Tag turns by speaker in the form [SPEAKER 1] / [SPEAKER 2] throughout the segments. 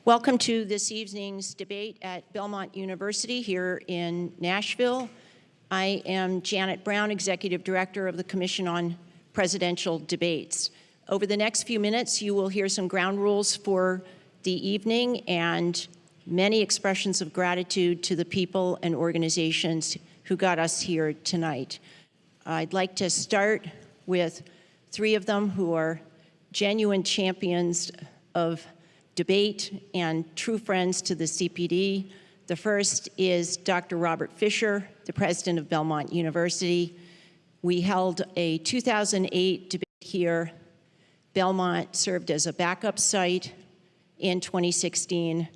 [SPEAKER 1] Welcome to this evening's debate at Belmont University here in Nashville. I am Janet Brown, Executive Director of the Commission on Presidential Debates. Over the next few minutes, you will hear some ground rules for the evening and many expressions of gratitude to the people and organizations who got us here tonight. I'd like to start with three of them who are genuine champions of debate and true friends to the CPD. The first is Dr. Robert Fisher, the president of Belmont University. We held a 2008 debate here. Belmont served as a backup site in 2016,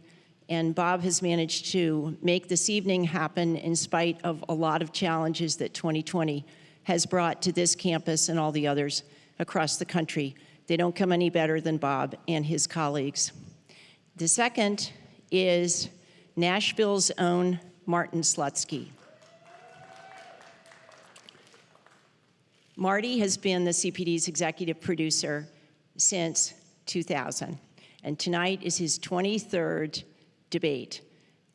[SPEAKER 1] and Bob has managed to make this evening happen in spite of a lot of challenges that 2020 has brought to this campus and all the others across the country. They don't come any better than Bob and his colleagues. The second is Nashville's own Martin Slutsky. Marty has been the CPD's executive producer since 2000, and tonight is his 23rd debate.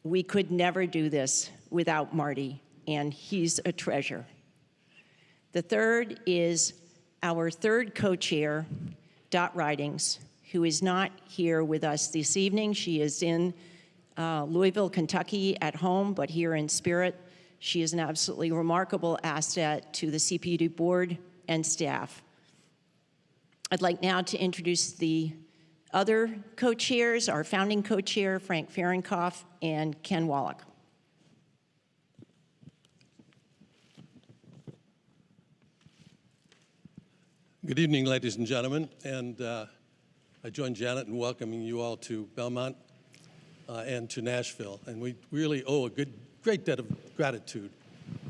[SPEAKER 1] We could never do this without Marty, and he's a treasure. The third is our third co-chair, Dot Ridings, who is not here with us this evening. She is in Louisville, Kentucky at home, but here in spirit. She is an absolutely remarkable asset to the CPD board and staff. I'd like now to introduce the other co-chairs, our founding co-chair, Frank Fahrenkopf, and Ken Wallach.
[SPEAKER 2] Good evening, ladies and gentlemen, and I join Janet in welcoming you all to Belmont and to Nashville. And we really owe a great debt of gratitude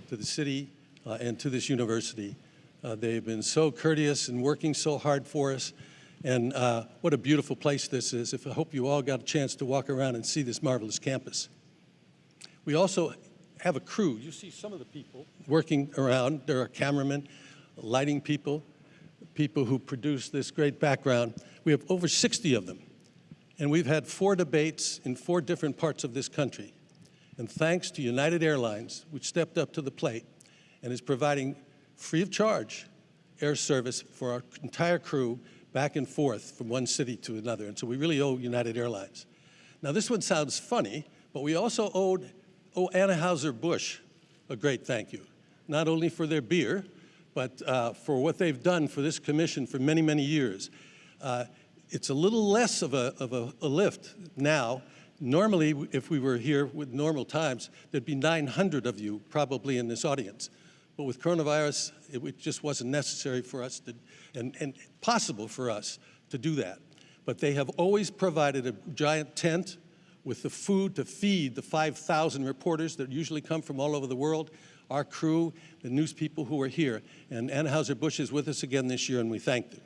[SPEAKER 2] to the city and to this university. They've been so courteous and working so hard for us. And what a beautiful place this is. I hope you all got a chance to walk around and see this marvelous campus. We also have a crew. You see some of the people working around. There are cameramen, lighting people, people who produce this great background. We have over 60 of them. And we've had 4 debates in 4 different parts of this country. And thanks to United Airlines, which stepped up to the plate and is providing free of charge air service for our entire crew back and forth from one city to another. And so we really owe United Airlines. Now this one sounds funny, but we also owe Anheuser-Busch a great thank you, not only for their beer, but for what they've done for this commission for many, many years. It's a little less of a lift now. Normally, if we were here with normal times, there'd be 900 of you probably in this audience. But with coronavirus, it just wasn't necessary for us to, and possible for us to do that. But they have always provided a giant tent with the food to feed the 5,000 reporters that usually come from all over the world, our crew, the news people who are here. And Anheuser-Busch is with us again this year, and we thank them.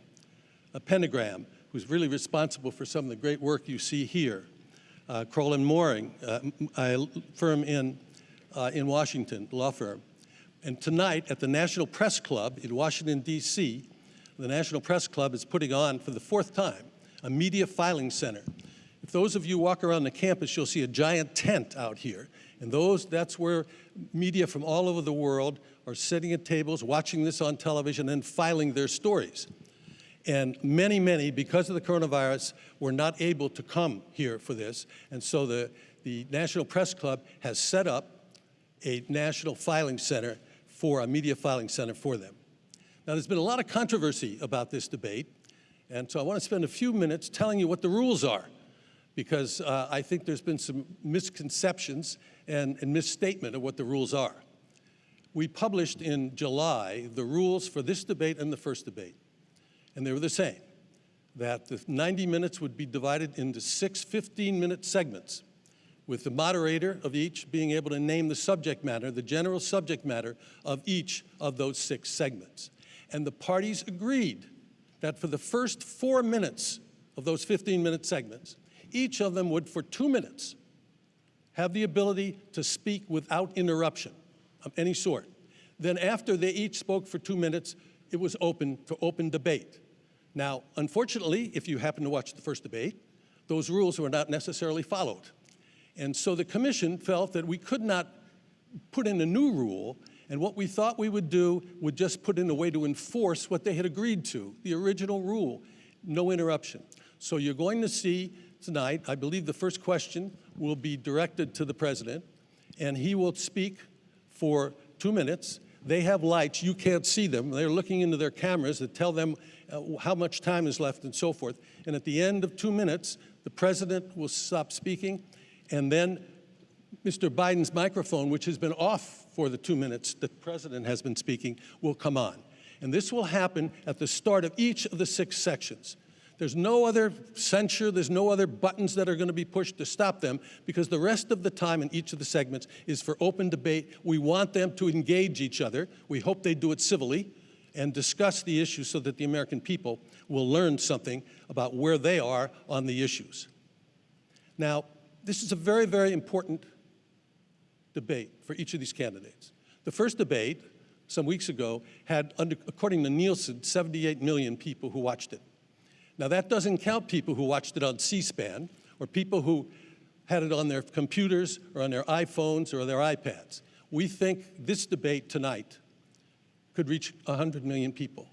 [SPEAKER 2] A Pentagram, who's really responsible for some of the great work you see here. Crowell & Moring, a firm in Washington, law firm. And tonight at the National Press Club in Washington, D.C., the National Press Club is putting on, for the 4th time, a media filing center. If those of you walk around the campus, you'll see a giant tent out here. And that's where media from all over the world are sitting at tables, watching this on television, and filing their stories. And many, many, because of the coronavirus, were not able to come here for this. And so the National Press Club has set up a national filing center a media filing center for them. Now, there's been a lot of controversy about this debate. And so I want to spend a few minutes telling you what the rules are, because I think there's been some misconceptions and misstatement of what the rules are. We published in July the rules for this debate and the first debate. And they were the same, that the 90 minutes would be divided into 6 15-minute segments, with the moderator of each being able to name the subject matter, the general subject matter of each of those 6 segments. And the parties agreed that for the first 4 minutes of those 15-minute segments, each of them would, for 2 minutes, have the ability to speak without interruption of any sort. Then after they each spoke for 2 minutes, it was open for open debate. Now, unfortunately, if you happen to watch the first debate, those rules were not necessarily followed. And so the commission felt that we could not put in a new rule, and what we thought we would do would just put in a way to enforce what they had agreed to, the original rule, no interruption. So you're going to see tonight, I believe the first question will be directed to the president, and he will speak for 2 minutes. They have lights, you can't see them. They're looking into their cameras that tell them how much time is left and so forth. And at the end of 2 minutes, the president will stop speaking, and then Mr. Biden's microphone, which has been off for the 2 minutes the president has been speaking, will come on. And this will happen at the start of each of the 6 sections. There's no other censure, there's no other buttons that are going to be pushed to stop them, because the rest of the time in each of the segments is for open debate. We want them to engage each other. We hope they do it civilly and discuss the issues so that the American people will learn something about where they are on the issues. Now, this is a very, very important debate for each of these candidates. The first debate, some weeks ago, had, according to Nielsen, 78 million people who watched it. Now, that doesn't count people who watched it on C-SPAN or people who had it on their computers or on their iPhones or their iPads. We think this debate tonight could reach 100 million people.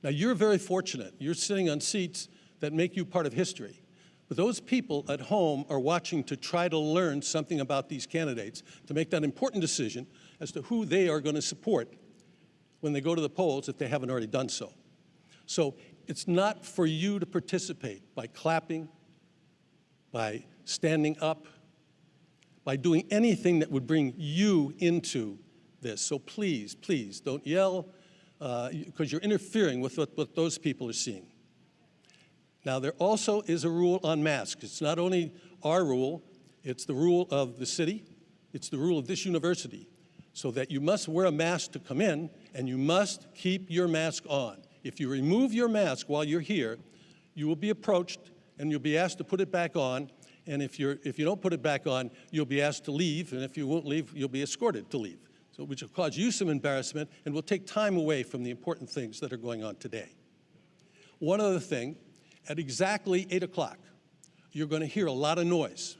[SPEAKER 2] Now, you're very fortunate. You're sitting on seats that make you part of history. But those people at home are watching to try to learn something about these candidates, to make that important decision as to who they are going to support when they go to the polls if they haven't already done so. So it's not for you to participate by clapping, by standing up, by doing anything that would bring you into this. So please, please don't yell, because you're interfering with what those people are seeing. Now, there also is a rule on masks. It's not only our rule, it's the rule of the city, it's the rule of this university, so that you must wear a mask to come in, and you must keep your mask on. If you remove your mask while you're here, you will be approached and you'll be asked to put it back on, and if you don't put it back on, you'll be asked to leave, and if you won't leave, you'll be escorted to leave, so which will cause you some embarrassment and will take time away from the important things that are going on today. One other thing, at exactly 8 o'clock, you're going to hear a lot of noise,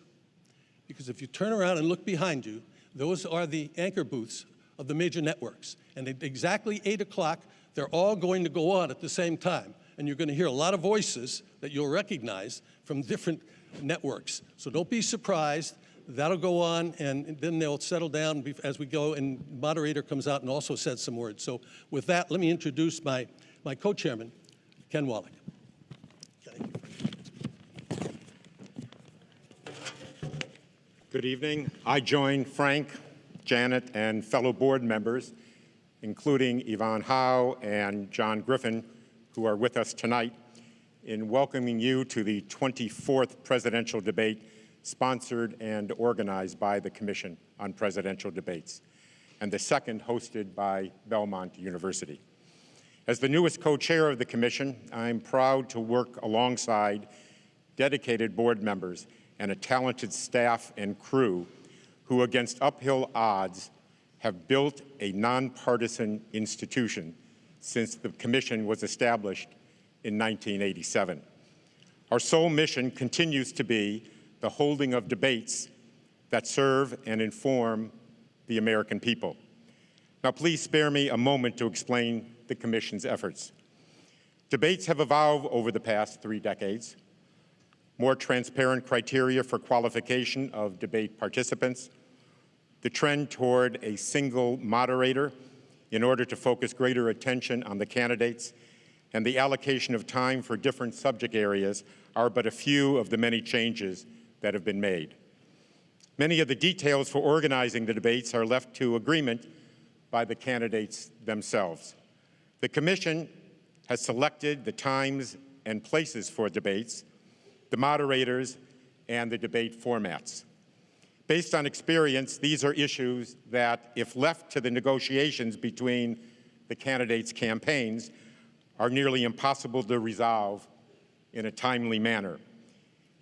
[SPEAKER 2] because if you turn around and look behind you, those are the anchor booths of the major networks, and at exactly 8 o'clock, they're all going to go on at the same time, and you're going to hear a lot of voices that you'll recognize from different networks. So don't be surprised. That'll go on, and then they'll settle down as we go, and the moderator comes out and also says some words. So with that, let me introduce my co-chairman, Ken Wallach.
[SPEAKER 3] Good evening. I join Frank, Janet, and fellow board members, including Yvonne Howe and John Griffin, who are with us tonight, in welcoming you to the 24th presidential debate sponsored and organized by the Commission on Presidential Debates, and the second hosted by Belmont University. As the newest co-chair of the Commission, I'm proud to work alongside dedicated board members and a talented staff and crew who, against uphill odds, have built a nonpartisan institution since the Commission was established in 1987. Our sole mission continues to be the holding of debates that serve and inform the American people. Now, please spare me a moment to explain the Commission's efforts. Debates have evolved over the past 3 decades. More transparent criteria for qualification of debate participants, the trend toward a single moderator in order to focus greater attention on the candidates, and the allocation of time for different subject areas are but a few of the many changes that have been made. Many of the details for organizing the debates are left to agreement by the candidates themselves. The Commission has selected the times and places for debates, the moderators, and the debate formats. Based on experience, these are issues that, if left to the negotiations between the candidates' campaigns, are nearly impossible to resolve in a timely manner.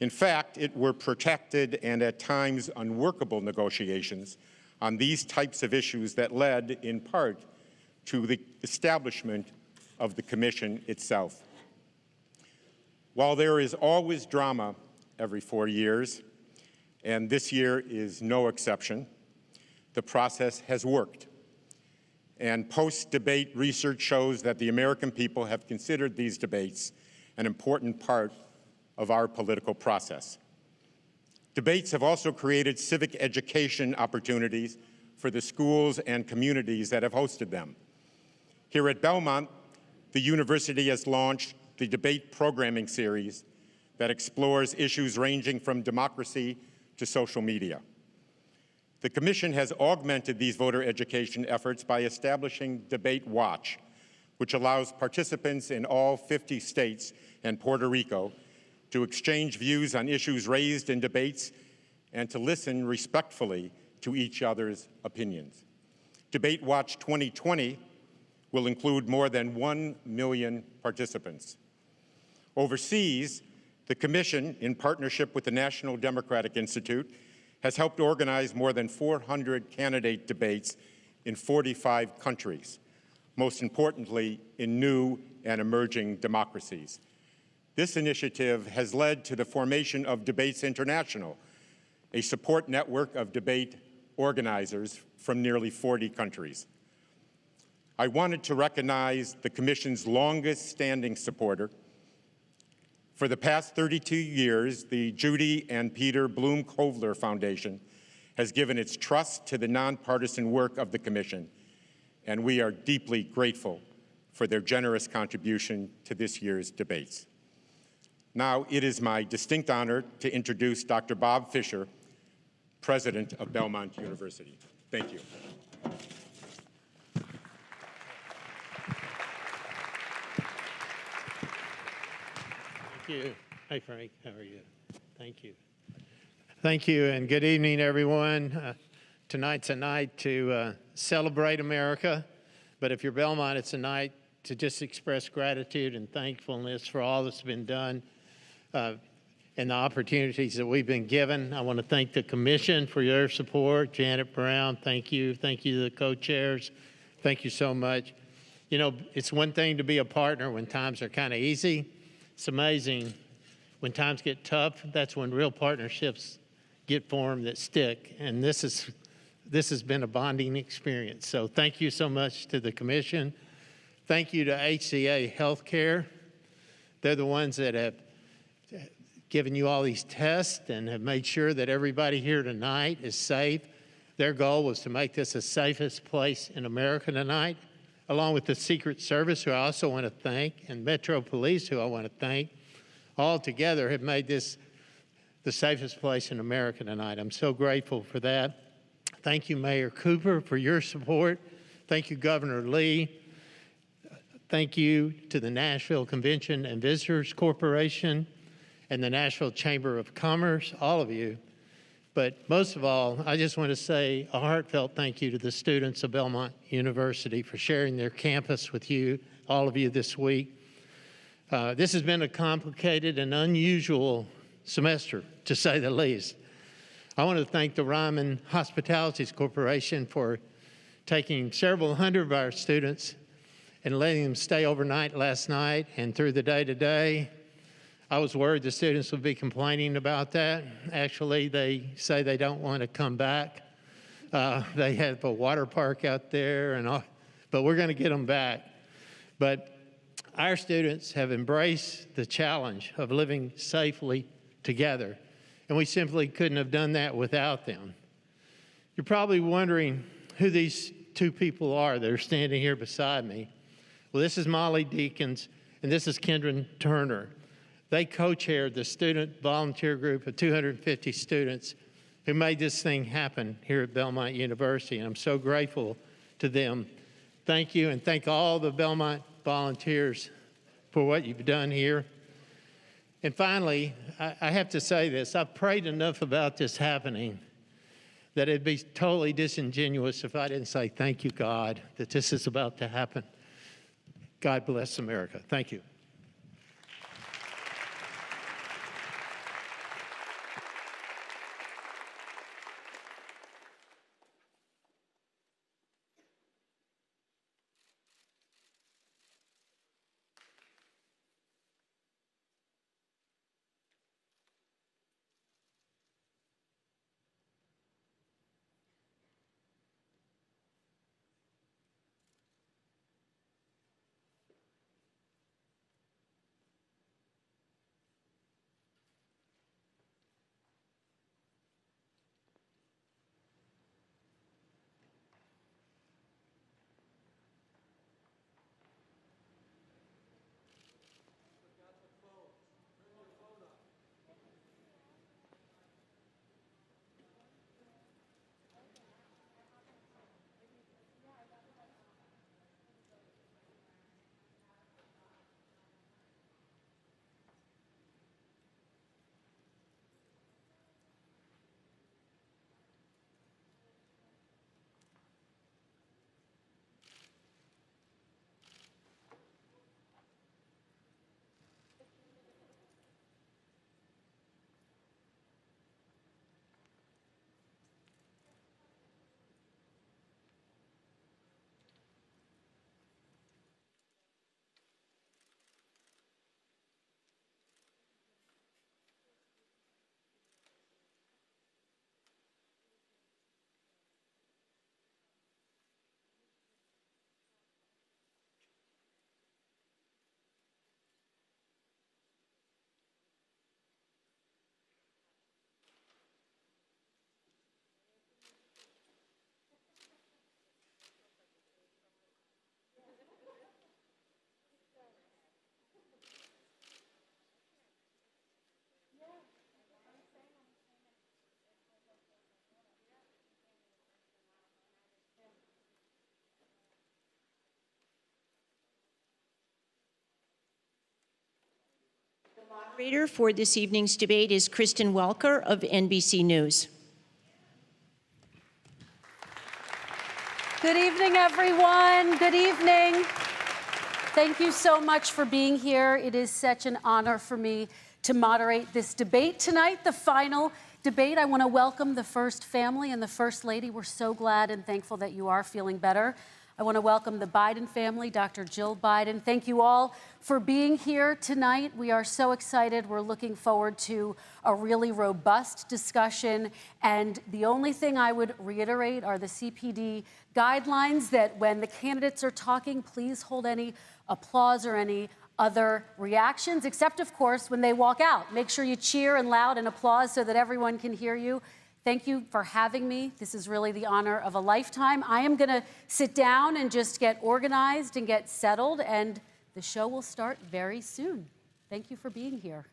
[SPEAKER 3] In fact, it were protracted and at times unworkable negotiations on these types of issues that led, in part, to the establishment of the Commission itself. While there is always drama every 4 years, and this year is no exception. The process has worked. And post-debate research shows that the American people have considered these debates an important part of our political process. Debates have also created civic education opportunities for the schools and communities that have hosted them. Here at Belmont, the university has launched the Debate Programming Series that explores issues ranging from democracy to social media. The Commission has augmented these voter education efforts by establishing Debate Watch, which allows participants in all 50 states and Puerto Rico to exchange views on issues raised in debates and to listen respectfully to each other's opinions. Debate Watch 2020 will include more than 1 million participants. Overseas, the Commission, in partnership with the National Democratic Institute, has helped organize more than 400 candidate debates in 45 countries, most importantly, in new and emerging democracies. This initiative has led to the formation of Debates International, a support network of debate organizers from nearly 40 countries. I wanted to recognize the Commission's longest-standing supporter. For the past 32 years, the Judy and Peter Bloom Kovler Foundation has given its trust to the nonpartisan work of the Commission, and we are deeply grateful for their generous contribution to this year's debates. Now, it is my distinct honor to introduce Dr. Bob Fisher, President of Belmont University. Thank you.
[SPEAKER 4] Thank you. Hey, Frank, how are you? Thank you. Thank you, and good evening, everyone. Tonight's a night to celebrate America, but if you're Belmont, it's a night to just express gratitude and thankfulness for all that's been done and the opportunities that we've been given. I want to thank the Commission for your support. Janet Brown, thank you. Thank you to the co-chairs. Thank you so much. You know, it's one thing to be a partner when times are kind of easy. It's amazing when times get tough, that's when real partnerships get formed that stick. And this has been a bonding experience. So thank you so much to the Commission. Thank you to HCA Healthcare. They're the ones that have given you all these tests and have made sure that everybody here tonight is safe. Their goal was to make this the safest place in America tonight, along with the Secret Service, who I also want to thank, and Metro Police, who I want to thank. All together have made this the safest place in America tonight. I'm so grateful for that. Thank you, Mayor Cooper, for your support. Thank you, Governor Lee. Thank you to the Nashville Convention and Visitors Corporation and the Nashville Chamber of Commerce, all of you. But most of all, I just want to say a heartfelt thank you to the students of Belmont University for sharing their campus with you, all of you this week. This has been a complicated and unusual semester, to say the least. I want to thank the Ryman Hospitalities Corporation for taking several hundred of our students and letting them stay overnight last night and through the day today. I was worried the students would be complaining about that. Actually, they say they don't want to come back. They have a water park out there, and all, but we're going to get them back. But our students have embraced the challenge of living safely together, and we simply couldn't have done that without them. You're probably wondering who these two people are that are standing here beside me. Well, this is Molly Deakins, and this is Kendra Turner. They co-chaired the student volunteer group of 250 students who made this thing happen here at Belmont University, and I'm so grateful to them. Thank you, and thank all the Belmont volunteers for what you've done here. And finally, I have to say this. I've prayed enough about this happening that it'd be totally disingenuous if I didn't say thank you, God, that this is about to happen. God bless America. Thank you.
[SPEAKER 1] Moderator for this evening's debate is Kristen Welker of NBC News.
[SPEAKER 5] Good evening, everyone. Good evening. Thank you so much for being here. It is such an honor for me to moderate this debate tonight, the final debate. I want to welcome the First Family and the First Lady. We're so glad and thankful that you are feeling better. I want to welcome the Biden family, Dr. Jill Biden. Thank you all for being here tonight. We are so excited. We're looking forward to a really robust discussion. And the only thing I would reiterate are the CPD guidelines that when the candidates are talking, please hold any applause or any other reactions, except, of course, when they walk out. Make sure you cheer and loud and applause so that everyone can hear you. Thank you for having me. This is really the honor of a lifetime. I am going to sit down and just get organized and get settled, and the show will start very soon. Thank you for being here.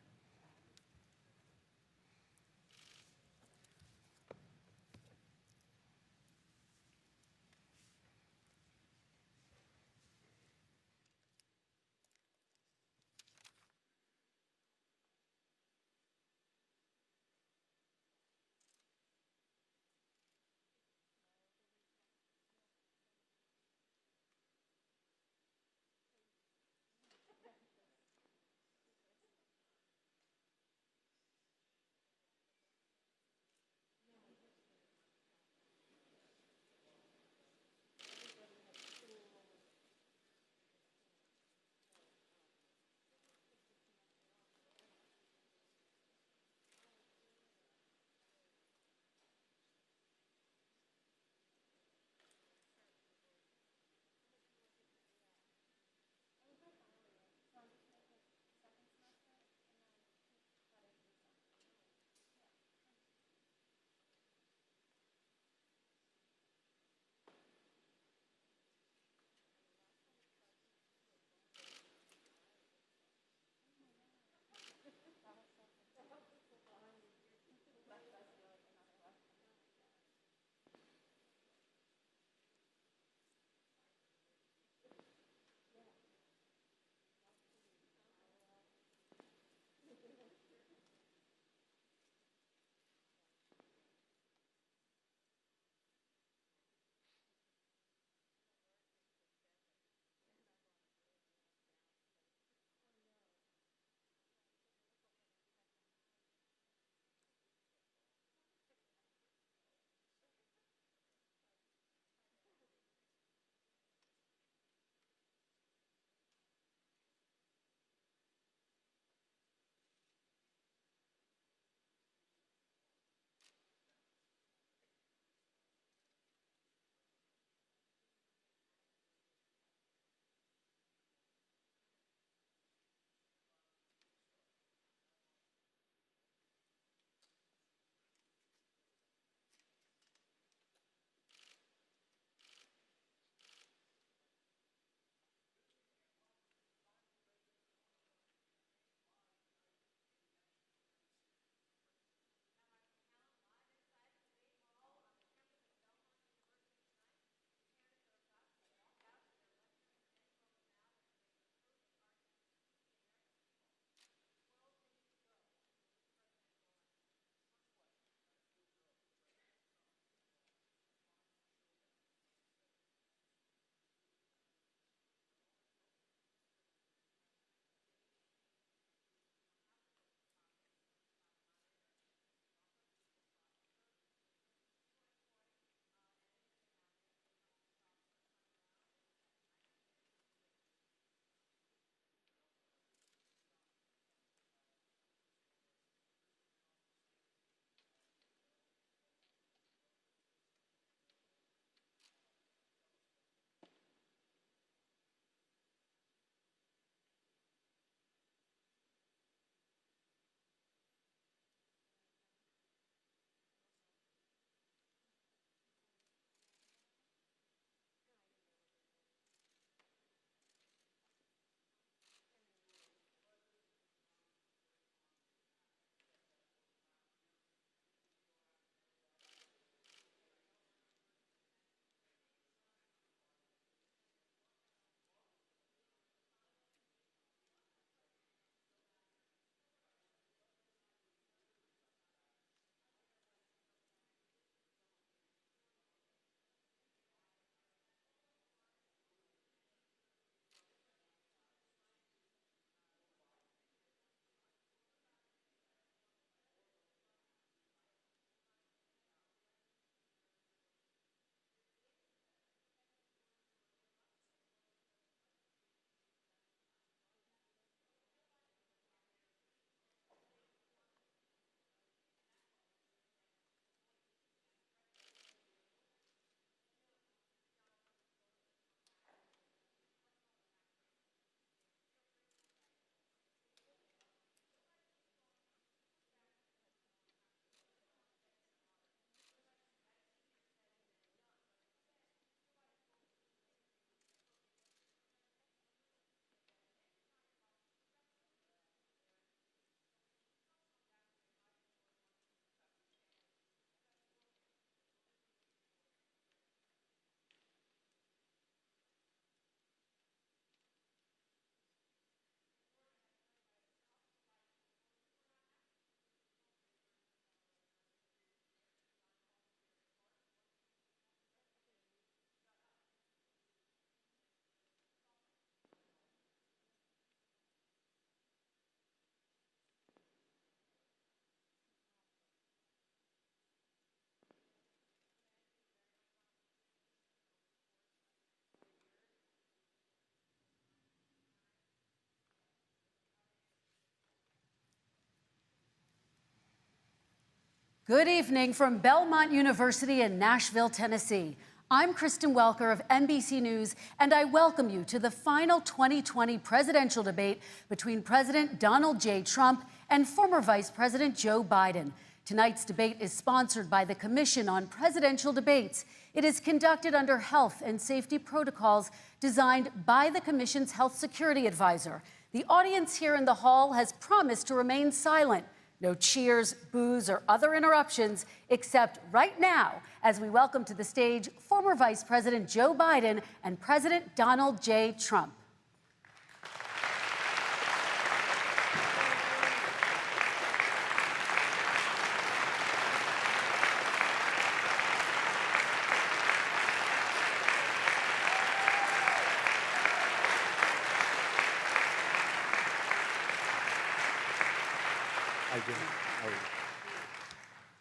[SPEAKER 5] Good evening from Belmont University in Nashville, Tennessee. I'm Kristen Welker of NBC News, and I welcome you to the final 2020 presidential debate between President Donald J. Trump and former Vice President Joe Biden. Tonight's debate is sponsored by the Commission on Presidential Debates. It is conducted under health and safety protocols designed by the Commission's health security advisor. The audience here in the hall has promised to remain silent. No cheers, boos, or other interruptions, except right now, as we welcome to the stage former Vice President Joe Biden and President Donald J. Trump.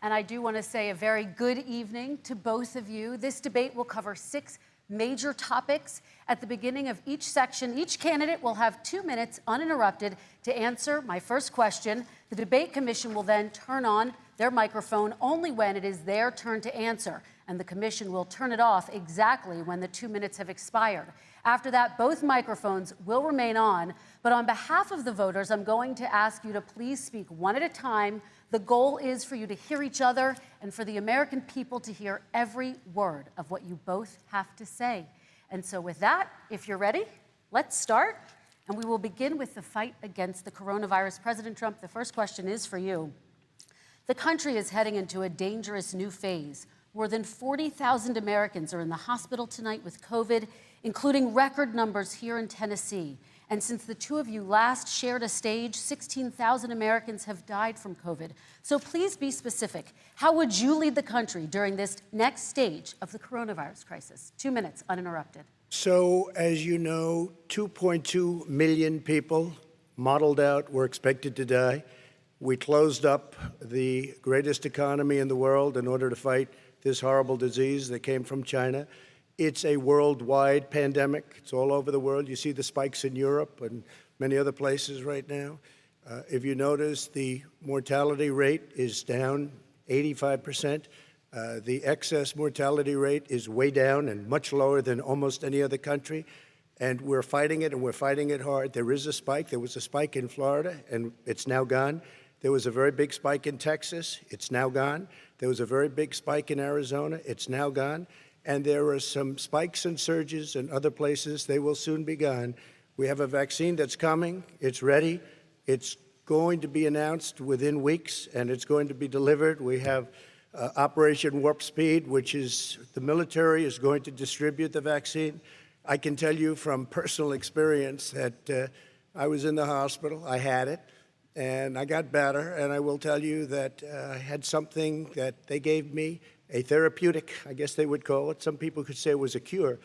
[SPEAKER 5] And I do want to say a very good evening to both of you. This debate will cover 6 major topics. At the beginning of each section, each candidate will have 2 minutes uninterrupted to answer my first question. The debate commission will then turn on their microphone only when it is their turn to answer, and the commission will turn it off exactly when the 2 minutes have expired. After that, both microphones will remain on, but on behalf of the voters, I'm going to ask you to please speak one at a time. The goal is for you to hear each other and for the American people to hear every word of what you both have to say. And so with that, if you're ready, let's start. And we will begin with the fight against the coronavirus. President Trump, the first question is for you. The country is heading into a dangerous new phase. More than 40,000 Americans are in the hospital tonight with COVID, including record numbers here in Tennessee. And since the two of you last shared a stage, 16,000 Americans have died from COVID. So please be specific. How would you lead the country during this next stage of the coronavirus crisis? 2 minutes, uninterrupted.
[SPEAKER 6] So, as you know, 2.2 million people modeled out were expected to die. We closed up the greatest economy in the world in order to fight this horrible disease that came from China. It's a worldwide pandemic. It's all over the world. You see the spikes in Europe and many other places right now. If you notice, the mortality rate is down 85%. The excess mortality rate is way down and much lower than almost any other country. And we're fighting it, and we're fighting it hard. There is a spike. There was a spike in Florida, and it's now gone. There was a very big spike in Texas. It's now gone. There was a very big spike in Arizona. It's now gone. And there are some spikes and surges in other places. They will soon be gone. We have a vaccine that's coming. It's ready. It's going to be announced within weeks, and it's going to be delivered. We have Operation Warp Speed, which is the military is going to distribute the vaccine. I can tell you from personal experience that I was in the hospital. I had it, and I got better. And I will tell you that I had something that they gave me, a therapeutic, I guess they would call it. Some people could say it was a cure.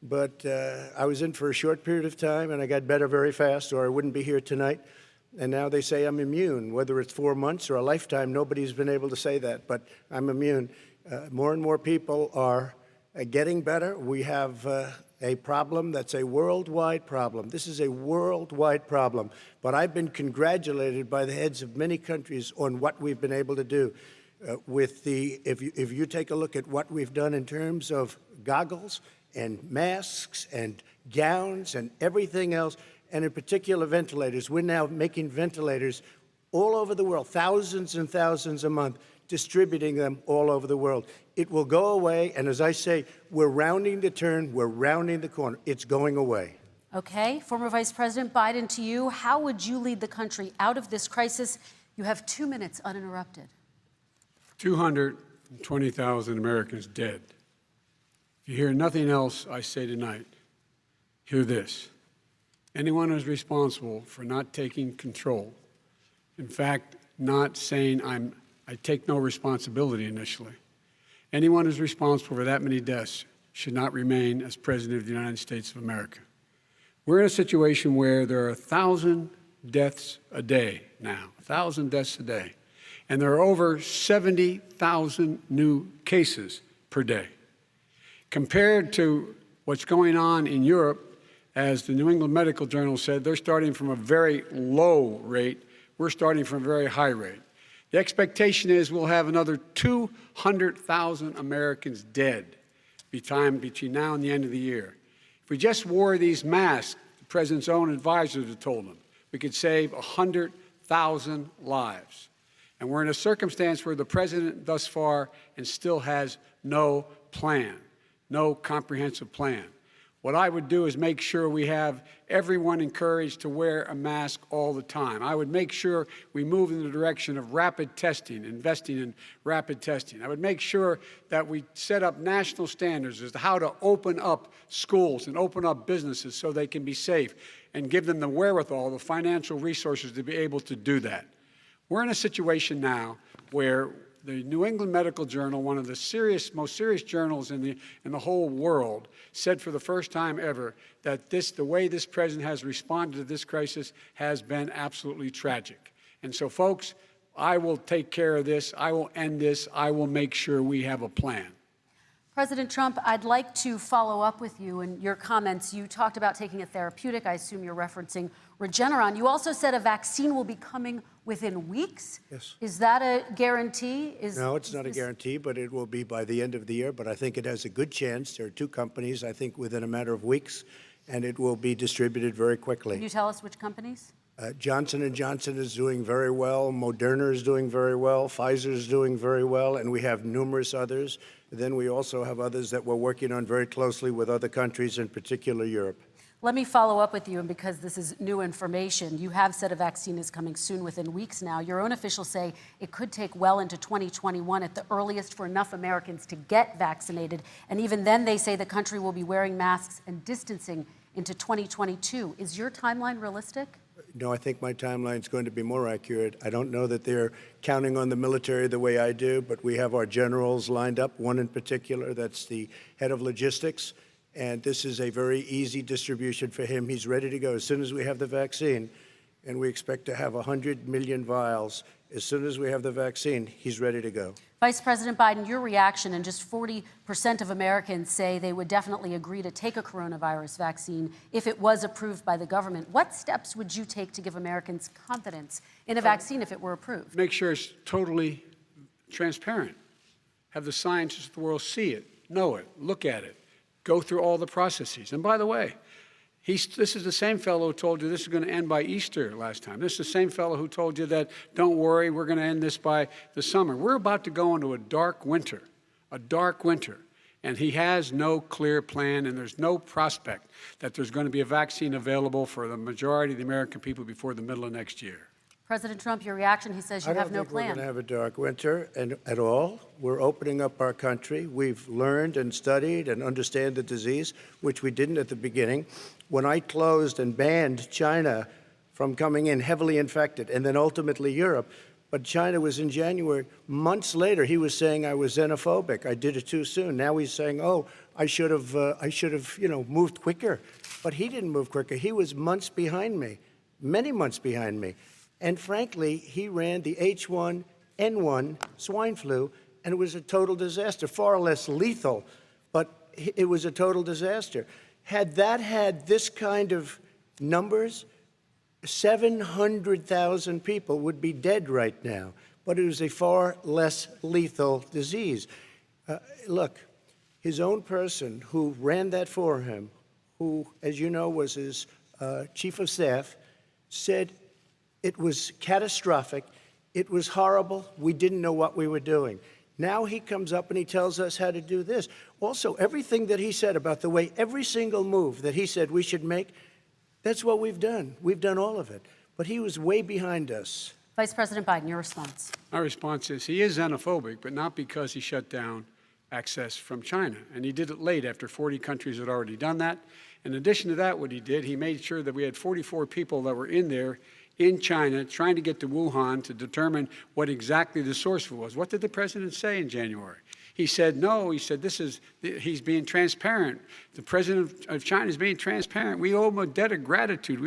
[SPEAKER 6] But I was in for a short period of time, and I got better very fast, or I wouldn't be here tonight. And now they say I'm immune. Whether it's 4 months or a lifetime, nobody's been able to say that, but I'm immune. More and more people are getting better. We have a problem that's a worldwide problem. This is a worldwide problem. But I've been congratulated by the heads of many countries on what we've been able to do. If you take a look at what we've done in terms of goggles and masks and gowns and everything else, and in particular ventilators, we're now making ventilators all over the world, thousands and thousands a month, distributing them all over the world. It will go away, and as I say, we're rounding the turn, we're rounding the corner. It's going away.
[SPEAKER 5] Okay, former Vice President Biden, to you, how would you lead the country out of this crisis? You have 2 minutes uninterrupted.
[SPEAKER 7] 220,000 Americans dead. If you hear nothing else I say tonight, hear this. Anyone who's responsible for not taking control, in fact, not saying I take no responsibility initially, anyone who's responsible for that many deaths should not remain as President of the United States of America. We're in a situation where there are 1,000 deaths a day now, 1,000 deaths a day. And there are over 70,000 new cases per day. Compared to what's going on in Europe, as the New England Medical Journal said, they're starting from a very low rate. We're starting from a very high rate. The expectation is we'll have another 200,000 Americans dead between now and the end of the year. If we just wore these masks, the president's own advisors have told him, we could save 100,000 lives. And we're in a circumstance where the president thus far and still has no plan, no comprehensive plan. What I would do is make sure we have everyone encouraged to wear a mask all the time. I would make sure we move in the direction of rapid testing, investing in rapid testing. I would make sure that we set up national standards as to how to open up schools and open up businesses so they can be safe and give them the wherewithal, the financial resources to be able to do that. We're in a situation now where the New England Medical Journal, one of the most serious journals in the whole world, said for the first time ever that the way this president has responded to this crisis has been absolutely tragic. And so, folks, I will take care of this. I will end this. I will make sure we have a plan.
[SPEAKER 5] President Trump, I'd like to follow up with you in your comments. You talked about taking a therapeutic. I assume you're referencing Regeneron. You also said a vaccine will be coming within weeks.
[SPEAKER 6] Yes.
[SPEAKER 5] Is that a guarantee?
[SPEAKER 6] No, it's not a guarantee, but it will be by the end of the year. But I think it has a good chance. There are two companies, I think, within a matter of weeks, and it will be distributed very quickly.
[SPEAKER 5] Can you tell us which companies?
[SPEAKER 6] Johnson & Johnson is doing very well. Moderna is doing very well. Pfizer is doing very well. And we have numerous others. Then we also have others that we're working on very closely with other countries, in particular Europe.
[SPEAKER 5] Let me follow up with you, and because this is new information, you have said a vaccine is coming soon, within weeks now. Your own officials say it could take well into 2021 at the earliest for enough Americans to get vaccinated. And even then, they say the country will be wearing masks and distancing into 2022. Is your timeline realistic?
[SPEAKER 6] No, I think my timeline is going to be more accurate. I don't know that they're counting on the military the way I do, but we have our generals lined up, one in particular that's the head of logistics. And this is a very easy distribution for him. He's ready to go as soon as we have the vaccine. And we expect to have 100 million vials. As soon as we have the vaccine, he's ready to go.
[SPEAKER 5] Vice President Biden, your reaction, and just 40% of Americans say they would definitely agree to take a coronavirus vaccine if it was approved by the government. What steps would you take to give Americans confidence in a vaccine if it were approved?
[SPEAKER 7] Make sure it's totally transparent. Have the scientists of the world see it, know it, look at it, go through all the processes. And by the way, this is the same fellow who told you this is going to end by Easter last time. This is the same fellow who told you that, don't worry, we're going to end this by the summer. We're about to go into a dark winter. And he has no clear plan, and there's no prospect that there's going to be a vaccine available for the majority of the American people before the middle of next year.
[SPEAKER 5] President Trump, your reaction, he says you have no
[SPEAKER 6] I don't think we're
[SPEAKER 5] plan.
[SPEAKER 6] going to have a dark winter at all. We're opening up our country. We've learned and studied and understand the disease, which we didn't at the beginning. When I closed and banned China from coming in heavily infected, and then ultimately Europe, but China was in January. Months later, he was saying I was xenophobic. I did it too soon. Now he's saying, oh, I should have, moved quicker. But he didn't move quicker. He was months behind me, many months behind me. And frankly, he ran the H1N1 swine flu, and it was a total disaster, far less lethal, but it was a total disaster. Had that had this kind of numbers, 700,000 people would be dead right now, but it was a far less lethal disease. Look, his own person who ran that for him, who, as you know, was his chief of staff, said it was catastrophic, it was horrible, we didn't know what we were doing. Now he comes up and he tells us how to do this. Also, everything that he said about the way every single move that he said we should make, that's what we've done. We've done all of it. But he was way behind us.
[SPEAKER 5] Vice President Biden, your response.
[SPEAKER 7] My response is he is xenophobic, but not because he shut down access from China. And he did it late after 40 countries had already done that. In addition to that, what he did, he made sure that we had 44 people that were in there in China trying to get to Wuhan to determine what exactly the source was. What did the president say in January? He said, no, he said, he's being transparent. The president of China is being transparent. We owe him a debt of gratitude.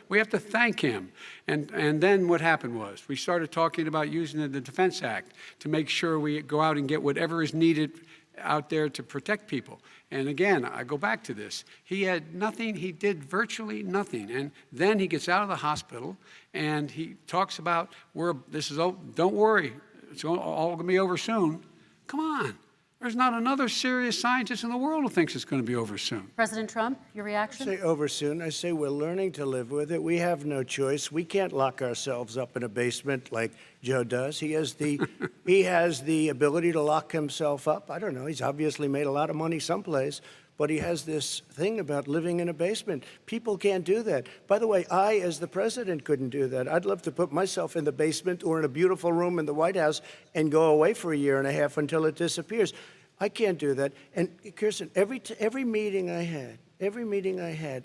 [SPEAKER 7] We have to thank him. And then what happened was we started talking about using the Defense Act to make sure we go out and get whatever is needed out there to protect people. And again, I go back to this. He had nothing, he did virtually nothing. And then he gets out of the hospital and he talks about, don't worry, it's all going to be over soon. Come on. There's not another serious scientist in the world who thinks it's going to be over soon.
[SPEAKER 5] President Trump, your reaction?
[SPEAKER 6] I say over soon. I say we're learning to live with it. We have no choice. We can't lock ourselves up in a basement like Joe does. He has the ability to lock himself up. I don't know. He's obviously made a lot of money someplace, but he has this thing about living in a basement. People can't do that. By the way, I, as the president, couldn't do that. I'd love to put myself in the basement or in a beautiful room in the White House and go away for a year and a half until it disappears. I can't do that. And Kirsten, every meeting I had,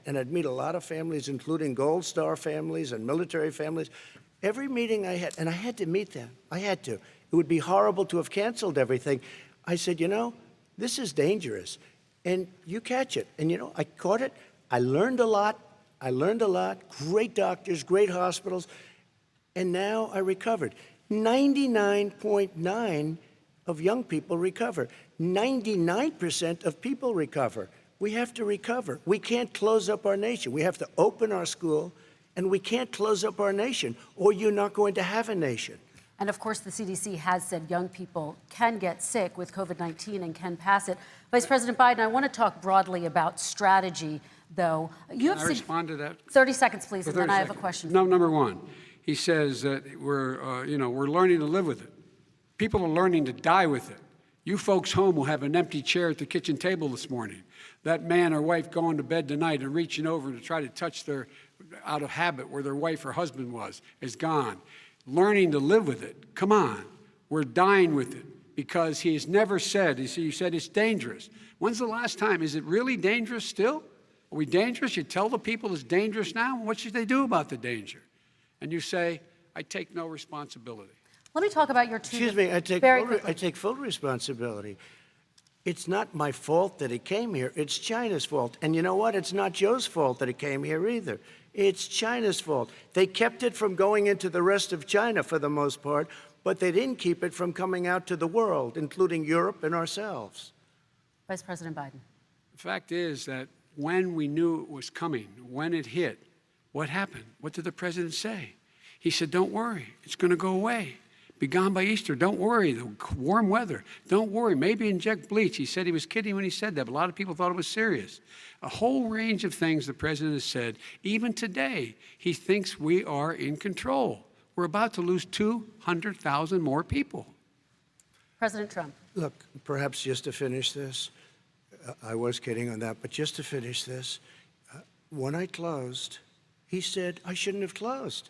[SPEAKER 6] and I'd meet a lot of families, including Gold Star families and military families, every meeting I had, and I had to meet them. I had to. It would be horrible to have canceled everything. I said, this is dangerous. And you catch it. And, I caught it. I learned a lot. Great doctors, great hospitals. And now I recovered. 99.9 of young people recover. 99% of people recover. We have to recover. We can't close up our nation. We have to open our school, and we can't close up our nation, or you're not going to have a nation.
[SPEAKER 5] And of course, the CDC has said young people can get sick with COVID-19 and can pass it. Vice President Biden, I want to talk broadly about strategy, though.
[SPEAKER 7] Can I respond to that?
[SPEAKER 5] 30 seconds, please, and then I have a
[SPEAKER 7] seconds.
[SPEAKER 5] question.
[SPEAKER 7] No, number one, he says that we're learning to live with it. People are learning to die with it. You folks home will have an empty chair at the kitchen table this morning. That man or wife going to bed tonight and reaching over to try to touch out of habit where their wife or husband is gone. Learning to live with it. Come on. We're dying with it because he has never said, you said it's dangerous. When's the last time? Is it really dangerous still? Are we dangerous? You tell the people it's dangerous now? What should they do about the danger? And you say, I take no responsibility.
[SPEAKER 5] Let me talk about your two.
[SPEAKER 6] Excuse me, I take full responsibility. It's not my fault that he came here. It's China's fault. And you know what? It's not Joe's fault that he came here either. It's China's fault. They kept it from going into the rest of China for the most part, but they didn't keep it from coming out to the world, including Europe and ourselves.
[SPEAKER 5] Vice President Biden.
[SPEAKER 7] The fact is that when we knew it was coming, when it hit, what happened? What did the president say? He said, don't worry, it's going to go away. Be gone by Easter. Don't worry. The warm weather. Don't worry. Maybe inject bleach. He said he was kidding when he said that, but a lot of people thought it was serious. A whole range of things the president has said. Even today, he thinks we are in control. We're about to lose 200,000 more people.
[SPEAKER 5] President Trump.
[SPEAKER 6] Look, perhaps just to finish this, I was kidding on that, but just to finish this, when I closed, he said I shouldn't have closed.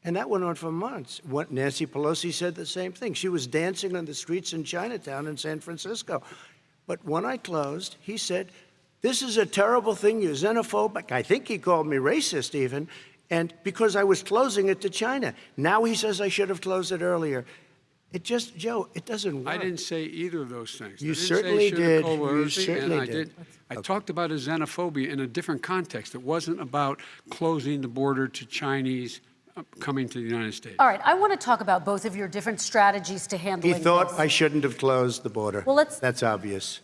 [SPEAKER 6] And that went on for months. Nancy Pelosi said the same thing. She was dancing on the streets in Chinatown in San Francisco. But when I closed, he said, this is a terrible thing, you're xenophobic. I think he called me racist even, and because I was closing it to China. Now he says I should have closed it earlier. Joe, it doesn't work.
[SPEAKER 7] I didn't say either of those things.
[SPEAKER 6] You certainly did. You certainly did.
[SPEAKER 7] I talked about a xenophobia in a different context. It wasn't about closing the border to Chinese coming to the United States.
[SPEAKER 5] All right, I want to talk about both of your different strategies to handling
[SPEAKER 6] He thought
[SPEAKER 5] this.
[SPEAKER 6] I shouldn't have closed the border.
[SPEAKER 5] Well,
[SPEAKER 6] That's obvious.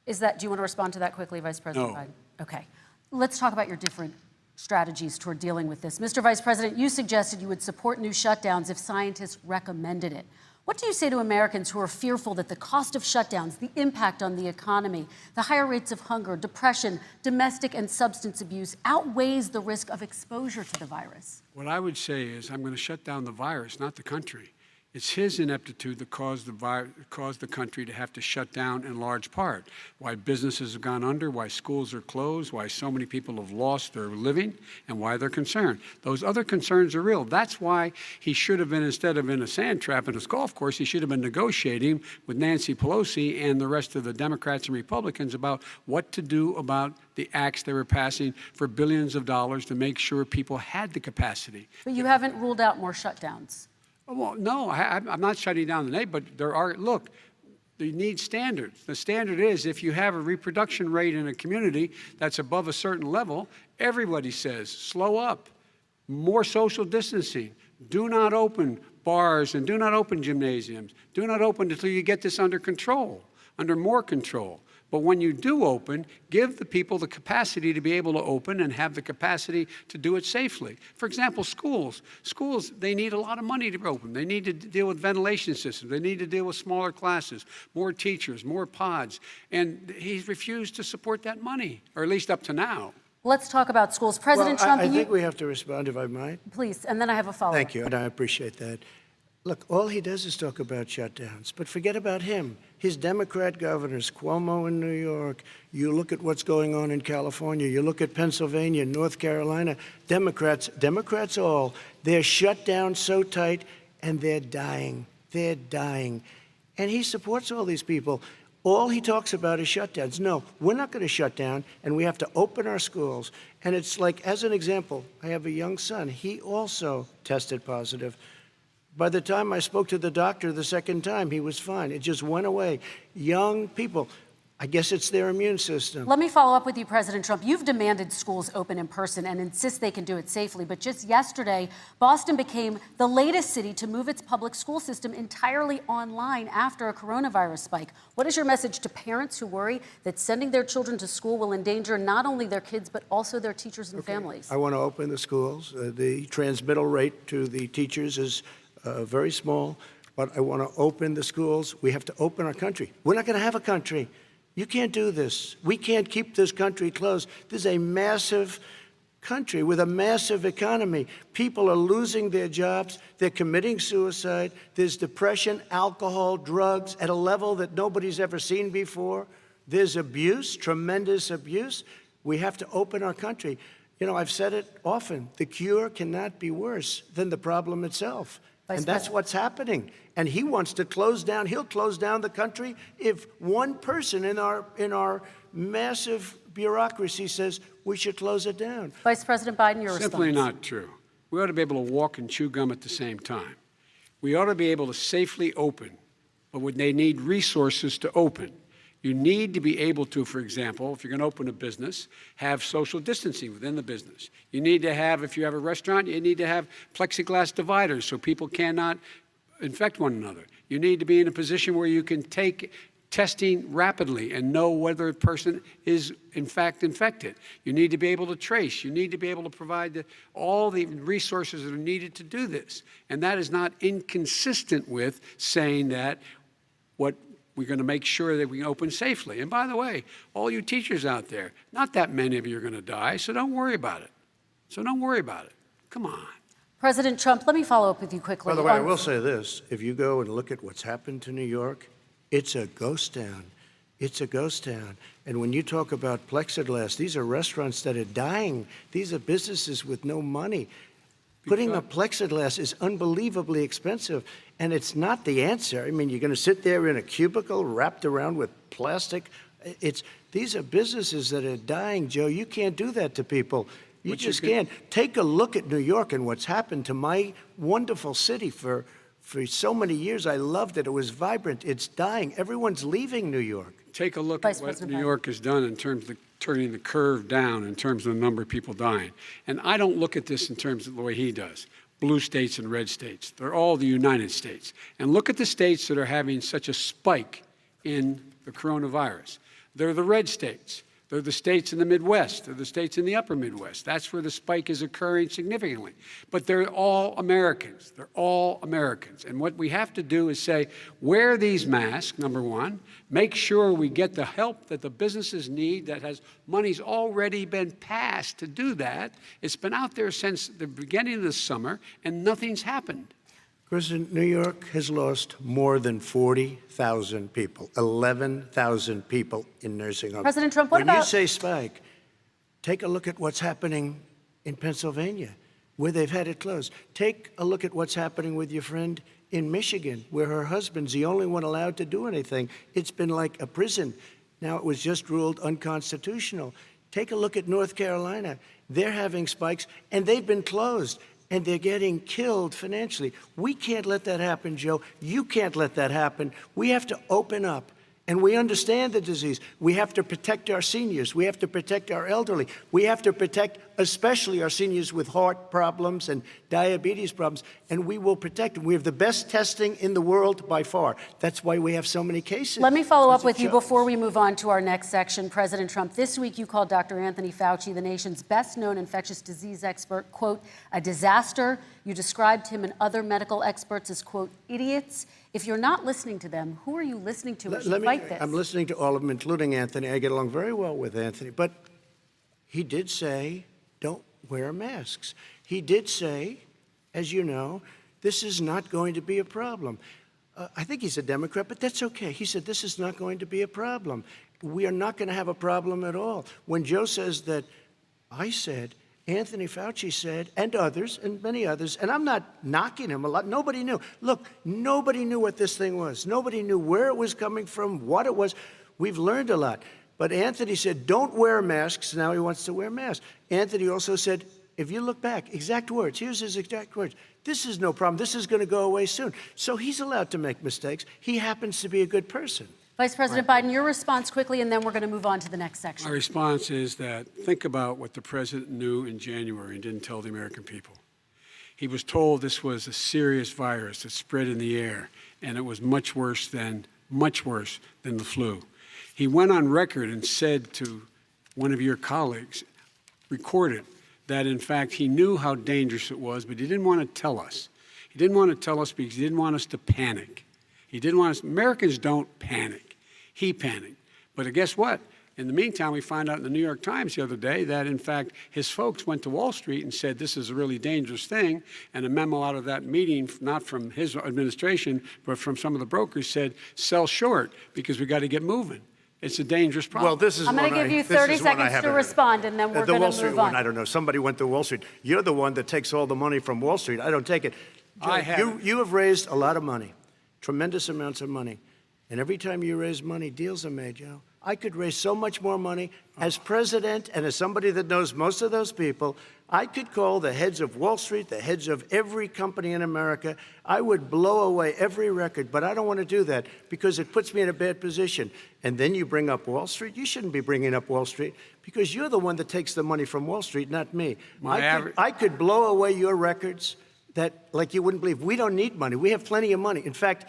[SPEAKER 5] Do you want to respond to that quickly, Vice President
[SPEAKER 7] No.
[SPEAKER 5] Biden? Okay. Let's talk about your different strategies toward dealing with this. Mr. Vice President, you suggested you would support new shutdowns if scientists recommended it. What do you say to Americans who are fearful that the cost of shutdowns, the impact on the economy, the higher rates of hunger, depression, domestic and substance abuse outweighs the risk of exposure to the virus?
[SPEAKER 7] What I would say is I'm going to shut down the virus, not the country. It's his ineptitude that caused the country to have to shut down in large part. Why businesses have gone under, why schools are closed, why so many people have lost their living, and why they're concerned. Those other concerns are real. That's why he should have been, instead of in a sand trap in his golf course, he should have been negotiating with Nancy Pelosi and the rest of the Democrats and Republicans about what to do about the acts they were passing for billions of dollars to make sure people had the capacity.
[SPEAKER 5] But you haven't ruled out more shutdowns.
[SPEAKER 7] Well, no, I'm not shutting down the nation, but look, you need standards. The standard is if you have a reproduction rate in a community that's above a certain level, everybody says, slow up, more social distancing, do not open bars and do not open gymnasiums, do not open until you get this under control. under more control. But when you do open, give the people the capacity to be able to open and have the capacity to do it safely. For example, schools. Schools, they need a lot of money to open. They need to deal with ventilation systems. They need to deal with smaller classes, more teachers, more pods. And he's refused to support that money, or at least up to now.
[SPEAKER 5] Let's talk about schools. President
[SPEAKER 6] Well,
[SPEAKER 5] Trump,
[SPEAKER 6] I think we have to respond, if I might.
[SPEAKER 5] please, and then I have a follow-up.
[SPEAKER 6] Thank you, and I appreciate that. Look, all he does is talk about shutdowns, but forget about him. His Democrat governors, Cuomo in New York, you look at what's going on in California, you look at Pennsylvania, North Carolina, Democrats all, they're shut down so tight, and they're dying. They're dying. And he supports all these people. All he talks about is shutdowns. No, we're not going to shut down, and we have to open our schools. And it's like, as an example, I have a young son. He also tested positive. By the time I spoke to the doctor the second time, he was fine. It just went away. Young people, I guess it's their immune system.
[SPEAKER 5] Let me follow up with you, President Trump. You've demanded schools open in person and insist they can do it safely. But just yesterday, Boston became the latest city to move its public school system entirely online after a coronavirus spike. What is your message to parents who worry that sending their children to school will endanger not only their kids, but also their teachers and families?
[SPEAKER 6] I want to open the schools. The transmittal rate to the teachers is very small, but I want to open the schools. We have to open our country. We're not going to have a country. You can't do this. We can't keep this country closed. This is a massive country with a massive economy. People are losing their jobs. They're committing suicide. There's depression, alcohol, drugs at a level that nobody's ever seen before. There's abuse, tremendous abuse. We have to open our country. You know, I've said it often. The cure cannot be worse than the problem itself. And that's what's happening. And he wants to close down. He'll close down the country if one person in our massive bureaucracy says we should close it down.
[SPEAKER 5] Vice President Biden, your response.
[SPEAKER 7] Simply not true. We ought to be able to walk and chew gum at the same time. We ought to be able to safely open, but when they need resources to open. You need to be able to, for example, if you're going to open a business, have social distancing within the business. You need to have, if you have a restaurant, you need to have plexiglass dividers so people cannot infect one another. You need to be in a position where you can take testing rapidly and know whether a person is, in fact, infected. You need to be able to trace. You need to be able to provide all the resources that are needed to do this. And that is not inconsistent with saying that we're going to make sure that we can open safely. And by the way, all you teachers out there, not that many of you are going to die, so don't worry about it. Come on.
[SPEAKER 5] President Trump, let me follow up with you quickly.
[SPEAKER 6] By the way, I will say this. If you go and look at what's happened to New York, it's a ghost town. It's a ghost town. And when you talk about plexiglass, these are restaurants that are dying. These are businesses with no money. Putting up plexiglass is unbelievably expensive, and it's not the answer. I mean, you're going to sit there in a cubicle wrapped around with plastic. These are businesses that are dying, Joe. You can't do that to people. You just can't. Take a look at New York and what's happened to my wonderful city for so many years. I loved it. It was vibrant. It's dying. Everyone's leaving New York.
[SPEAKER 7] Take a look at what New York has done in terms of turning the curve down in terms of the number of people dying. And I don't look at this in terms of the way he does. Blue states and red states. They're all the United States. And look at the states that are having such a spike in the coronavirus. They're the red states. They're the states in the Midwest. They're the states in the upper Midwest. That's where the spike is occurring significantly. But they're all Americans. They're all Americans. And what we have to do is say, wear these masks, number one. Make sure we get the help that the businesses need that has money's already been passed to do that. It's been out there since the beginning of the summer, and nothing's happened.
[SPEAKER 6] President, New York has lost more than 40,000 people, 11,000 people in nursing homes.
[SPEAKER 5] President Trump, what
[SPEAKER 6] When you say spike, take a look at what's happening in Pennsylvania, where they've had it closed. Take a look at what's happening with your friend in Michigan, where her husband's the only one allowed to do anything. It's been like a prison. Now it was just ruled unconstitutional. Take a look at North Carolina. They're having spikes, and they've been closed. And they're getting killed financially. We can't let that happen, Joe. You can't let that happen. We have to open up. And we understand the disease. We have to protect our seniors. We have to protect our elderly. We have to protect especially our seniors with heart problems and diabetes problems, and we will protect them. We have the best testing in the world by far. That's why we have so many cases.
[SPEAKER 5] Let me follow up
[SPEAKER 6] As it
[SPEAKER 5] with you
[SPEAKER 6] shows.
[SPEAKER 5] before we move on to our next section. President Trump, this week you called Dr. Anthony Fauci, the nation's best-known infectious disease expert, quote, a disaster. You described him and other medical experts as, quote, idiots. If you're not listening to them, who are you listening to as you fight this?
[SPEAKER 6] I'm listening to all of them, including Anthony. I get along very well with Anthony. But he did say, don't wear masks. He did say, as you know, this is not going to be a problem. I think he's a Democrat, but that's okay. He said, this is not going to be a problem. We are not going to have a problem at all. When Joe says that, I said, Anthony Fauci said, and others, and many others, and I'm not knocking him a lot. Nobody knew. Look, nobody knew what this thing was. Nobody knew where it was coming from, what it was. We've learned a lot. But Anthony said, don't wear masks. Now he wants to wear masks. Anthony also said, if you look back, exact words, here's his exact words. This is no problem. This is going to go away soon. So he's allowed to make mistakes. He happens to be a good person.
[SPEAKER 5] Vice President Biden, your response quickly, and then we're going to move on to the next section.
[SPEAKER 7] My response is that think about what the president knew in January and didn't tell the American people. He was told this was a serious virus that spread in the air, and it was much worse than the flu. He went on record and said to one of your colleagues, recorded, that in fact he knew how dangerous it was, but he didn't want to tell us. He didn't want to tell us because he didn't want us to panic. He didn't want us, Americans don't panic. He panicked. But guess what? In the meantime, we find out in the New York Times the other day that, in fact, his folks went to Wall Street and said this is a really dangerous thing. And a memo out of that meeting, not from his administration, but from some of the brokers, said sell short because we got to get moving. It's a dangerous problem.
[SPEAKER 6] Well, this is
[SPEAKER 5] I'm going to give you 30 seconds to respond, and then we're
[SPEAKER 6] the
[SPEAKER 5] going
[SPEAKER 6] Wall
[SPEAKER 5] to
[SPEAKER 6] Street
[SPEAKER 5] move
[SPEAKER 6] one,
[SPEAKER 5] on.
[SPEAKER 6] I don't know. Somebody went to Wall Street. You're the one that takes all the money from Wall Street. I don't take it.
[SPEAKER 7] I haven't.
[SPEAKER 6] You have raised a lot of money, tremendous amounts of money. And every time you raise money, deals are made, Joe. I could raise so much more money. As president and as somebody that knows most of those people, I could call the heads of Wall Street, the heads of every company in America. I would blow away every record, but I don't want to do that because it puts me in a bad position. And then you bring up Wall Street. You shouldn't be bringing up Wall Street because you're the one that takes the money from Wall Street, not me. I could blow away your records that, like you wouldn't believe. We don't need money. We have plenty of money. In fact,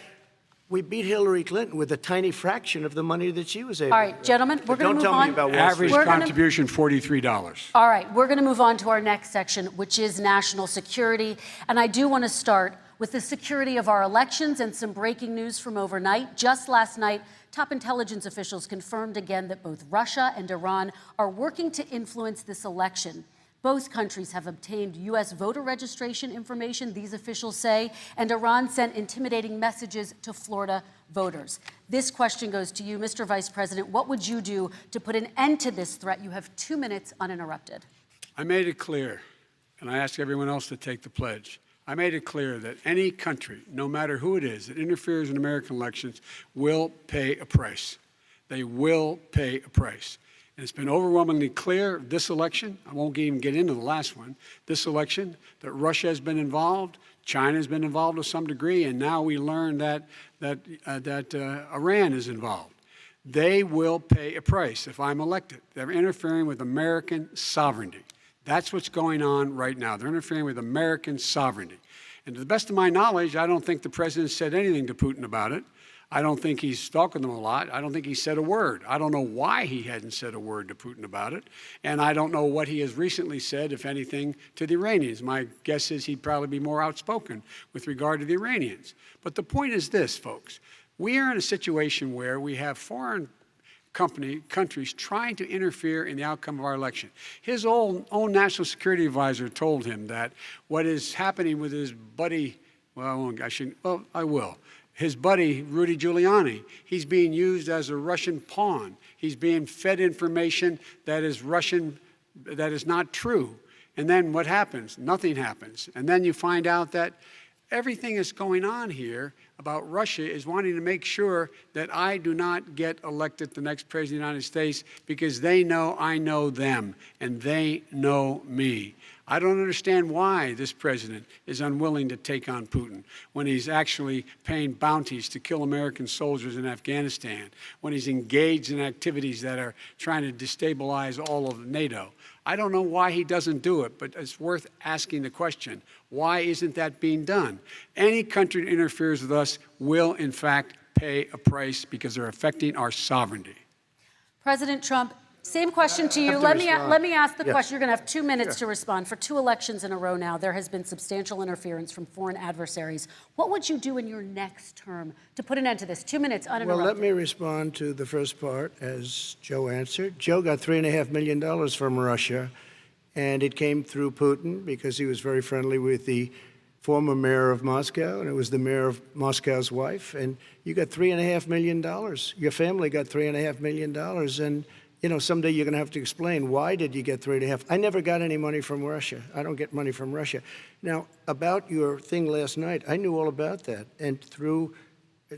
[SPEAKER 6] we beat Hillary Clinton with a tiny fraction of the money that she was able to.
[SPEAKER 5] All right, gentlemen, we're going to move on.
[SPEAKER 6] Don't tell me about Wall Street.
[SPEAKER 7] Average contribution, $43.
[SPEAKER 5] All right, we're going to move on to our next section, which is national security. And I do want to start with the security of our elections and some breaking news from overnight. Just last night, top intelligence officials confirmed again that both Russia and Iran are working to influence this election. Both countries have obtained U.S. voter registration information, these officials say, and Iran sent intimidating messages to Florida voters. This question goes to you, Mr. Vice President. What would you do to put an end to this threat? You have 2 minutes uninterrupted.
[SPEAKER 7] I made it clear, and I ask everyone else to take the pledge. I made it clear that any country, no matter who it is, that interferes in American elections will pay a price. They will pay a price. And it's been overwhelmingly clear this election, I won't even get into the last one, this election, that Russia has been involved, China has been involved to some degree, and now we learn that Iran is involved. They will pay a price if I'm elected. They're interfering with American sovereignty. That's what's going on right now. They're interfering with American sovereignty. And to the best of my knowledge, I don't think the president said anything to Putin about it. I don't think he's talking to them a lot. I don't think he said a word. I don't know why he hadn't said a word to Putin about it. And I don't know what he has recently said, if anything, to the Iranians. My guess is he'd probably be more outspoken with regard to the Iranians. But the point is this, folks. We are in a situation where we have foreign countries trying to interfere in the outcome of our election. His own national security advisor told him that what is happening with his buddy, I will. His buddy, Rudy Giuliani, he's being used as a Russian pawn. He's being fed information that is Russian, that is not true. And then what happens? Nothing happens. And then you find out that everything that's going on here about Russia is wanting to make sure that I do not get elected the next president of the United States because they know I know them and they know me. I don't understand why this president is unwilling to take on Putin when he's actually paying bounties to kill American soldiers in Afghanistan, when he's engaged in activities that are trying to destabilize all of NATO. I don't know why he doesn't do it, but it's worth asking the question, why isn't that being done? Any country that interferes with us will, in fact, pay a price because they're affecting our sovereignty.
[SPEAKER 5] President Trump, same question to you.
[SPEAKER 6] Have to
[SPEAKER 5] Let
[SPEAKER 6] respond.
[SPEAKER 5] me ask the
[SPEAKER 6] Yes.
[SPEAKER 5] question. You're going to have 2 minutes to respond. For 2 elections in a row now, there has been substantial interference from foreign adversaries. What would you do in your next term to put an end to this? 2 minutes uninterrupted.
[SPEAKER 6] Well, let me respond to the first part as Joe answered. Joe got $3.5 million from Russia, and it came through Putin because he was very friendly with the former mayor of Moscow, and it was the mayor of Moscow's wife. And you got $3.5 million. Your family got $3.5 million. And, you know, someday you're going to have to explain, why did you get 3.5? I never got any money from Russia. I don't get money from Russia. Now, about your thing last night, I knew all about that. And through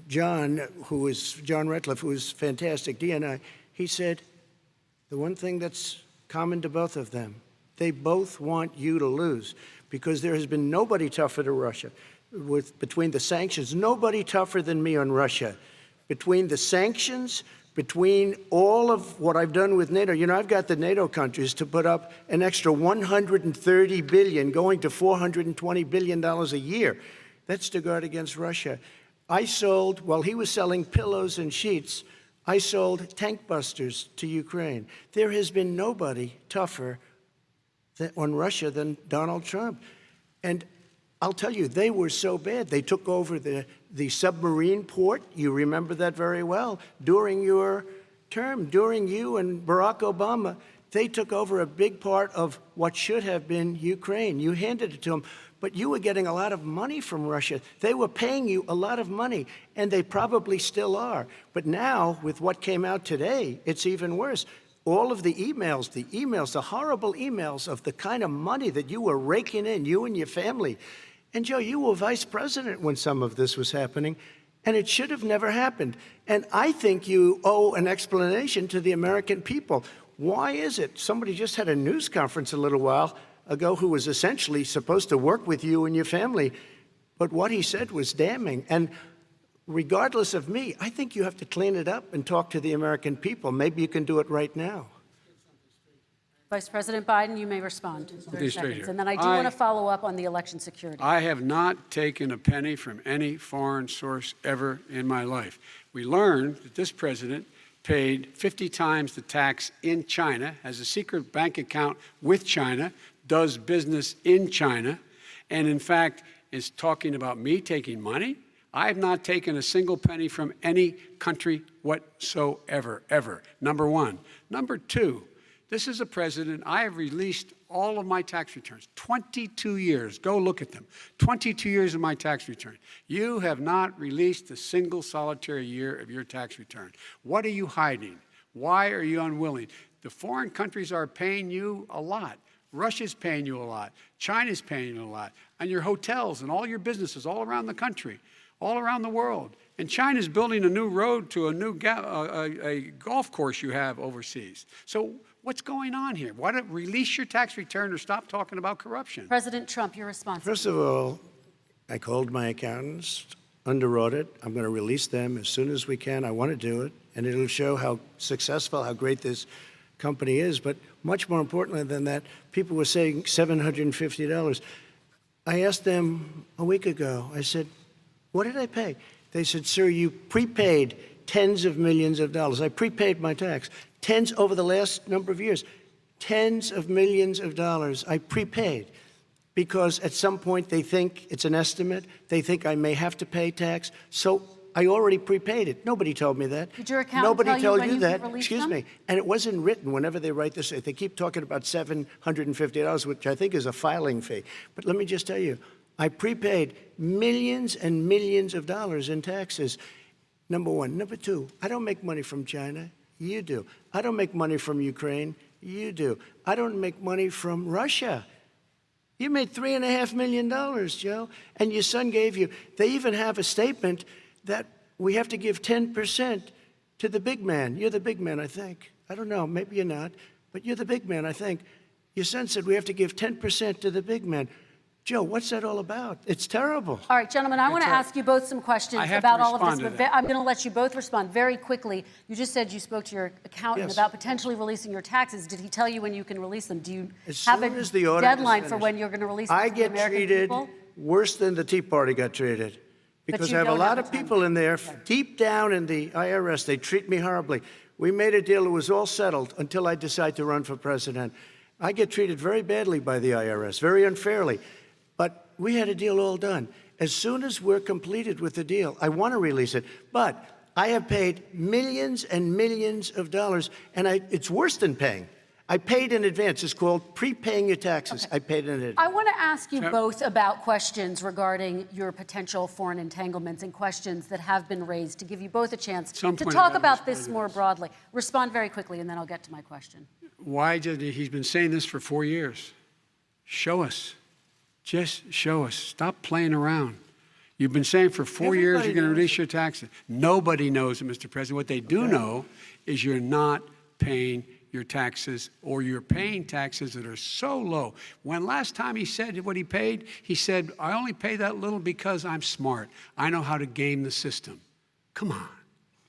[SPEAKER 6] John Ratcliffe, who is fantastic, DNI, he said, the one thing that's common to both of them, they both want you to lose, because there has been nobody tougher to Russia. Between the sanctions, nobody tougher than me on Russia. Between the sanctions, between all of what I've done with NATO, you know, I've got the NATO countries to put up an extra $130 billion, going to $420 billion a year. That's to guard against Russia. I sold, while he was selling pillows and sheets, I sold tank busters to Ukraine. There has been nobody tougher on Russia than Donald Trump. And I'll tell you, they were so bad. They took over the submarine port. You remember that very well. During your term, during you and Barack Obama, they took over a big part of what should have been Ukraine. You handed it to them, but you were getting a lot of money from Russia. They were paying you a lot of money, and they probably still are. But now, with what came out today, it's even worse. All of the emails, the horrible emails of the kind of money that you were raking in, you and your family. And Joe, you were vice president when some of this was happening, and it should have never happened. And I think you owe an explanation to the American people. Why is it? Somebody just had a news conference a little while ago who was essentially supposed to work with you and your family, but what he said was damning. And regardless of me, I think you have to clean it up and talk to the American people. Maybe you can do it right now.
[SPEAKER 5] Vice President Biden, you may respond. 30
[SPEAKER 7] straight
[SPEAKER 5] seconds.
[SPEAKER 7] here.
[SPEAKER 5] And then I do want to follow up on the election security.
[SPEAKER 7] I have not taken a penny from any foreign source ever in my life. We learned that this president paid 50 times the tax in China, has a secret bank account with China, does business in China, and in fact is talking about me taking money. I have not taken a single penny from any country whatsoever, ever, number one. Number two, this is a president, I have released all of my tax returns, 22 years. Go look at them. 22 years of my tax return. You have not released a single solitary year of your tax return. What are you hiding? Why are you unwilling? The foreign countries are paying you a lot. Russia's paying you a lot. China's paying you a lot. And your hotels and all your businesses all around the country, all around the world. And China's building a new road to a new a golf course you have overseas. So what's going on here? Why don't release your tax return or stop talking about corruption?
[SPEAKER 5] President Trump, your response.
[SPEAKER 6] First of all, I called my accountants under audit. I'm going to release them as soon as we can. I want to do it, and it'll show how successful, how great this company is. But much more importantly than that, people were saying $750. I asked them a week ago, I said, what did I pay? They said, sir, you prepaid tens of millions of dollars. I prepaid my tax. Tens over the last number of years. Tens of millions of dollars I prepaid because at some point they think it's an estimate. They think I may have to pay tax. So I already prepaid it. Nobody told me that.
[SPEAKER 5] Did your accountant
[SPEAKER 6] Nobody
[SPEAKER 5] tell you
[SPEAKER 6] told
[SPEAKER 5] when
[SPEAKER 6] you
[SPEAKER 5] you
[SPEAKER 6] that.
[SPEAKER 5] could release
[SPEAKER 6] Excuse
[SPEAKER 5] them?
[SPEAKER 6] me. And it wasn't written whenever they write this. They keep talking about $750, which I think is a filing fee. But let me just tell you, I prepaid millions and millions of dollars in taxes. Number one. Number two, I don't make money from China. You do. I don't make money from Ukraine. You do. I don't make money from Russia. You made $3.5 million, Joe, and your son gave you. They even have a statement that we have to give 10% to the big man. You're the big man, I think. I don't know. Maybe you're not, but you're the big man, I think. Your son said we have to give 10% to the big man. Joe, what's that all about? It's terrible.
[SPEAKER 5] All right, gentlemen, I want to ask you both some questions
[SPEAKER 7] I have to
[SPEAKER 5] about all of this,
[SPEAKER 7] respond to
[SPEAKER 5] but
[SPEAKER 7] that.
[SPEAKER 5] I'm going to let you both respond very quickly. You just said you spoke to your accountant
[SPEAKER 6] Yes.
[SPEAKER 5] about potentially releasing your taxes. Did he tell you when you can release them? Do you
[SPEAKER 6] As
[SPEAKER 5] have
[SPEAKER 6] soon
[SPEAKER 5] a
[SPEAKER 6] as the audit is
[SPEAKER 5] deadline for
[SPEAKER 6] finished.
[SPEAKER 5] when you're going to release them
[SPEAKER 6] I
[SPEAKER 5] to the
[SPEAKER 6] get
[SPEAKER 5] American
[SPEAKER 6] treated
[SPEAKER 5] people?
[SPEAKER 6] worse than the Tea Party got treated. Because
[SPEAKER 5] you
[SPEAKER 6] I have a
[SPEAKER 5] don't
[SPEAKER 6] lot
[SPEAKER 5] have
[SPEAKER 6] of
[SPEAKER 5] a time.
[SPEAKER 6] people in there, deep down in the IRS, they treat me horribly. We made a deal, it was all settled until I decide to run for president. I get treated very badly by the IRS, very unfairly. But we had a deal all done. As soon as we're completed with the deal, I want to release it. But I have paid millions and millions of dollars, and it's worse than paying. I paid in advance. It's called prepaying your taxes. I paid in advance.
[SPEAKER 5] I want to ask you both about questions regarding your potential foreign entanglements and questions that have been raised to give you both a chance to
[SPEAKER 7] Some point
[SPEAKER 5] talk
[SPEAKER 7] I
[SPEAKER 5] about
[SPEAKER 7] gotta
[SPEAKER 5] this
[SPEAKER 7] respond to
[SPEAKER 5] more
[SPEAKER 7] this.
[SPEAKER 5] broadly. Respond very quickly, and then I'll get to my question.
[SPEAKER 7] Why did he's been saying this for 4 years? Show us. Just show us. Stop playing around. You've been saying for 4 years
[SPEAKER 6] Everybody
[SPEAKER 7] you're going to
[SPEAKER 6] knows
[SPEAKER 7] release your taxes. Nobody knows it, Mr. President. What they do know is you're not paying your taxes, or you're paying taxes that are so low. When last time he said what he paid, he said, I only pay that little because I'm smart. I know how to game the system. Come on.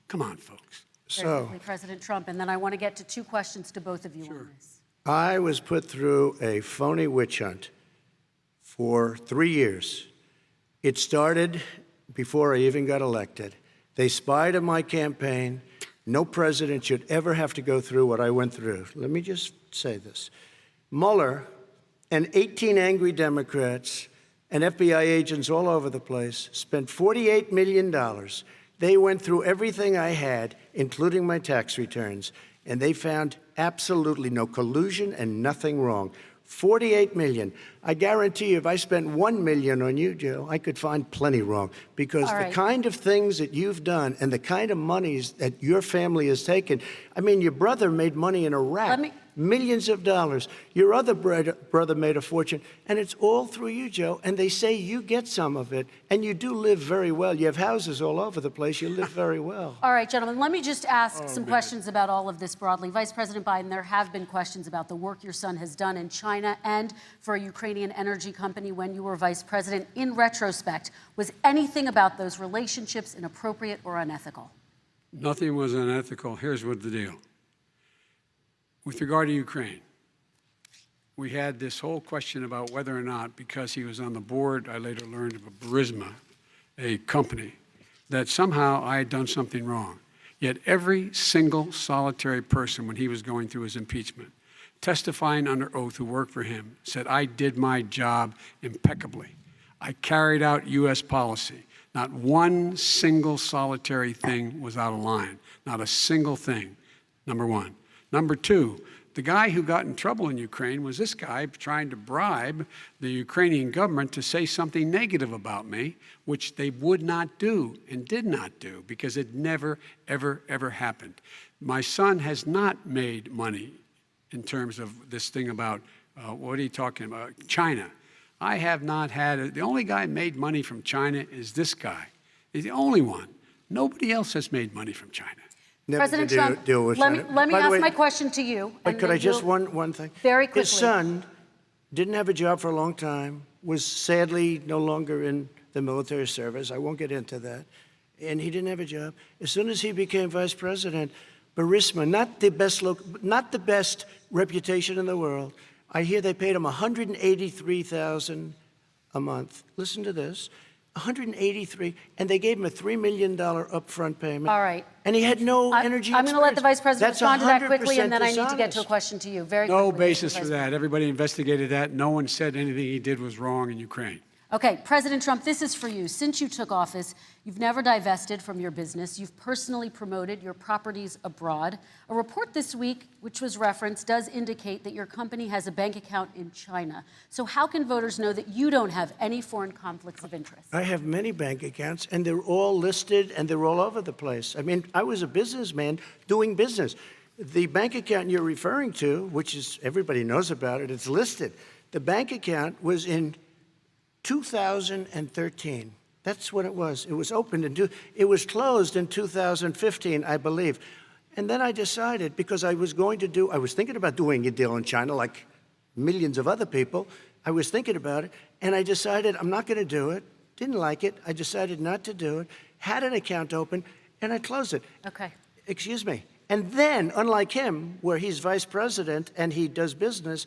[SPEAKER 7] Come on, folks.
[SPEAKER 5] Very
[SPEAKER 6] So
[SPEAKER 5] quickly, President Trump, and then I want to get to two questions to both of you on this.
[SPEAKER 6] I was put through a phony witch hunt for 3 years. It started before I even got elected. They spied on my campaign. No president should ever have to go through what I went through. Let me just say this. Mueller and 18 angry Democrats and FBI agents all over the place spent $48 million. They went through everything I had, including my tax returns, and they found absolutely no collusion and nothing wrong. $48 million. I guarantee you, if I spent $1 million on you, Joe, I could find plenty wrong. Because
[SPEAKER 5] All
[SPEAKER 6] the
[SPEAKER 5] right.
[SPEAKER 6] kind of things that you've done and the kind of monies that your family has taken, I mean, your brother made money in Iraq.
[SPEAKER 5] Let me-
[SPEAKER 6] Millions of dollars. Your other brother made a fortune, and it's all through you, Joe. And they say you get some of it, and you do live very well. You have houses all over the place. You live very well.
[SPEAKER 5] All right, gentlemen, let me just ask some questions about all of this broadly. Vice President Biden, there have been questions about the work your son has done in China and for a Ukrainian energy company when you were vice president. In retrospect, was anything about those relationships inappropriate or unethical?
[SPEAKER 7] Nothing was unethical. Here's what the deal. With regard to Ukraine, we had this whole question about whether or not, because he was on the board, I later learned of a Burisma, a company, that somehow I had done something wrong. Yet every single solitary person, when he was going through his impeachment, testifying under oath who worked for him, said, I did my job impeccably. I carried out U.S. policy. Not one single solitary thing was out of line. Not a single thing, number one. Number two, the guy who got in trouble in Ukraine was this guy trying to bribe the Ukrainian government to say something negative about me, which they would not do and did not do because it never, ever, ever happened. My son has not made money in terms of this thing about, what are you talking about, China. I have not had, the only guy who made money from China is this guy. He's the only one. Nobody else has made money from China.
[SPEAKER 6] Never
[SPEAKER 5] President
[SPEAKER 6] to
[SPEAKER 5] Trump,
[SPEAKER 6] deal with
[SPEAKER 5] let me
[SPEAKER 6] China. By the
[SPEAKER 5] ask
[SPEAKER 6] way,
[SPEAKER 5] my question to you.
[SPEAKER 6] But
[SPEAKER 5] and
[SPEAKER 6] could
[SPEAKER 5] then
[SPEAKER 6] I just,
[SPEAKER 5] you'll-
[SPEAKER 6] one thing?
[SPEAKER 5] Very quickly.
[SPEAKER 6] His son didn't have a job for a long time, was sadly no longer in the military service. I won't get into that. And he didn't have a job. As soon as he became vice president, Burisma, not the best reputation in the world. I hear they paid him $183,000 a month. Listen to this. $183, and they gave him a $3 million upfront payment.
[SPEAKER 5] All right.
[SPEAKER 6] And he had no energy
[SPEAKER 5] I'm going to let the vice president
[SPEAKER 6] That's
[SPEAKER 5] respond to that quickly,
[SPEAKER 6] 100%
[SPEAKER 5] and then I need to get to a
[SPEAKER 6] dishonest.
[SPEAKER 5] question to you. Very
[SPEAKER 7] No
[SPEAKER 5] quickly.
[SPEAKER 7] basis
[SPEAKER 5] Mr.
[SPEAKER 7] for
[SPEAKER 5] Vice
[SPEAKER 7] that. Everybody investigated that. No one said anything he did was wrong in Ukraine.
[SPEAKER 5] Okay, President Trump, this is for you. Since you took office, you've never divested from your business. You've personally promoted your properties abroad. A report this week, which was referenced, does indicate that your company has a bank account in China. So how can voters know that you don't have any foreign conflicts of interest?
[SPEAKER 6] I have many bank accounts, and they're all listed, and they're all over the place. I mean, I was a businessman doing business. The bank account you're referring to, which is, everybody knows about it, it's listed. The bank account was in 2013. That's what it was. It was opened it was closed in 2015, I believe. And then I decided, because I was thinking about doing a deal in China, like millions of other people. I was thinking about it, and I decided I'm not going to do it. Didn't like it. I decided not to do it. Had an account open, and I closed it.
[SPEAKER 5] Okay.
[SPEAKER 6] Excuse me. And then, unlike him, where he's vice president and he does business,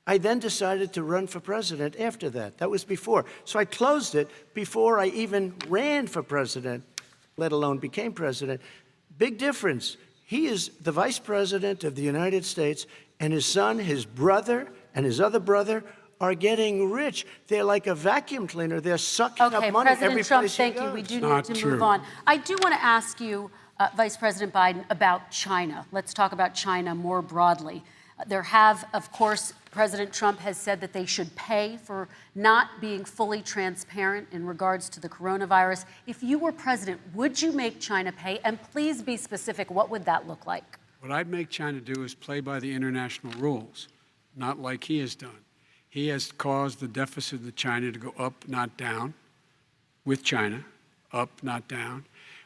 [SPEAKER 6] I then decided to run for president after that. That was before. So I closed it before I even ran for president, let alone became president. Big difference. He is the vice president of the United States, and his son, his brother, and his other brother are getting rich. They're like a vacuum cleaner. They're sucking
[SPEAKER 5] Okay,
[SPEAKER 6] up money every
[SPEAKER 5] President Trump,
[SPEAKER 6] place he
[SPEAKER 5] thank you.
[SPEAKER 6] goes.
[SPEAKER 5] We do
[SPEAKER 7] Not
[SPEAKER 5] need to
[SPEAKER 7] true.
[SPEAKER 5] move on. I do want to ask you, Vice President Biden, about China. Let's talk about China more broadly. There have, of course, President Trump has said that they should pay for not being fully transparent in regards to the coronavirus. If you were president, would you make China pay? And please be specific. What would that look like?
[SPEAKER 7] What I'd make China do is play by the international rules, not like he has done. He has caused the deficit of China to go up, not down, with China, up, not down.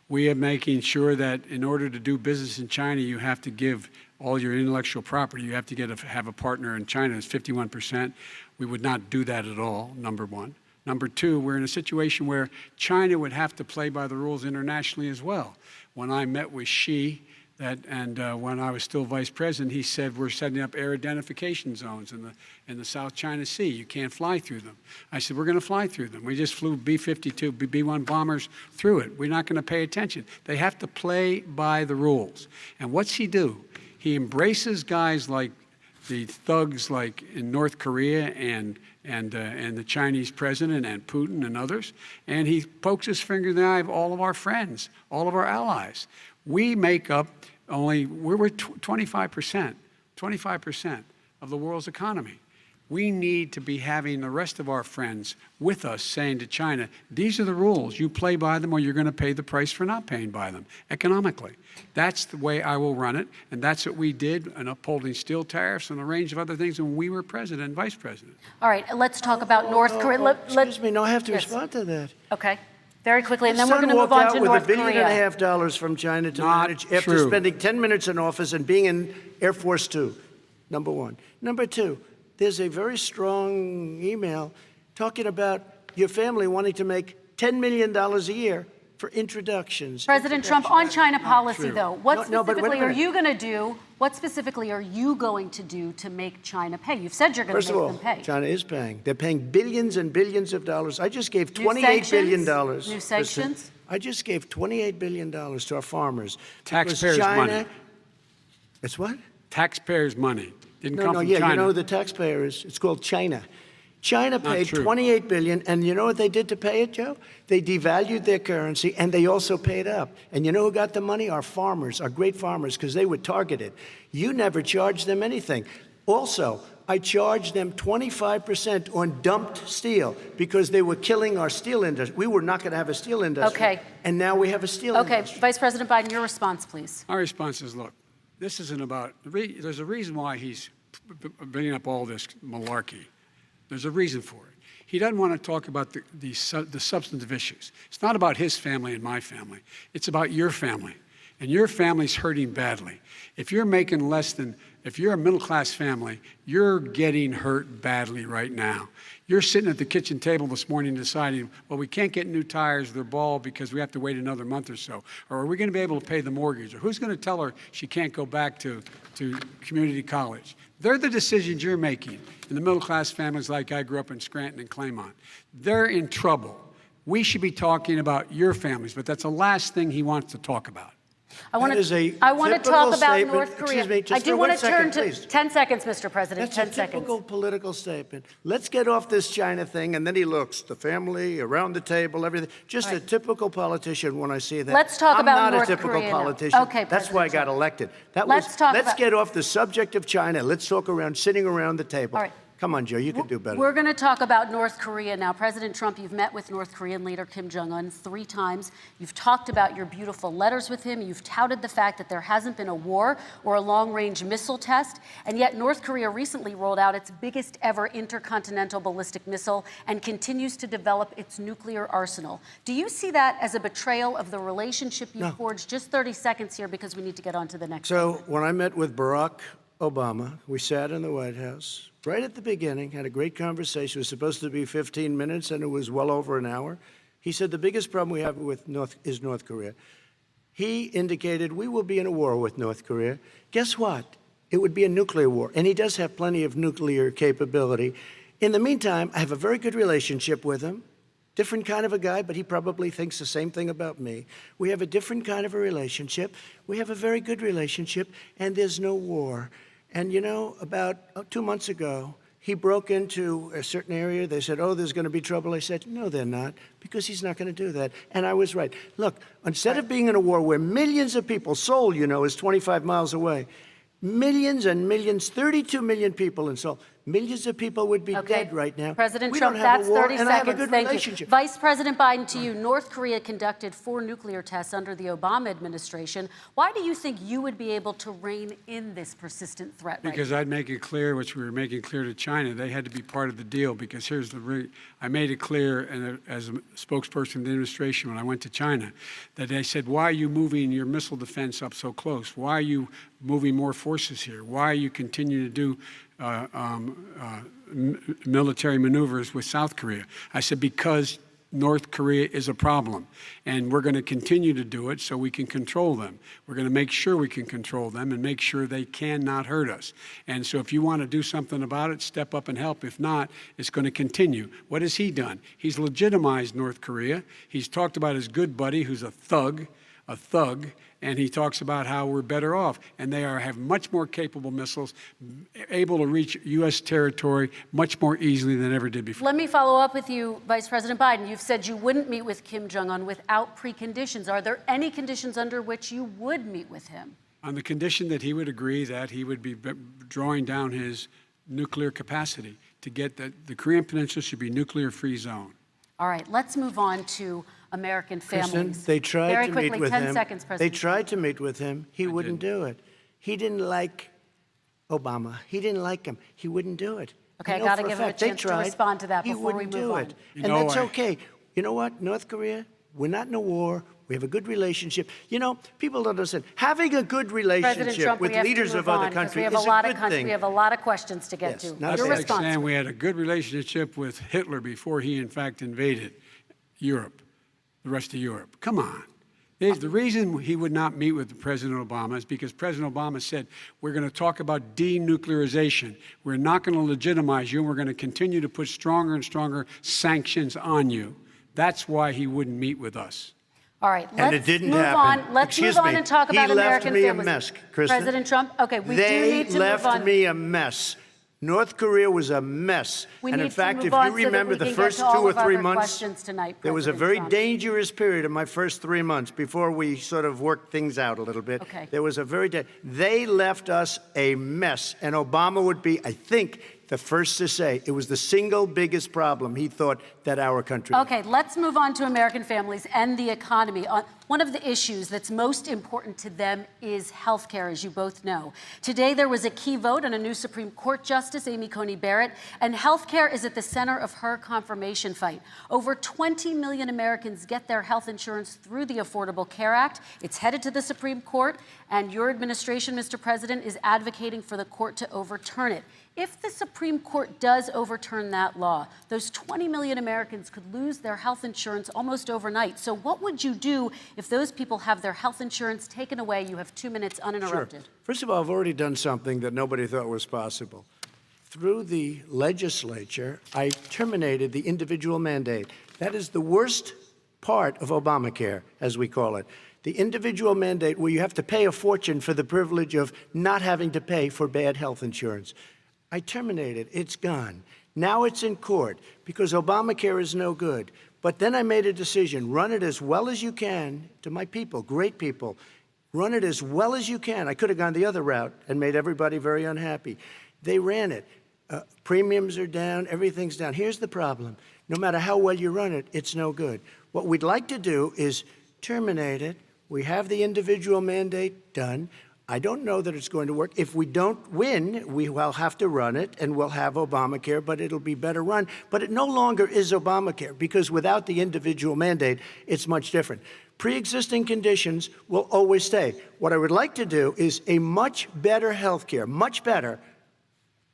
[SPEAKER 7] We are making sure that in order to do business in China, you have to give all your intellectual property. You have to have a partner in China. It's 51%. We would not do that at all, number one. Number two, we're in a situation where China would have to play by the rules internationally as well. When I met with Xi, when I was still vice president, he said we're setting up air identification zones in the South China Sea. You can't fly through them. I said we're going to fly through them. We just flew B-52, B-1 bombers through it. We're not going to pay attention. They have to play by the rules. And what's he do? He embraces guys like the thugs like in North Korea and the Chinese president and Putin and others, and he pokes his finger in the eye of all of our friends, all of our allies. We make up we're 25% of the world's economy. We need to be having the rest of our friends with us saying to China, these are the rules. You play by them or you're going to pay the price for not paying by them economically. That's the way I will run it, and that's what we did in upholding steel tariffs and a range of other things when we were president and vice president.
[SPEAKER 5] All right, let's talk about North Korea.
[SPEAKER 6] Excuse me, no, I have to
[SPEAKER 5] Yes.
[SPEAKER 6] respond to that.
[SPEAKER 5] Okay, very quickly, and
[SPEAKER 6] My
[SPEAKER 5] then we're
[SPEAKER 6] son
[SPEAKER 5] going to move
[SPEAKER 6] walked
[SPEAKER 5] on
[SPEAKER 6] out
[SPEAKER 5] to
[SPEAKER 6] with
[SPEAKER 5] North
[SPEAKER 6] $1.5 billion
[SPEAKER 5] Korea.
[SPEAKER 6] from China to
[SPEAKER 7] Not
[SPEAKER 6] manage after
[SPEAKER 7] true.
[SPEAKER 6] spending 10 minutes in office and being in Air Force Two, number one. Number two, there's a very strong email talking about your family wanting to make $10 million a year for introductions.
[SPEAKER 5] President Trump, on China policy,
[SPEAKER 7] true.
[SPEAKER 5] though, what
[SPEAKER 6] No, but wait a
[SPEAKER 5] specifically are
[SPEAKER 6] minute.
[SPEAKER 5] you going to do? What specifically are you going to do to make China pay? You've said you're going
[SPEAKER 6] First
[SPEAKER 5] to
[SPEAKER 6] of
[SPEAKER 5] make
[SPEAKER 6] all,
[SPEAKER 5] them pay.
[SPEAKER 6] China is paying. They're paying billions and billions of dollars. I just gave
[SPEAKER 5] New
[SPEAKER 6] $28 billion.
[SPEAKER 5] sanctions? New sanctions?
[SPEAKER 6] I just gave $28 billion to our farmers. because
[SPEAKER 7] Taxpayers'
[SPEAKER 6] China,
[SPEAKER 7] money.
[SPEAKER 6] It's what?
[SPEAKER 7] Taxpayers' money. Didn't
[SPEAKER 6] No,
[SPEAKER 7] come
[SPEAKER 6] no,
[SPEAKER 7] from
[SPEAKER 6] yeah,
[SPEAKER 7] China.
[SPEAKER 6] you know who the taxpayer is? It's called China. China paid
[SPEAKER 7] true.
[SPEAKER 6] $28 billion, and you know what they did to pay it, Joe? They devalued their currency, and they also paid up. And you know who got the money? Our farmers, our great farmers, because they were targeted. You never charged them anything. Also, I charged them 25% on dumped steel because they were killing our steel industry. We were not going to have a steel industry.
[SPEAKER 5] Okay.
[SPEAKER 6] And now we have a steel
[SPEAKER 5] Okay,
[SPEAKER 6] industry.
[SPEAKER 5] Vice President Biden, your response, please.
[SPEAKER 7] Our response is, look, this isn't about, there's a reason why he's bringing up all this malarkey. There's a reason for it. He doesn't want to talk about the substantive issues. It's not about his family and my family. It's about your family. And your family's hurting badly. If you're making if you're a middle-class family, you're getting hurt badly right now. You're sitting at the kitchen table this morning deciding, well, we can't get new tires, they're bald because we have to wait another month or so. Or are we going to be able to pay the mortgage? Or who's going to tell her she can't go back to community college? They're the decisions you're making in the middle-class families like I grew up in Scranton and Claymont. They're in trouble. We should be talking about your families, but that's the last thing he wants to talk about.
[SPEAKER 5] I want
[SPEAKER 6] That is a
[SPEAKER 5] to talk
[SPEAKER 6] typical
[SPEAKER 5] about
[SPEAKER 6] statement.
[SPEAKER 5] North Korea.
[SPEAKER 6] Excuse me, just
[SPEAKER 5] I do
[SPEAKER 6] for
[SPEAKER 5] want
[SPEAKER 6] 1
[SPEAKER 5] to turn
[SPEAKER 6] second,
[SPEAKER 5] to
[SPEAKER 6] please.
[SPEAKER 5] 10 seconds, Mr. President.
[SPEAKER 6] That's
[SPEAKER 5] 10
[SPEAKER 6] a
[SPEAKER 5] seconds.
[SPEAKER 6] typical political statement. Let's get off this China thing, and then he looks, the family, around the table, everything. Just a typical politician when I see that.
[SPEAKER 5] Let's talk about
[SPEAKER 6] I'm not
[SPEAKER 5] North
[SPEAKER 6] a typical
[SPEAKER 5] Korea now.
[SPEAKER 6] politician.
[SPEAKER 5] Okay,
[SPEAKER 6] That's why I got
[SPEAKER 5] President Trump.
[SPEAKER 6] elected.
[SPEAKER 5] Let's
[SPEAKER 6] Let's get off the subject of China. Let's talk sitting around the table.
[SPEAKER 5] All right.
[SPEAKER 6] Come on, Joe, you can do better.
[SPEAKER 5] We're going to talk about North Korea now. President Trump, you've met with North Korean leader Kim Jong-un 3 times. You've talked about your beautiful letters with him. You've touted the fact that there hasn't been a war or a long-range missile test. And yet North Korea recently rolled out its biggest ever intercontinental ballistic missile and continues to develop its nuclear arsenal. Do you see that as a betrayal of the relationship you forged? Just 30 seconds here because we need to get on to the next.
[SPEAKER 6] So when I met with Barack Obama, we sat in the White House. right at the beginning, had a great conversation. It was supposed to be 15 minutes, and it was well over an hour. He said the biggest problem we have with North Korea. He indicated we will be in a war with North Korea. Guess what? It would be a nuclear war, and he does have plenty of nuclear capability. In the meantime, I have a very good relationship with him. Different kind of a guy, but he probably thinks the same thing about me. We have a different kind of a relationship. We have a very good relationship, and there's no war. And you know, about 2 months ago, he broke into a certain area. They said, oh, there's going to be trouble. I said, no, they're not, because he's not going to do that. And I was right. Look, instead of being in a war where millions of people, Seoul, you know, is 25 miles away, millions and millions, 32 million people in Seoul, millions of people would be dead right now.
[SPEAKER 5] President
[SPEAKER 6] we
[SPEAKER 5] Trump,
[SPEAKER 6] don't have
[SPEAKER 5] that's
[SPEAKER 6] a war,
[SPEAKER 5] 30
[SPEAKER 6] and
[SPEAKER 5] seconds.
[SPEAKER 6] I have a good
[SPEAKER 5] Thank
[SPEAKER 6] relationship.
[SPEAKER 5] you. Vice President Biden, to you. North Korea conducted 4 nuclear tests under the Obama administration. Why do you think you would be able to rein in this persistent threat right
[SPEAKER 7] Because
[SPEAKER 5] now?
[SPEAKER 7] I'd make it clear, which we were making clear to China, they had to be part of the deal. Because here's I made it clear, and as a spokesperson of the administration when I went to China, that they said, why are you moving your missile defense up so close? Why are you moving more forces here? Why are you continuing to do military maneuvers with South Korea? I said, because North Korea is a problem, and we're going to continue to do it so we can control them. We're going to make sure we can control them and make sure they cannot hurt us. And so if you want to do something about it, step up and help. If not, it's going to continue. What has he done? He's legitimized North Korea. He's talked about his good buddy, who's a thug, and he talks about how we're better off. And they have much more capable missiles, able to reach U.S. territory much more easily than ever did before.
[SPEAKER 5] Let me follow up with you, Vice President Biden. You've said you wouldn't meet with Kim Jong-un without preconditions. Are there any conditions under which you would meet with him?
[SPEAKER 7] On the condition that he would agree that he would be drawing down his nuclear capacity to get the Korean Peninsula should be nuclear-free zone.
[SPEAKER 5] All right, let's move on to American families.
[SPEAKER 6] Kristen, they tried
[SPEAKER 5] Very
[SPEAKER 6] to
[SPEAKER 5] quickly,
[SPEAKER 6] meet with
[SPEAKER 5] 10
[SPEAKER 6] him.
[SPEAKER 5] seconds,
[SPEAKER 6] They
[SPEAKER 5] President.
[SPEAKER 6] tried to meet with him. He wouldn't do it. He didn't like Obama. He didn't like him. He wouldn't do it.
[SPEAKER 5] Okay, I
[SPEAKER 6] know
[SPEAKER 5] gotta
[SPEAKER 6] for
[SPEAKER 5] give him a
[SPEAKER 6] fact they
[SPEAKER 5] chance to
[SPEAKER 6] tried.
[SPEAKER 5] respond to that
[SPEAKER 6] He
[SPEAKER 5] before we
[SPEAKER 6] wouldn't
[SPEAKER 5] move
[SPEAKER 6] do
[SPEAKER 5] on.
[SPEAKER 6] it.
[SPEAKER 7] You
[SPEAKER 6] And
[SPEAKER 7] know,
[SPEAKER 6] that's
[SPEAKER 7] I-
[SPEAKER 6] okay. You know what? North Korea, we're not in a war. We have a good relationship. You know, people don't understand. Having a good
[SPEAKER 5] President
[SPEAKER 6] relationship
[SPEAKER 5] Trump,
[SPEAKER 6] with
[SPEAKER 5] we have
[SPEAKER 6] leaders
[SPEAKER 5] to
[SPEAKER 6] of
[SPEAKER 5] move
[SPEAKER 6] other
[SPEAKER 5] on, 'cause we
[SPEAKER 6] countries
[SPEAKER 5] have
[SPEAKER 6] is
[SPEAKER 5] a lot
[SPEAKER 6] a
[SPEAKER 5] of
[SPEAKER 6] good thing.
[SPEAKER 5] We have a lot of questions to get
[SPEAKER 6] Yes,
[SPEAKER 5] to.
[SPEAKER 6] not
[SPEAKER 7] That's
[SPEAKER 5] Your
[SPEAKER 7] like
[SPEAKER 5] response.
[SPEAKER 7] saying we had a good relationship with Hitler before he, in fact, invaded Europe, the rest of Europe. Come on. The reason he would not meet with President Obama is because President Obama said, we're going to talk about denuclearization. We're not going to legitimize you, and we're going to continue to put stronger and stronger sanctions on you. That's why he wouldn't meet with us.
[SPEAKER 5] All right,
[SPEAKER 6] And it
[SPEAKER 5] let's
[SPEAKER 6] didn't
[SPEAKER 5] move
[SPEAKER 6] happen.
[SPEAKER 5] on. Let's
[SPEAKER 6] Excuse
[SPEAKER 5] move on
[SPEAKER 6] me.
[SPEAKER 5] and talk
[SPEAKER 6] He
[SPEAKER 5] about
[SPEAKER 6] left
[SPEAKER 5] American
[SPEAKER 6] me a
[SPEAKER 5] families.
[SPEAKER 6] mess, Kristen.
[SPEAKER 5] President Trump, okay, we do
[SPEAKER 6] They
[SPEAKER 5] need to move
[SPEAKER 6] left
[SPEAKER 5] on.
[SPEAKER 6] me a mess. North Korea was a mess.
[SPEAKER 5] We
[SPEAKER 6] And
[SPEAKER 5] need
[SPEAKER 6] in
[SPEAKER 5] to
[SPEAKER 6] fact,
[SPEAKER 5] move
[SPEAKER 6] if
[SPEAKER 5] on
[SPEAKER 6] you
[SPEAKER 5] so that
[SPEAKER 6] remember
[SPEAKER 5] we
[SPEAKER 6] the
[SPEAKER 5] can get
[SPEAKER 6] first
[SPEAKER 5] to
[SPEAKER 6] 2
[SPEAKER 5] all
[SPEAKER 6] or
[SPEAKER 5] of our
[SPEAKER 6] 3
[SPEAKER 5] other
[SPEAKER 6] months,
[SPEAKER 5] questions tonight,
[SPEAKER 6] there was a
[SPEAKER 5] President
[SPEAKER 6] very
[SPEAKER 5] Trump.
[SPEAKER 6] dangerous period in my first 3 months before we sort of worked things out a little bit.
[SPEAKER 5] Okay.
[SPEAKER 6] There was a they left us a mess. And Obama would be, I think, the first to say it was the single biggest problem he thought that our country had.
[SPEAKER 5] Okay, let's move on to American families and the economy. One of the issues that's most important to them is health care, as you both know. Today, there was a key vote on a new Supreme Court Justice, Amy Coney Barrett, and health care is at the center of her confirmation fight. Over 20 million Americans get their health insurance through the Affordable Care Act. It's headed to the Supreme Court, and your administration, Mr. President, is advocating for the court to overturn it. If the Supreme Court does overturn that law, those 20 million Americans could lose their health insurance almost overnight. So what would you do if those people have their health insurance taken away? You have 2 minutes uninterrupted.
[SPEAKER 6] Sure. First of all, I've already done something that nobody thought was possible. Through the legislature, I terminated the individual mandate. That is the worst part of Obamacare, as we call it. The individual mandate where you have to pay a fortune for the privilege of not having to pay for bad health insurance. I terminated. It's gone. Now it's in court because Obamacare is no good. But then I made a decision. Run it as well as you can to my people, great people. Run it as well as you can. I could have gone the other route and made everybody very unhappy. They ran it. Premiums are down. Everything's down. Here's the problem. No matter how well you run it, it's no good. What we'd like to do is terminate it. We have the individual mandate done. I don't know that it's going to work. If we don't win, we will have to run it, and we'll have Obamacare, but it'll be better run. But it no longer is Obamacare, because without the individual mandate, it's much different. Pre-existing conditions will always stay. What I would like to do is a much better health care, much better,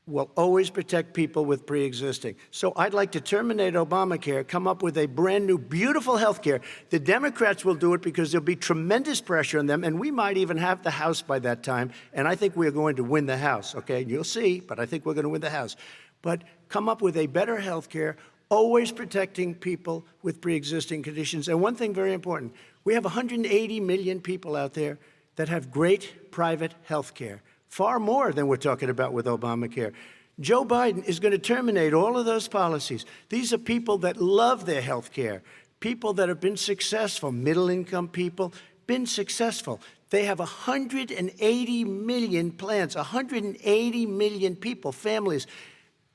[SPEAKER 6] will always protect people with pre-existing. So I'd like to terminate Obamacare, come up with a brand new, beautiful health care. The Democrats will do it because there'll be tremendous pressure on them, and we might even have the House by that time, and I think we're going to win the House, okay? You'll see, but I think we're going to win the House. But come up with a better health care, always protecting people with pre-existing conditions. And one thing very important, we have 180 million people out there that have great private health care. Far more than we're talking about with Obamacare. Joe Biden is going to terminate all of those policies. These are people that love their health care, people that have been successful, middle-income people, been successful. They have 180 million plans, 180 million people, families,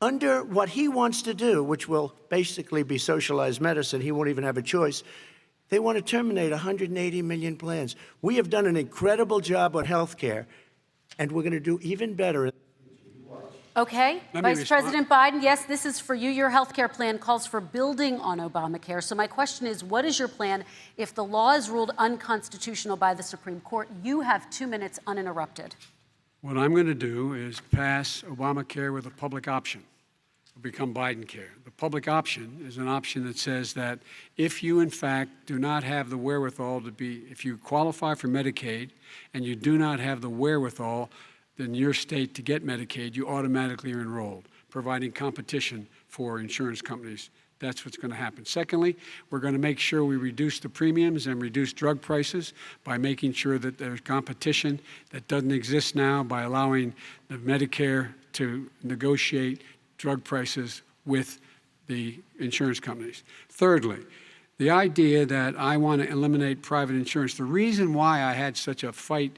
[SPEAKER 6] under what he wants to do, which will basically be socialized medicine. He won't even have a choice. They want to terminate 180 million plans. We have done an incredible job on health care, and we're going to do even better.
[SPEAKER 5] Okay, Vice President Biden, yes, this is for you. Your health care plan calls for building on Obamacare. So my question is, what is your plan if the law is ruled unconstitutional by the Supreme Court? You have 2 minutes uninterrupted.
[SPEAKER 7] What I'm going to do is pass Obamacare with a public option. It'll become Biden-care. The public option is an option that says that if you, in fact, do not have the wherewithal to be, if you qualify for Medicaid and you do not have the wherewithal in your state to get Medicaid, you automatically are enrolled, providing competition for insurance companies. That's what's going to happen. Secondly, we're going to make sure we reduce the premiums and reduce drug prices by making sure that there's competition that doesn't exist now by allowing the Medicare to negotiate drug prices with the insurance companies. Thirdly, the idea that I want to eliminate private insurance, the reason why I had such a fight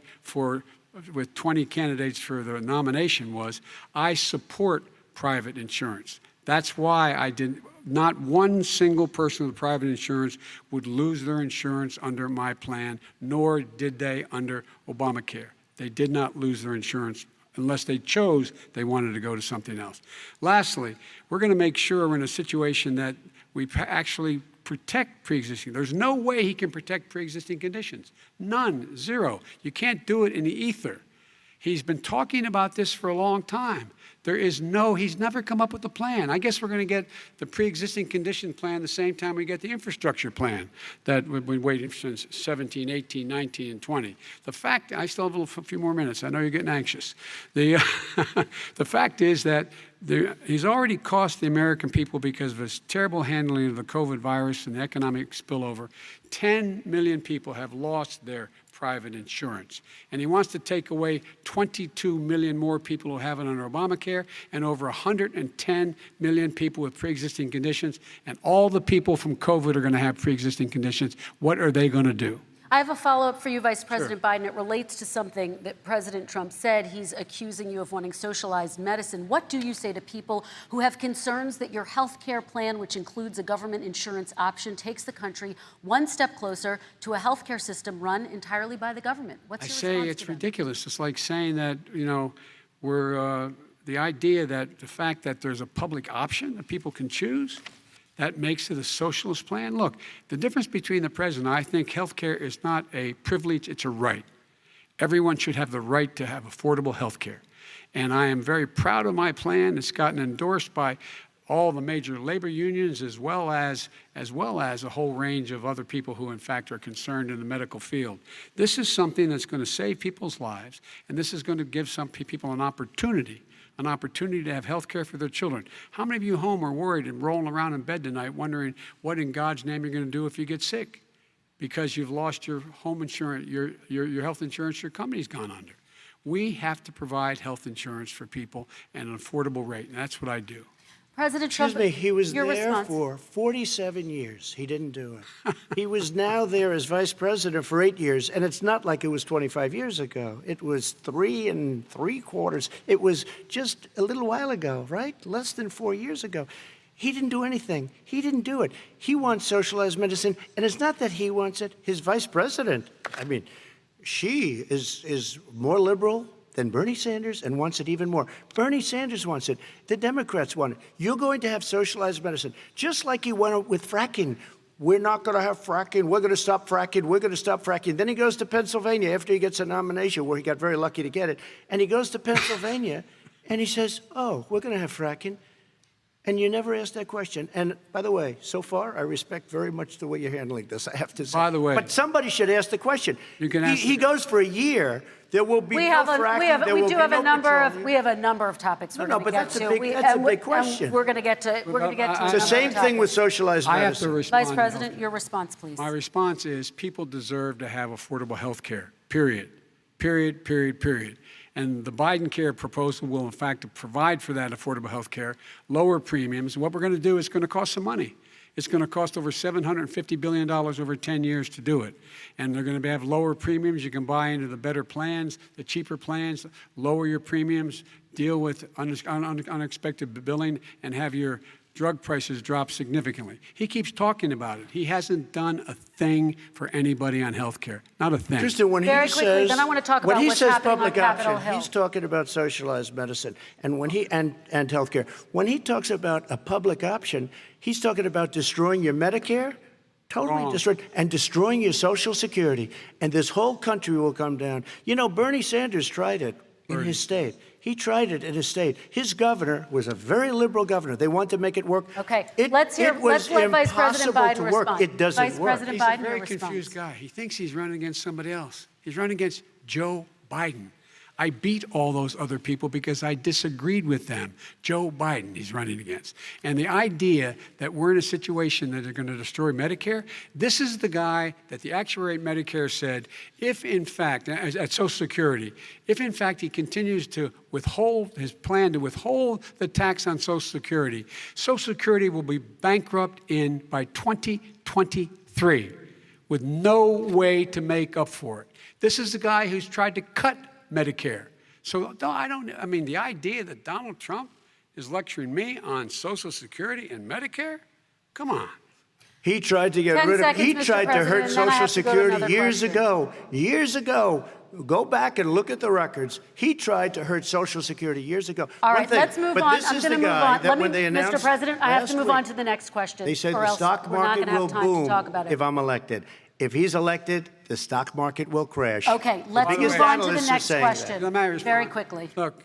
[SPEAKER 7] with 20 candidates for the nomination was I support private insurance. That's why I didn't. Not one single person with private insurance would lose their insurance under my plan, nor did they under Obamacare. They did not lose their insurance unless they chose they wanted to go to something else. Lastly, we're going to make sure we're in a situation that we actually protect pre-existing. There's no way he can protect pre-existing conditions. None, zero. You can't do it in the ether. He's been talking about this for a long time. He's never come up with a plan. I guess we're going to get the pre-existing condition plan the same time we get the infrastructure plan that we've been waiting since 17, 18, 19, and 20. The fact, I still have a few more minutes. I know you're getting anxious. The fact is that he's already cost the American people, because of his terrible handling of the COVID virus and the economic spillover, 10 million people have lost their private insurance. And he wants to take away 22 million more people who have it under Obamacare, and over 110 million people with pre-existing conditions. And all the people from COVID are going to have pre-existing conditions. What are they going to do?
[SPEAKER 5] I have a follow-up for you, Vice President Biden. It relates to something that President Trump said. He's accusing you of wanting socialized medicine. What do you say to people who have concerns that your health care plan, which includes a government insurance option, takes the country one step closer to a health care system run entirely by the government? What's your response to them? I say
[SPEAKER 7] it's ridiculous. It's like saying that, the idea that the fact that there's a public option that people can choose, that makes it a socialist plan. Look, the difference between the president, I think health care is not a privilege, it's a right. Everyone should have the right to have affordable health care. And I am very proud of my plan. It's gotten endorsed by all the major labor unions, as well as a whole range of other people who, in fact, are concerned in the medical field. This is something that's going to save people's lives, and this is going to give some people an opportunity to have health care for their children. How many of you home are worried and rolling around in bed tonight wondering what in God's name you're going to do if you get sick because you've lost your home insurance, your health insurance, your company's gone under? We have to provide health insurance for people at an affordable rate, and that's what I do.
[SPEAKER 5] President Trump,
[SPEAKER 6] Excuse me, he was
[SPEAKER 5] your
[SPEAKER 6] there
[SPEAKER 5] response.
[SPEAKER 6] for 47 years. He didn't do it. He was now there as vice president for 8 years, and it's not like it was 25 years ago. It was 3 3/4. It was just a little while ago, right? Less than 4 years ago. He didn't do anything. He didn't do it. He wants socialized medicine, and it's not that he wants it. His vice president, she is more liberal than Bernie Sanders and wants it even more. Bernie Sanders wants it. The Democrats want it. You're going to have socialized medicine, just like he went with fracking. We're not going to have fracking. We're going to stop fracking. We're going to stop fracking. Then he goes to Pennsylvania after he gets a nomination, where he got very lucky to get it. And he goes to Pennsylvania, And he says, oh, we're going to have fracking. And you never ask that question. And by the way, so far, I respect very much the way you're handling this, I have to say.
[SPEAKER 7] By the way-
[SPEAKER 6] But somebody should ask the question.
[SPEAKER 7] You can ask
[SPEAKER 6] He
[SPEAKER 7] the-
[SPEAKER 6] goes for a year. There will be no fracking. There
[SPEAKER 5] we
[SPEAKER 6] will
[SPEAKER 5] do
[SPEAKER 6] be
[SPEAKER 5] have
[SPEAKER 6] no
[SPEAKER 5] a number of
[SPEAKER 6] petroleum.
[SPEAKER 5] topics we're
[SPEAKER 6] No,
[SPEAKER 5] going to
[SPEAKER 6] but
[SPEAKER 5] get
[SPEAKER 6] that's a
[SPEAKER 5] to.
[SPEAKER 6] big- that's a big question.
[SPEAKER 5] And we're going to get to. We're going to get to.
[SPEAKER 6] It's
[SPEAKER 5] a
[SPEAKER 6] the
[SPEAKER 5] number
[SPEAKER 6] same
[SPEAKER 5] of
[SPEAKER 6] thing with
[SPEAKER 5] topics.
[SPEAKER 6] socialized
[SPEAKER 7] I have to
[SPEAKER 6] medicine.
[SPEAKER 7] respond.
[SPEAKER 5] Vice
[SPEAKER 7] to
[SPEAKER 5] President,
[SPEAKER 7] healthcare.
[SPEAKER 5] your response, please.
[SPEAKER 7] My response is people deserve to have affordable health care, period. Period, period, period. And the Biden care proposal will, in fact, provide for that affordable health care, lower premiums. What we're going to do is going to cost some money. It's going to cost over $750 billion over 10 years to do it. And they're going to have lower premiums. You can buy into the better plans, the cheaper plans, lower your premiums, deal with unexpected billing, and have your drug prices drop significantly. He keeps talking about it. He hasn't done a thing for anybody on health care. Not a thing.
[SPEAKER 6] Kristen, when
[SPEAKER 5] Very
[SPEAKER 6] he
[SPEAKER 5] quickly,
[SPEAKER 6] says,
[SPEAKER 5] then I want to talk
[SPEAKER 6] when
[SPEAKER 5] about
[SPEAKER 6] he
[SPEAKER 5] what's
[SPEAKER 6] says
[SPEAKER 5] happening on
[SPEAKER 6] public
[SPEAKER 5] Capitol
[SPEAKER 6] option,
[SPEAKER 5] Hill.
[SPEAKER 6] he's talking about socialized medicine and healthcare. When he talks about a public option, he's talking about destroying your Medicare, totally
[SPEAKER 7] Wrong.
[SPEAKER 6] destroyed, and destroying your Social Security. And this whole country will come down. You know, Bernie Sanders tried it in his state. He tried it in his state. His governor was a very liberal governor. They wanted to make it work.
[SPEAKER 5] Okay,
[SPEAKER 6] It
[SPEAKER 5] let's
[SPEAKER 6] was
[SPEAKER 5] let Vice President
[SPEAKER 6] impossible
[SPEAKER 5] Biden
[SPEAKER 6] to work.
[SPEAKER 5] respond.
[SPEAKER 6] It doesn't
[SPEAKER 5] Vice
[SPEAKER 6] work.
[SPEAKER 5] President
[SPEAKER 7] He's
[SPEAKER 5] Biden,
[SPEAKER 7] a very
[SPEAKER 5] your response.
[SPEAKER 7] confused guy. He thinks he's running against somebody else. He's running against Joe Biden. I beat all those other people because I disagreed with them. Joe Biden he's running against. And the idea that we're in a situation that are going to destroy Medicare, this is the guy that the actuary at Medicare said, if in fact, at Social Security, if in fact he continues to withhold his plan to withhold the tax on Social Security, Social Security will be bankrupt by 2023 with no way to make up for it. This is the guy who's tried to cut Medicare. So I mean, the idea that Donald Trump is lecturing me on Social Security and Medicare? Come on.
[SPEAKER 6] He tried to get
[SPEAKER 5] 10
[SPEAKER 6] rid of.
[SPEAKER 5] seconds,
[SPEAKER 6] He
[SPEAKER 5] Mr.
[SPEAKER 6] tried to
[SPEAKER 5] President,
[SPEAKER 6] hurt
[SPEAKER 5] and then I
[SPEAKER 6] Social
[SPEAKER 5] have to go to
[SPEAKER 6] Security
[SPEAKER 5] another
[SPEAKER 6] years
[SPEAKER 5] question.
[SPEAKER 6] ago. Years ago. Go back and look at the records. He tried to hurt Social Security years ago.
[SPEAKER 5] All
[SPEAKER 6] One
[SPEAKER 5] right,
[SPEAKER 6] thing,
[SPEAKER 5] let's move
[SPEAKER 6] but
[SPEAKER 5] on.
[SPEAKER 6] This
[SPEAKER 5] I'm
[SPEAKER 6] is
[SPEAKER 5] going to
[SPEAKER 6] the
[SPEAKER 5] move
[SPEAKER 6] guy
[SPEAKER 5] on.
[SPEAKER 6] that when they
[SPEAKER 5] Mr.
[SPEAKER 6] announced
[SPEAKER 5] President, I have to
[SPEAKER 6] last
[SPEAKER 5] move
[SPEAKER 6] week,
[SPEAKER 5] on to the next question.
[SPEAKER 6] They said
[SPEAKER 5] or
[SPEAKER 6] the
[SPEAKER 5] else
[SPEAKER 6] stock
[SPEAKER 5] we're not
[SPEAKER 6] market
[SPEAKER 5] going to
[SPEAKER 6] will
[SPEAKER 5] have time
[SPEAKER 6] boom
[SPEAKER 5] to talk about it.
[SPEAKER 6] if I'm elected. If he's elected, the stock market will crash.
[SPEAKER 5] Okay, let's
[SPEAKER 6] biggest
[SPEAKER 5] move on to the
[SPEAKER 6] analysts are
[SPEAKER 5] next
[SPEAKER 6] saying that.
[SPEAKER 5] question
[SPEAKER 7] Let me respond.
[SPEAKER 5] very quickly.
[SPEAKER 7] Look,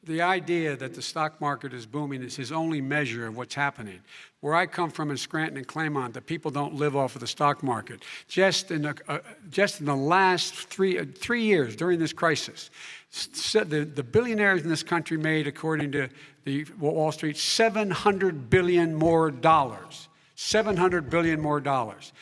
[SPEAKER 7] the idea that the stock market is booming is his only measure of what's happening. Where I come from in Scranton and Claymont, the people don't live off of the stock market. Just in the last three years during this crisis, the billionaires in this country made, according to the Wall Street, $700 billion more dollars. $700 billion more dollars,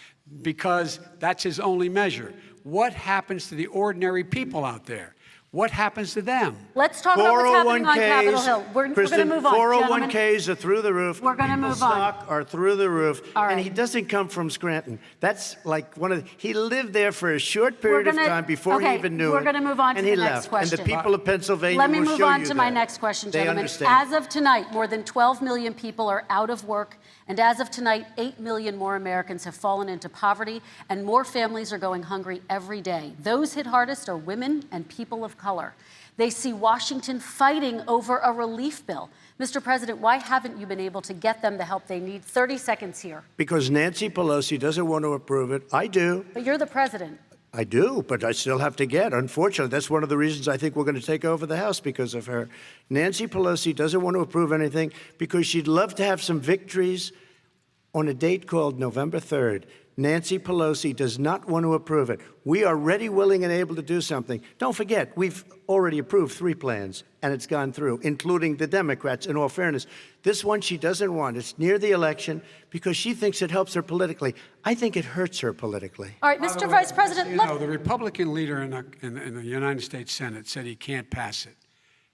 [SPEAKER 7] because that's his only measure. What happens to the ordinary people out there? What happens to them?
[SPEAKER 5] Let's talk about what's happening on Capitol Hill. We're going to
[SPEAKER 6] Kristen,
[SPEAKER 5] move on, gentlemen.
[SPEAKER 6] 401ks are through the roof.
[SPEAKER 5] We're gonna
[SPEAKER 6] People's
[SPEAKER 5] move on.
[SPEAKER 6] stock are through the roof.
[SPEAKER 5] All
[SPEAKER 6] And
[SPEAKER 5] right.
[SPEAKER 6] he doesn't come from Scranton. That's like he lived there for a short period of time before he even knew it.
[SPEAKER 5] We're going to move on to
[SPEAKER 6] and
[SPEAKER 5] the
[SPEAKER 6] he
[SPEAKER 5] next
[SPEAKER 6] left.
[SPEAKER 5] question.
[SPEAKER 6] And the people of Pennsylvania
[SPEAKER 5] Let me
[SPEAKER 6] will
[SPEAKER 5] move
[SPEAKER 6] show
[SPEAKER 5] on
[SPEAKER 6] you
[SPEAKER 5] to my
[SPEAKER 6] that.
[SPEAKER 5] next question,
[SPEAKER 6] They
[SPEAKER 5] gentlemen.
[SPEAKER 6] understand.
[SPEAKER 5] As of tonight, more than 12 million people are out of work. And as of tonight, 8 million more Americans have fallen into poverty, and more families are going hungry every day. Those hit hardest are women and people of color. They see Washington fighting over a relief bill. Mr. President, why haven't you been able to get them the help they need? 30 seconds here.
[SPEAKER 6] Because Nancy Pelosi doesn't want to approve it. I do.
[SPEAKER 5] But you're the president.
[SPEAKER 6] I do, but I still have to get. Unfortunately, that's one of the reasons I think we're going to take over the House, because of her. Nancy Pelosi doesn't want to approve anything because she'd love to have some victories on a date called November 3rd. Nancy Pelosi does not want to approve it. We are ready, willing, and able to do something. Don't forget, we've already approved 3 plans, and it's gone through, including the Democrats, in all fairness. This one she doesn't want. It's near the election because she thinks it helps her politically. I think it hurts her politically.
[SPEAKER 5] All right, Mr. Vice President,
[SPEAKER 7] You know, the Republican leader in the United States Senate said he can't pass it.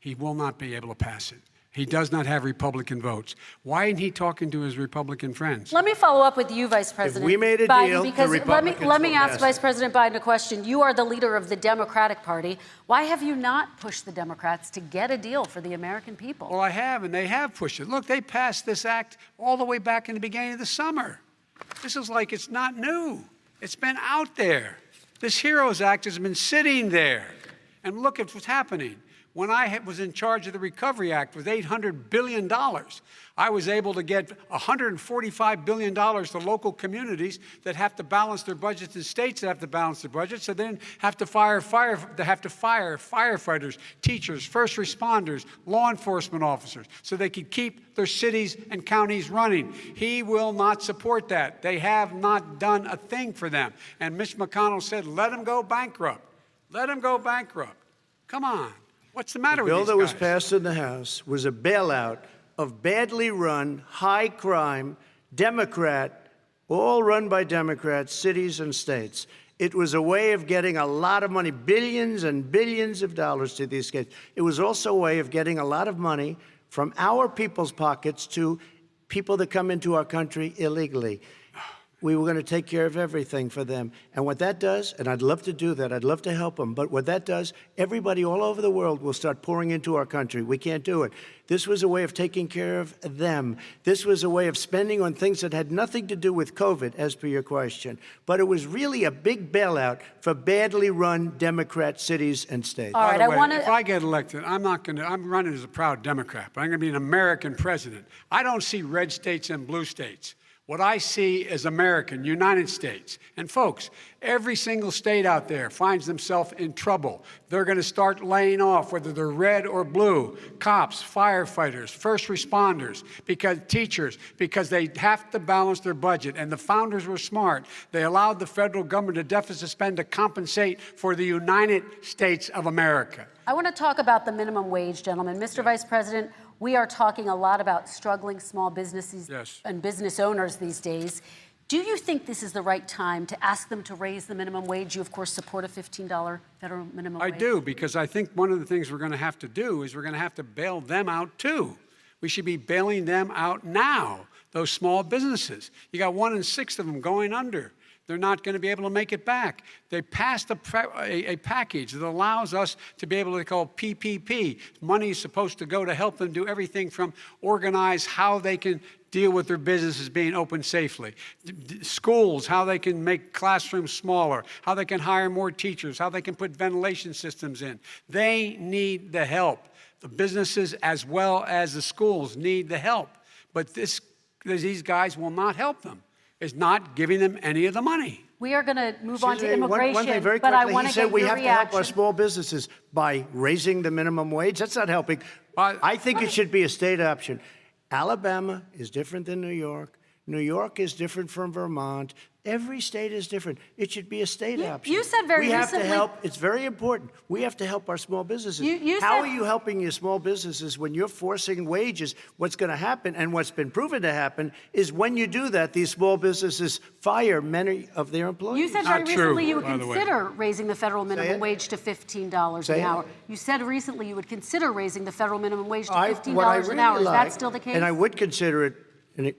[SPEAKER 7] He will not be able to pass it. He does not have Republican votes. Why isn't he talking to his Republican friends?
[SPEAKER 5] let me follow up with you, Vice President
[SPEAKER 6] we made a
[SPEAKER 5] Biden,
[SPEAKER 6] deal, the
[SPEAKER 5] because
[SPEAKER 6] Republicans
[SPEAKER 5] let me
[SPEAKER 6] will
[SPEAKER 5] ask
[SPEAKER 6] pass
[SPEAKER 5] Vice
[SPEAKER 6] it.
[SPEAKER 5] President Biden a question. You are the leader of the Democratic Party. Why have you not pushed the Democrats to get a deal for the American people?
[SPEAKER 7] Well, I have, and they have pushed it. Look, they passed this act all the way back in the beginning of the summer. This is like it's not new. It's been out there. This HEROES Act has been sitting there. And look at what's happening. When I was in charge of the Recovery Act with $800 billion, I was able to get $145 billion to local communities that have to balance their budgets and states that have to balance their budgets, so then have to fire firefighters, teachers, first responders, law enforcement officers, so they could keep their cities and counties running. He will not support that. They have not done a thing for them. And Mitch McConnell said, let them go bankrupt. Let them go bankrupt. Come on. What's the matter with these guys?
[SPEAKER 6] The bill that was passed in the House was a bailout of badly run, high-crime, Democrat, all run by Democrats, cities and states. It was a way of getting a lot of money, billions and billions of dollars to these states. It was also a way of getting a lot of money from our people's pockets to people that come into our country illegally. We were going to take care of everything for them. And what that does, and I'd love to do that, I'd love to help them, but what that does, everybody all over the world will start pouring into our country. We can't do it. This was a way of taking care of them. This was a way of spending on things that had nothing to do with COVID, as per your question. But it was really a big bailout for badly run Democrat cities and states.
[SPEAKER 5] All right,
[SPEAKER 7] By the way,
[SPEAKER 5] I want
[SPEAKER 7] if
[SPEAKER 5] to.
[SPEAKER 7] I get elected, I'm running as a proud Democrat, but I'm going to be an American president. I don't see red states and blue states. What I see is American, United States. And folks, every single state out there finds themselves in trouble. They're going to start laying off, whether they're red or blue, cops, firefighters, first responders, teachers, because they have to balance their budget. And the founders were smart. They allowed the federal government to deficit spend to compensate for the United States of America.
[SPEAKER 5] I want to talk about the minimum wage, gentlemen. Mr. Vice President, we are talking a lot about struggling small businesses and business owners these days. Do you think this is the right time to ask them to raise the minimum wage? You, of course, support a $15 federal minimum wage.
[SPEAKER 7] I do, because I think one of the things we're going to have to do is we're going to have to bail them out, too. We should be bailing them out now, those small businesses. You got 1 in 6 of them going under. They're not going to be able to make it back. They passed a package that allows us to be able to call PPP. Money is supposed to go to help them do everything from organize how they can deal with their businesses being open safely. Schools, how they can make classrooms smaller, how they can hire more teachers, how they can put ventilation systems in. They need the help. The businesses as well as the schools need the help. But these guys will not help them. Is not giving them any of the money.
[SPEAKER 5] We are going to move on to immigration,
[SPEAKER 6] one thing very
[SPEAKER 5] but I
[SPEAKER 6] quickly,
[SPEAKER 5] want
[SPEAKER 6] he
[SPEAKER 5] to
[SPEAKER 6] said
[SPEAKER 5] get
[SPEAKER 6] we
[SPEAKER 5] your
[SPEAKER 6] have to help our
[SPEAKER 5] reaction.
[SPEAKER 6] small businesses by raising the minimum wage. That's not helping. I think it should be a state option. Alabama is different than New York. New York is different from Vermont. Every state is different. It should be a state option.
[SPEAKER 5] You said very
[SPEAKER 6] we have
[SPEAKER 5] recently.
[SPEAKER 6] to help. It's very important. We have to help our small businesses.
[SPEAKER 5] You
[SPEAKER 6] How
[SPEAKER 5] said-
[SPEAKER 6] are you helping your small businesses when you're forcing wages? What's going to happen, and what's been proven to happen, is when you do that, these small businesses fire many of their employees.
[SPEAKER 5] You said
[SPEAKER 7] Not
[SPEAKER 5] very
[SPEAKER 7] true,
[SPEAKER 5] recently you would
[SPEAKER 7] by the way.
[SPEAKER 5] consider raising the federal minimum
[SPEAKER 6] it.
[SPEAKER 5] wage to $15
[SPEAKER 6] Say
[SPEAKER 5] an
[SPEAKER 6] it.
[SPEAKER 5] hour. You said recently you would consider raising the federal minimum wage to
[SPEAKER 6] What I
[SPEAKER 5] $15 an hour.
[SPEAKER 6] really
[SPEAKER 5] Is
[SPEAKER 6] like,
[SPEAKER 5] that still the case?
[SPEAKER 6] And I would consider it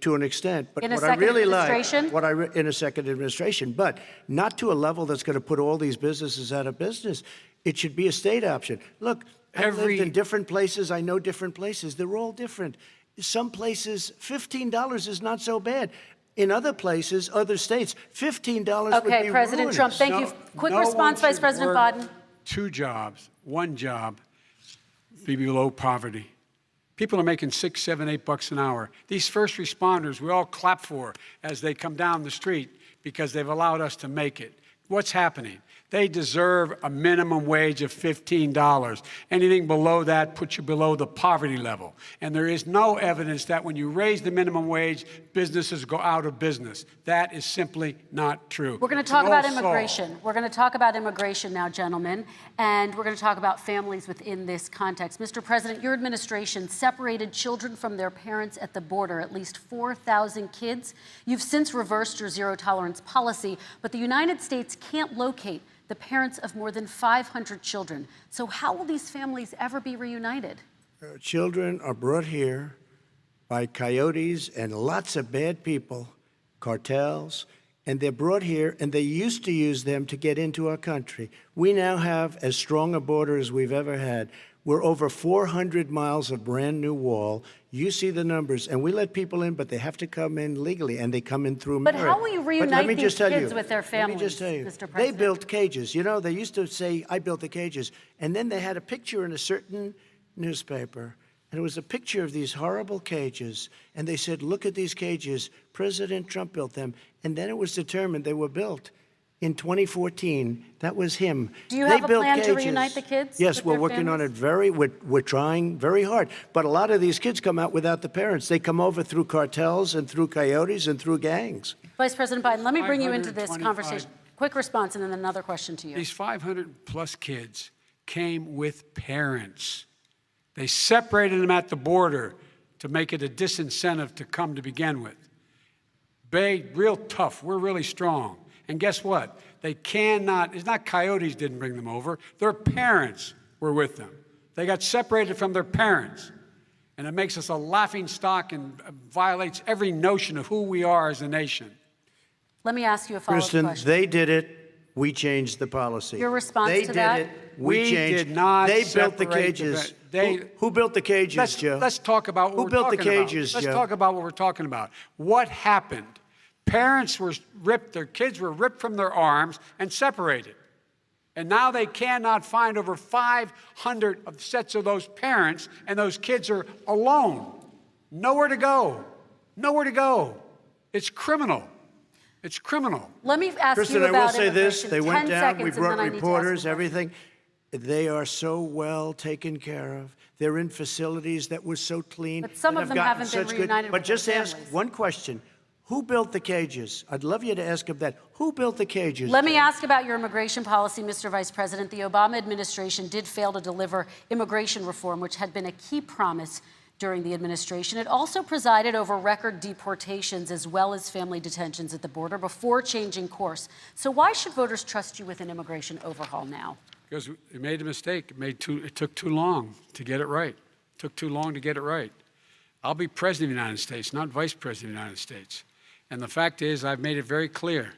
[SPEAKER 6] to an extent, but
[SPEAKER 5] In a
[SPEAKER 6] what I
[SPEAKER 5] second
[SPEAKER 6] really like,
[SPEAKER 5] administration?
[SPEAKER 6] in a second administration, but not to a level that's going to put all these businesses out of business. It should be a state option. Look, I've lived in different places. I know different places. They're all different. Some places, $15 is not so bad. In other places, other states, $15 would be
[SPEAKER 5] Okay, President
[SPEAKER 6] ruinous.
[SPEAKER 5] Trump, thank you. Quick response, Vice President Bodden.
[SPEAKER 7] 2 jobs, 1 job, be below poverty. People are making $6, $7, $8 an hour. These first responders, we all clap for as they come down the street because they've allowed us to make it. What's happening? They deserve a minimum wage of $15. Anything below that puts you below the poverty level. And there is no evidence that when you raise the minimum wage, businesses go out of business. That is simply not true.
[SPEAKER 5] We're going to talk about immigration. We're going to talk about immigration now, gentlemen, and we're going to talk about families within this context. Mr. President, your administration separated children from their parents at the border, at least 4,000 kids. You've since reversed your zero-tolerance policy, but the United States can't locate the parents of more than 500 children. So how will these families ever be reunited?
[SPEAKER 6] Children are brought here by coyotes and lots of bad people, cartels, and they're brought here, and they used to use them to get into our country. We now have as strong a border as we've ever had. We're over 400 miles of brand new wall. You see the numbers, and we let people in, but they have to come in legally, and they come in through
[SPEAKER 5] But
[SPEAKER 6] merit.
[SPEAKER 5] how will you
[SPEAKER 6] But
[SPEAKER 5] reunite
[SPEAKER 6] let me
[SPEAKER 5] these
[SPEAKER 6] just tell
[SPEAKER 5] kids
[SPEAKER 6] you,
[SPEAKER 5] with their
[SPEAKER 6] Let
[SPEAKER 5] families,
[SPEAKER 6] me just tell you,
[SPEAKER 5] Mr.
[SPEAKER 6] they
[SPEAKER 5] President?
[SPEAKER 6] built cages. You know, they used to say, I built the cages, and then they had a picture in a certain newspaper, and it was a picture of these horrible cages, and they said, look at these cages. President Trump built them, and then it was determined they were built in 2014. That was him.
[SPEAKER 5] Do you
[SPEAKER 6] They
[SPEAKER 5] have a
[SPEAKER 6] built
[SPEAKER 5] plan to
[SPEAKER 6] cages.
[SPEAKER 5] reunite the kids
[SPEAKER 6] Yes,
[SPEAKER 5] with
[SPEAKER 6] we're
[SPEAKER 5] their
[SPEAKER 6] working on
[SPEAKER 5] families?
[SPEAKER 6] it we're trying very hard. But a lot of these kids come out without the parents. They come over through cartels and through coyotes and through gangs.
[SPEAKER 5] Vice President Biden, let me bring you into this
[SPEAKER 7] 525
[SPEAKER 5] conversation. Quick response and then another question to you.
[SPEAKER 7] These 500-plus kids came with parents. They separated them at the border to make it a disincentive to come to begin with. Real tough. We're really strong. And guess what? They cannot, it's not coyotes didn't bring them over. Their parents were with them. They got separated from their parents. And it makes us a laughing stock and violates every notion of who we are as a nation.
[SPEAKER 5] Let me ask you a follow-up
[SPEAKER 6] Kristen,
[SPEAKER 5] question.
[SPEAKER 6] they did it. We changed the policy.
[SPEAKER 5] Your response
[SPEAKER 6] they
[SPEAKER 5] to that?
[SPEAKER 6] They did it. We changed.
[SPEAKER 7] did not
[SPEAKER 6] They built the
[SPEAKER 7] separate
[SPEAKER 6] cages.
[SPEAKER 7] they-
[SPEAKER 6] Who built the cages, Joe?
[SPEAKER 7] Let's talk about what
[SPEAKER 6] Who
[SPEAKER 7] we're
[SPEAKER 6] built the
[SPEAKER 7] talking about.
[SPEAKER 6] cages,
[SPEAKER 7] Let's
[SPEAKER 6] Joe?
[SPEAKER 7] talk about what we're talking about. What happened? Parents were ripped, their kids were ripped from their arms and separated. And now they cannot find over 500 of sets of those parents, and those kids are alone. Nowhere to go. Nowhere to go. It's criminal. It's criminal.
[SPEAKER 5] Let me ask
[SPEAKER 6] Kristen,
[SPEAKER 5] you
[SPEAKER 6] I
[SPEAKER 5] about
[SPEAKER 6] will say this.
[SPEAKER 5] immigration.
[SPEAKER 6] They went
[SPEAKER 5] 10
[SPEAKER 6] down.
[SPEAKER 5] seconds,
[SPEAKER 6] We
[SPEAKER 5] and then
[SPEAKER 6] brought
[SPEAKER 5] I need to ask
[SPEAKER 6] reporters,
[SPEAKER 5] you.
[SPEAKER 6] everything. They are so well taken care of. They're in facilities that were so clean.
[SPEAKER 5] But some
[SPEAKER 6] that
[SPEAKER 5] of
[SPEAKER 6] have
[SPEAKER 5] them
[SPEAKER 6] gotten
[SPEAKER 5] haven't been
[SPEAKER 6] such good-
[SPEAKER 5] reunited
[SPEAKER 6] But
[SPEAKER 5] with their
[SPEAKER 6] just ask
[SPEAKER 5] families.
[SPEAKER 6] one question. Who built the cages? I'd love you to ask them that. Who built the cages?
[SPEAKER 5] Let me
[SPEAKER 6] Joe?
[SPEAKER 5] ask about your immigration policy, Mr. Vice President. The Obama administration did fail to deliver immigration reform, which had been a key promise during the administration. It also presided over record deportations as well as family detentions at the border before changing course. So why should voters trust you with an immigration overhaul now?
[SPEAKER 7] Because it made a mistake. It took too long to get it right. It took too long to get it right. I'll be president of the United States, not vice president of the United States. And the fact is, I've made it very clear.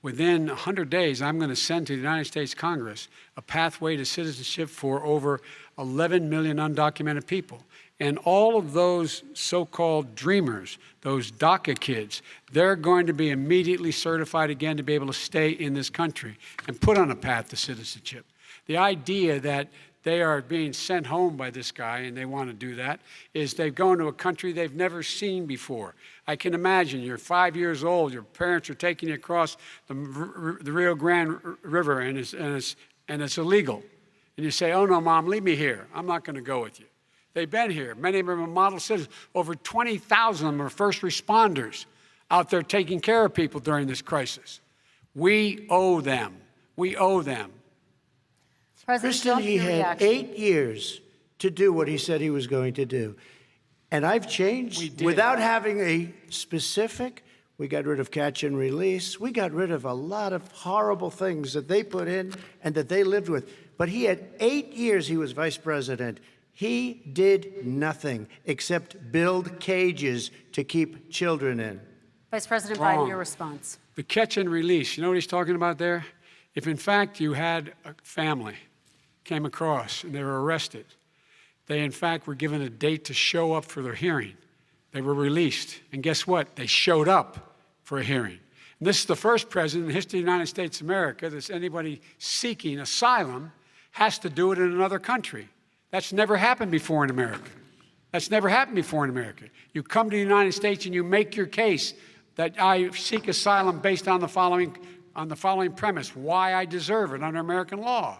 [SPEAKER 7] Within 100 days, I'm going to send to the United States Congress a pathway to citizenship for over 11 million undocumented people. And all of those so-called dreamers, those DACA kids, they're going to be immediately certified again to be able to stay in this country and put on a path to citizenship. The idea that they are being sent home by this guy, and they want to do that, is they've gone to a country they've never seen before. I can imagine you're 5 years old, your parents are taking you across the Rio Grande River, and it's illegal. And you say, oh, no, Mom, leave me here. I'm not going to go with you. They've been here. Many of them are model citizens. Over 20,000 of them are first responders out there taking care of people during this crisis. We owe them. We owe them.
[SPEAKER 5] President
[SPEAKER 6] Kristen,
[SPEAKER 5] Trump,
[SPEAKER 6] he
[SPEAKER 5] your
[SPEAKER 6] had
[SPEAKER 5] reaction.
[SPEAKER 6] 8 years to do what he said he was going to do. And I've
[SPEAKER 7] We
[SPEAKER 6] changed
[SPEAKER 7] did.
[SPEAKER 6] without having a specific. We got rid of catch and release. We got rid of a lot of horrible things that they put in and that they lived with. But he had 8 years he was vice president. He did nothing except build cages to keep children in.
[SPEAKER 5] Vice President
[SPEAKER 7] Wrong.
[SPEAKER 5] Biden, your response.
[SPEAKER 7] The catch and release, you know what he's talking about there? If in fact you had a family came across and they were arrested, they in fact were given a date to show up for their hearing. They were released. And guess what? They showed up for a hearing. And this is the first president in the history of the United States of America that anybody seeking asylum has to do it in another country. That's never happened before in America. That's never happened before in America. You come to the United States and you make your case that I seek asylum based on the following premise, why I deserve it under American law.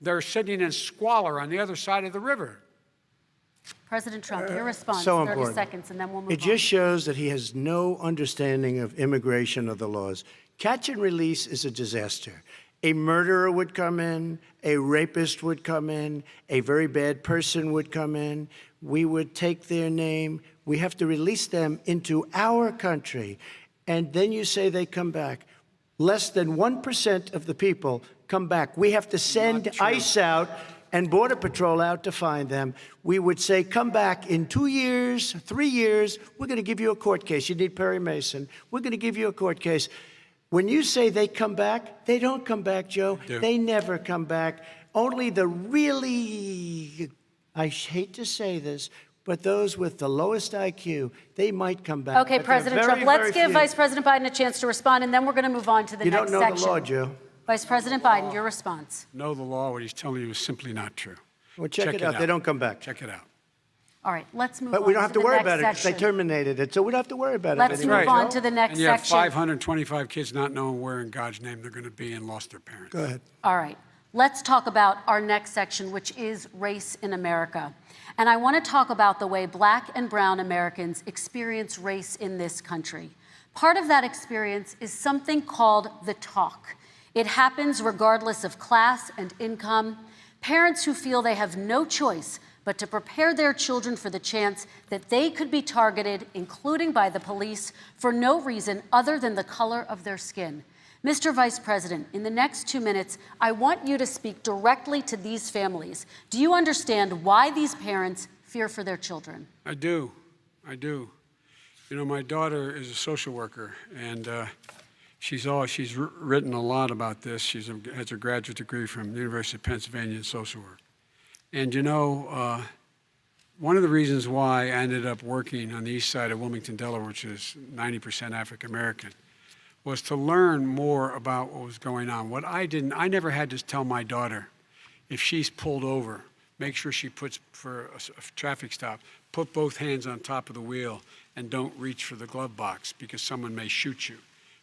[SPEAKER 7] They're sitting in squalor on the other side of the river.
[SPEAKER 5] President Trump, your response,
[SPEAKER 6] So
[SPEAKER 5] 30
[SPEAKER 6] important.
[SPEAKER 5] seconds, and then we'll move
[SPEAKER 6] It
[SPEAKER 5] on.
[SPEAKER 6] just shows that he has no understanding of immigration or the laws. Catch and release is a disaster. A murderer would come in, a rapist would come in, a very bad person would come in. We would take their name. We have to release them into our country. And then you say they come back. Less than 1% of the people come back. We have to send ICE out and Border Patrol out to find them. We would say, come back in 2 years, 3 years. We're going to give you a court case. You need Perry Mason. We're going to give you a court case. When you say they come back, they don't come back, Joe.
[SPEAKER 7] They do.
[SPEAKER 6] They never come back. Only the really, I hate to say this, but those with the lowest IQ, they might come back.
[SPEAKER 5] Okay,
[SPEAKER 6] But they're
[SPEAKER 5] President
[SPEAKER 6] very,
[SPEAKER 5] Trump, let's
[SPEAKER 6] very
[SPEAKER 5] give
[SPEAKER 6] few.
[SPEAKER 5] Vice President Biden a chance to respond, and then we're going to move on to the
[SPEAKER 6] You
[SPEAKER 5] next
[SPEAKER 6] don't know
[SPEAKER 5] section.
[SPEAKER 6] the law, Joe.
[SPEAKER 5] Vice President Biden, your response.
[SPEAKER 7] Know the law, what he's telling you is simply not true.
[SPEAKER 6] Well, check it out. They don't come back.
[SPEAKER 7] Check it out.
[SPEAKER 5] All right, let's move on
[SPEAKER 6] But we don't have to
[SPEAKER 5] the
[SPEAKER 6] worry
[SPEAKER 5] next
[SPEAKER 6] about it because they
[SPEAKER 5] section.
[SPEAKER 6] terminated it, so we don't have to worry about
[SPEAKER 5] Let's
[SPEAKER 6] it
[SPEAKER 5] move
[SPEAKER 6] anymore.
[SPEAKER 5] on to the next
[SPEAKER 7] And you have
[SPEAKER 5] section.
[SPEAKER 7] 525 kids not knowing where in God's name they're going to be and lost their parents.
[SPEAKER 6] Go ahead.
[SPEAKER 5] All right, let's talk about our next section, which is race in America. And I want to talk about the way Black and brown Americans experience race in this country. Part of that experience is something called the talk. It happens regardless of class and income. Parents who feel they have no choice but to prepare their children for the chance that they could be targeted, including by the police, for no reason other than the color of their skin. Mr. Vice President, in the next 2 minutes, I want you to speak directly to these families. Do you understand why these parents fear for their children?
[SPEAKER 7] I do. I do. You know, my daughter is a social worker, and she's written a lot about this. She has a graduate degree from the University of Pennsylvania in social work. And you know, one of the reasons why I ended up working on the east side of Wilmington, Delaware, which is 90% African American, was to learn more about what was going on. I never had to tell my daughter, if she's pulled over, make sure she puts, for a traffic stop, put both hands on top of the wheel and don't reach for the glove box because someone may shoot you.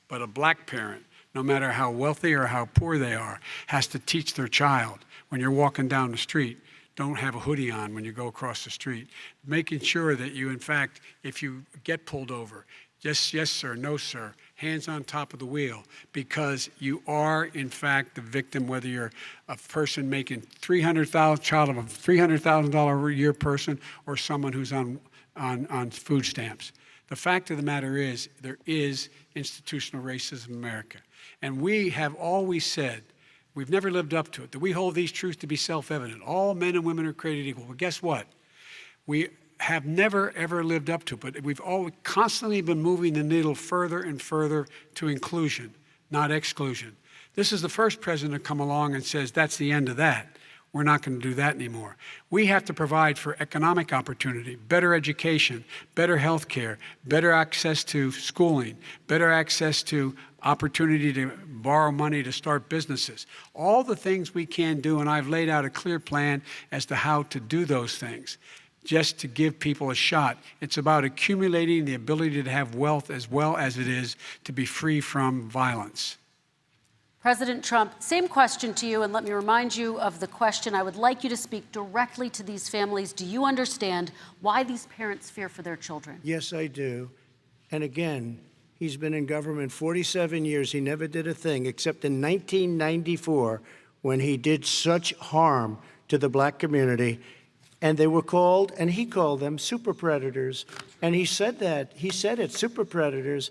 [SPEAKER 7] But a black parent, no matter how wealthy or how poor they are, has to teach their child when you're walking down the street, don't have a hoodie on when you go across the street. Making sure that you, in fact, if you get pulled over, yes, yes, sir, no, sir, hands on top of the wheel, because you are, in fact, the victim, whether you're a person making child of a $300,000 a year person or someone who's on food stamps. The fact of the matter is, there is institutional racism in America. And we have always said, we've never lived up to it, that we hold these truths to be self-evident. All men and women are created equal. Well, guess what? We have never, ever lived up to it, but we've always constantly been moving the needle further and further to inclusion, not exclusion. This is the first president to come along and says, that's the end of that. We're not going to do that anymore. We have to provide for economic opportunity, better education, better health care, better access to schooling, better access to opportunity to borrow money to start businesses. All the things we can do, and I've laid out a clear plan as to how to do those things, just to give people a shot. It's about accumulating the ability to have wealth as well as it is to be free from violence.
[SPEAKER 5] President Trump, same question to you, and let me remind you of the question. I would like you to speak directly to these families. Do you understand why these parents fear for their children?
[SPEAKER 6] Yes, I do. And again, he's been in government 47 years. He never did a thing except in 1994 when he did such harm to the black community. And they were called, and he called them super predators. And he said that. He said it, super predators.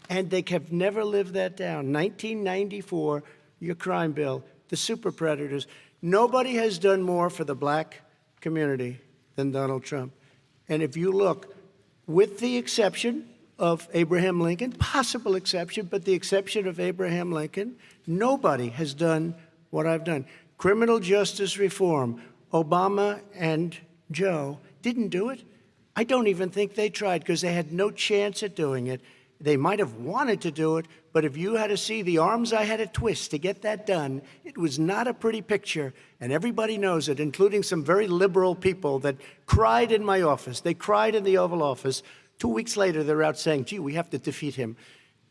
[SPEAKER 6] And they have never lived that down. 1994, your crime bill, the super predators. Nobody has done more for the black community than Donald Trump. And if you look, with the exception of Abraham Lincoln, possible exception, but the exception of Abraham Lincoln, nobody has done what I've done. Criminal justice reform, Obama and Joe didn't do it. I don't even think they tried because they had no chance at doing it. They might have wanted to do it, but if you had to see the arms I had to twist to get that done, it was not a pretty picture, and everybody knows it, including some very liberal people that cried in my office. They cried in the Oval Office. 2 weeks later, they're out saying, gee, we have to defeat him.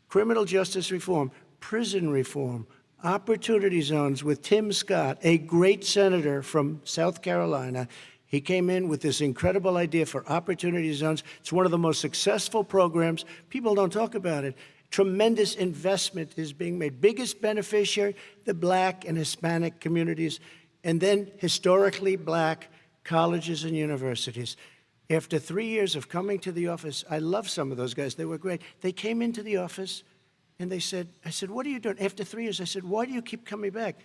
[SPEAKER 6] Criminal justice reform, prison reform, opportunity zones with Tim Scott, a great senator from South Carolina. He came in with this incredible idea for opportunity zones. It's one of the most successful programs. People don't talk about it. Tremendous investment is being made. Biggest beneficiary, the black and Hispanic communities, and then historically black colleges and universities. After 3 years of coming to the office, I love some of those guys. They were great. They came into the office and they said, I said, what are you doing? After 3 years, I said, why do you keep coming back?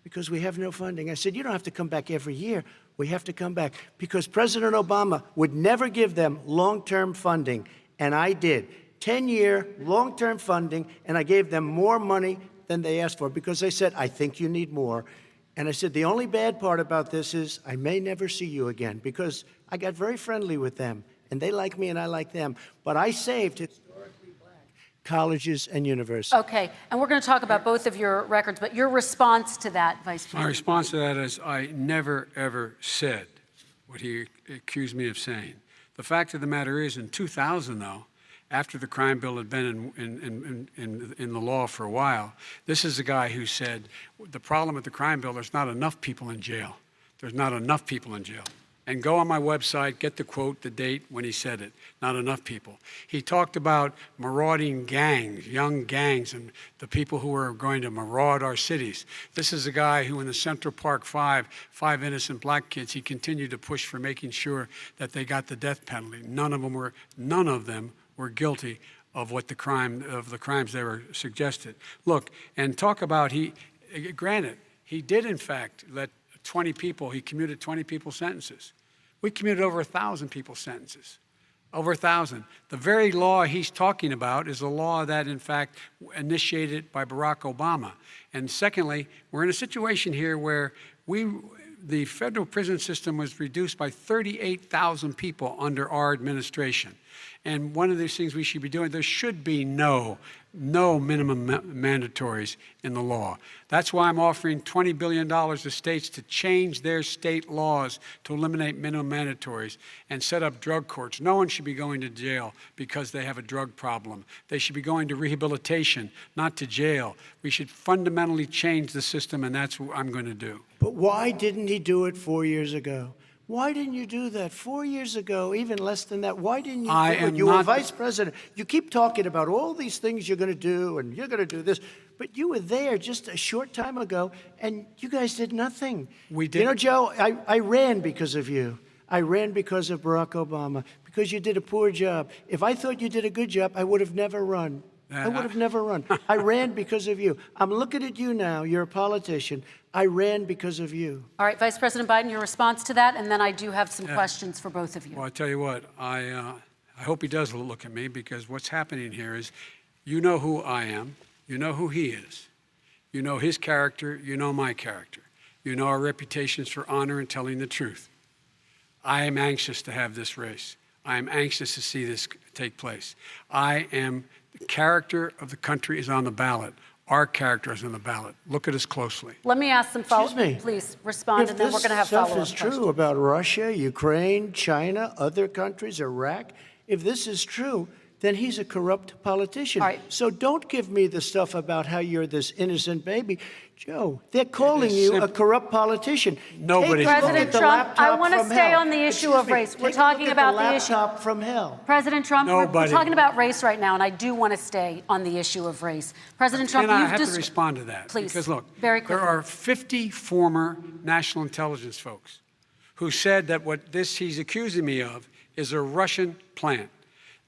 [SPEAKER 6] Because we have no funding. I said, you don't have to come back every year. We have to come back because President Obama would never give them long-term funding, and I did. 10-year long-term funding, and I gave them more money than they asked for because they said, I think you need more. And I said, the only bad part about this is I may never see you again, because I got very friendly with them, and they like me and I like them. But I saved historically black colleges and universities.
[SPEAKER 5] Okay, and we're going to talk about both of your records, but your response to that, Vice President?
[SPEAKER 7] My response to that is I never, ever said what he accused me of saying. The fact of the matter is, in 2000, though, after the crime bill had been in the law for a while, this is a guy who said, the problem with the crime bill, there's not enough people in jail. There's not enough people in jail. And go on my website, get the quote, the date when he said it. Not enough people. He talked about marauding gangs, young gangs, and the people who are going to maraud our cities. This is a guy who in the Central Park five innocent black kids, he continued to push for making sure that they got the death penalty. None of them were guilty of the crimes they were suggested. Look, and talk about granted, he did in fact let 20 people, he commuted 20 people's sentences. We commuted over 1,000 people's sentences. Over 1,000. The very law he's talking about is a law that, in fact, initiated by Barack Obama. And secondly, we're in a situation here where the federal prison system was reduced by 38,000 people under our administration. And one of these things we should be doing, there should be no minimum mandatories in the law. That's why I'm offering $20 billion to states to change their state laws to eliminate minimum mandatories and set up drug courts. No one should be going to jail because they have a drug problem. They should be going to rehabilitation, not to jail. We should fundamentally change the system, and that's what I'm going to do.
[SPEAKER 6] But why didn't he do it 4 years ago? Why didn't you do that 4 years ago, even less than that? Why didn't you do it? You were vice president. You keep talking about all these things you're going to do, and you're going to do this. But you were there just a short time ago, and you guys did nothing.
[SPEAKER 7] We did.
[SPEAKER 6] You know, Joe, I ran because of you. I ran because of Barack Obama, because you did a poor job. If I thought you did a good job, I would have never run. I would have never run. I ran because of you. I'm looking at you now. You're a politician. I ran because of you.
[SPEAKER 5] All right, Vice President Biden, your response to that, and then I do have some questions for both of you.
[SPEAKER 7] Well, I tell you what, I hope he does look at me, because what's happening here is, you know who I am, you know who he is, you know his character, you know my character, you know our reputations for honor and telling the truth. I am anxious to have this race. I am anxious to see this take place. The character of the country is on the ballot. Our character is on the ballot. Look at us closely.
[SPEAKER 5] Let me ask some follow-up. Please respond, and then we're going to have follow-up
[SPEAKER 6] If this stuff is true about Russia, Ukraine, China, other countries, Iraq, if this is true, then he's a corrupt politician.
[SPEAKER 5] All right.
[SPEAKER 6] So don't give me the stuff about how you're this innocent baby. Joe, they're calling you a corrupt politician.
[SPEAKER 7] Nobody's
[SPEAKER 6] Take a look
[SPEAKER 5] President
[SPEAKER 6] at the
[SPEAKER 5] Trump, I
[SPEAKER 6] laptop
[SPEAKER 5] want to
[SPEAKER 6] from
[SPEAKER 5] stay
[SPEAKER 6] hell.
[SPEAKER 5] on the issue
[SPEAKER 6] Excuse
[SPEAKER 5] of
[SPEAKER 6] me,
[SPEAKER 5] race. We're
[SPEAKER 6] take a
[SPEAKER 5] talking
[SPEAKER 6] look at
[SPEAKER 5] about
[SPEAKER 6] the
[SPEAKER 5] the issue.
[SPEAKER 6] laptop from hell.
[SPEAKER 5] President Trump, we're
[SPEAKER 7] Nobody.
[SPEAKER 5] talking about race right now, and I do want to stay on the issue of race. President Trump,
[SPEAKER 7] And I
[SPEAKER 5] you've
[SPEAKER 7] have to respond to that.
[SPEAKER 5] Please,
[SPEAKER 7] Because look,
[SPEAKER 5] very
[SPEAKER 7] there
[SPEAKER 5] quickly.
[SPEAKER 7] are 50 former national intelligence folks who said that what he's accusing me of is a Russian plant.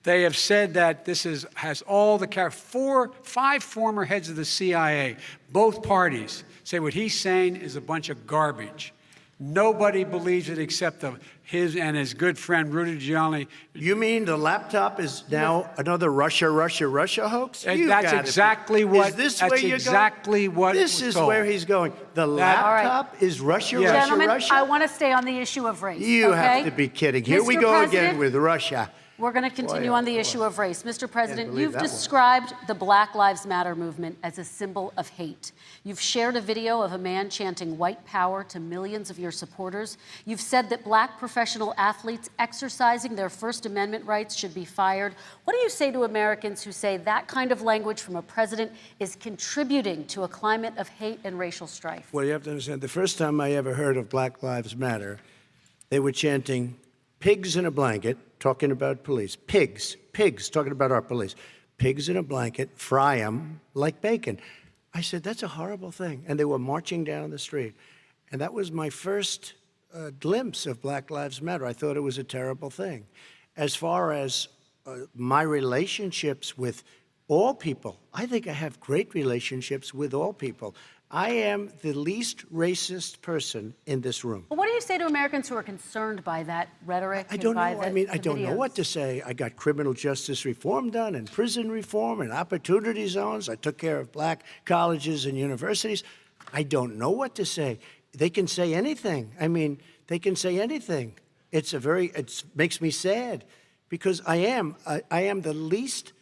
[SPEAKER 7] They have said that this has all the five former heads of the CIA, both parties, say what he's saying is a bunch of garbage. Nobody believes it except his and his good friend Rudy Giuliani.
[SPEAKER 6] You mean the laptop is now another Russia hoax? You
[SPEAKER 7] That's
[SPEAKER 6] gotta
[SPEAKER 7] exactly
[SPEAKER 6] be-
[SPEAKER 7] what.
[SPEAKER 6] Is this
[SPEAKER 7] that's
[SPEAKER 6] where you're
[SPEAKER 7] exactly
[SPEAKER 6] going?
[SPEAKER 7] what.
[SPEAKER 6] This
[SPEAKER 7] was
[SPEAKER 6] is
[SPEAKER 7] told.
[SPEAKER 6] where he's going. The
[SPEAKER 5] All right.
[SPEAKER 6] laptop is Russia,
[SPEAKER 7] Yes.
[SPEAKER 5] Gentlemen,
[SPEAKER 6] Russia.
[SPEAKER 5] I want to stay on the issue of race.
[SPEAKER 6] You
[SPEAKER 5] okay?
[SPEAKER 6] have to be kidding. Here we
[SPEAKER 5] Mr.
[SPEAKER 6] go
[SPEAKER 5] President,
[SPEAKER 6] again with Russia.
[SPEAKER 5] We're going to continue
[SPEAKER 6] Boy,
[SPEAKER 5] on the
[SPEAKER 6] boy.
[SPEAKER 5] issue of race. Mr. President,
[SPEAKER 6] believe
[SPEAKER 5] you've
[SPEAKER 6] that one.
[SPEAKER 5] described the Black Lives Matter movement as a symbol of hate. You've shared a video of a man chanting white power to millions of your supporters. You've said that black professional athletes exercising their First Amendment rights should be fired. What do you say to Americans who say that kind of language from a president is contributing to a climate of hate and racial strife?
[SPEAKER 6] Well, you have to understand, the first time I ever heard of Black Lives Matter, they were chanting pigs in a blanket, talking about police. Pigs, talking about our police. Pigs in a blanket, fry them like bacon. I said, that's a horrible thing. And they were marching down the street. And that was my first glimpse of Black Lives Matter. I thought it was a terrible thing. As far as my relationships with all people, I think I have great relationships with all people. I am the least racist person in this room.
[SPEAKER 5] Well, what do you say to Americans who are concerned by that rhetoric?
[SPEAKER 6] I don't know.
[SPEAKER 5] and by
[SPEAKER 6] I mean, I
[SPEAKER 5] the
[SPEAKER 6] don't know
[SPEAKER 5] videos?
[SPEAKER 6] what to say. I got criminal justice reform done and prison reform and opportunity zones. I took care of black colleges and universities. I don't know what to say. they can say anything. I mean, they can say anything. It makes me sad because I am the least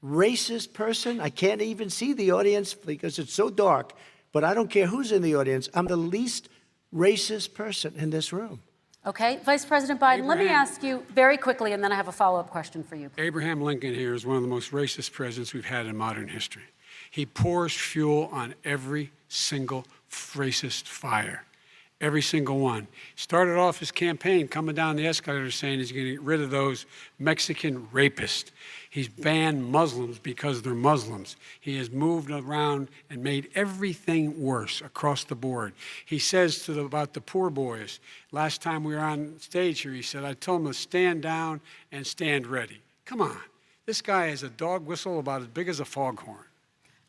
[SPEAKER 6] racist person. I can't even see the audience because it's so dark, but I don't care who's in the audience. I'm the least racist person in this room.
[SPEAKER 5] Okay, Vice President Biden, let me ask you very quickly, and then I have a follow-up question for you.
[SPEAKER 7] Abraham Lincoln here is one of the most racist presidents we've had in modern history. He pours fuel on every single racist fire, every single one. Started off his campaign coming down the escalator saying he's going to get rid of those Mexican rapists. He's banned Muslims because they're Muslims. He has moved around and made everything worse across the board. He says about the poor boys, last time we were on stage here, he said, I told them to stand down and stand ready. Come on. This guy has a dog whistle about as big as a foghorn.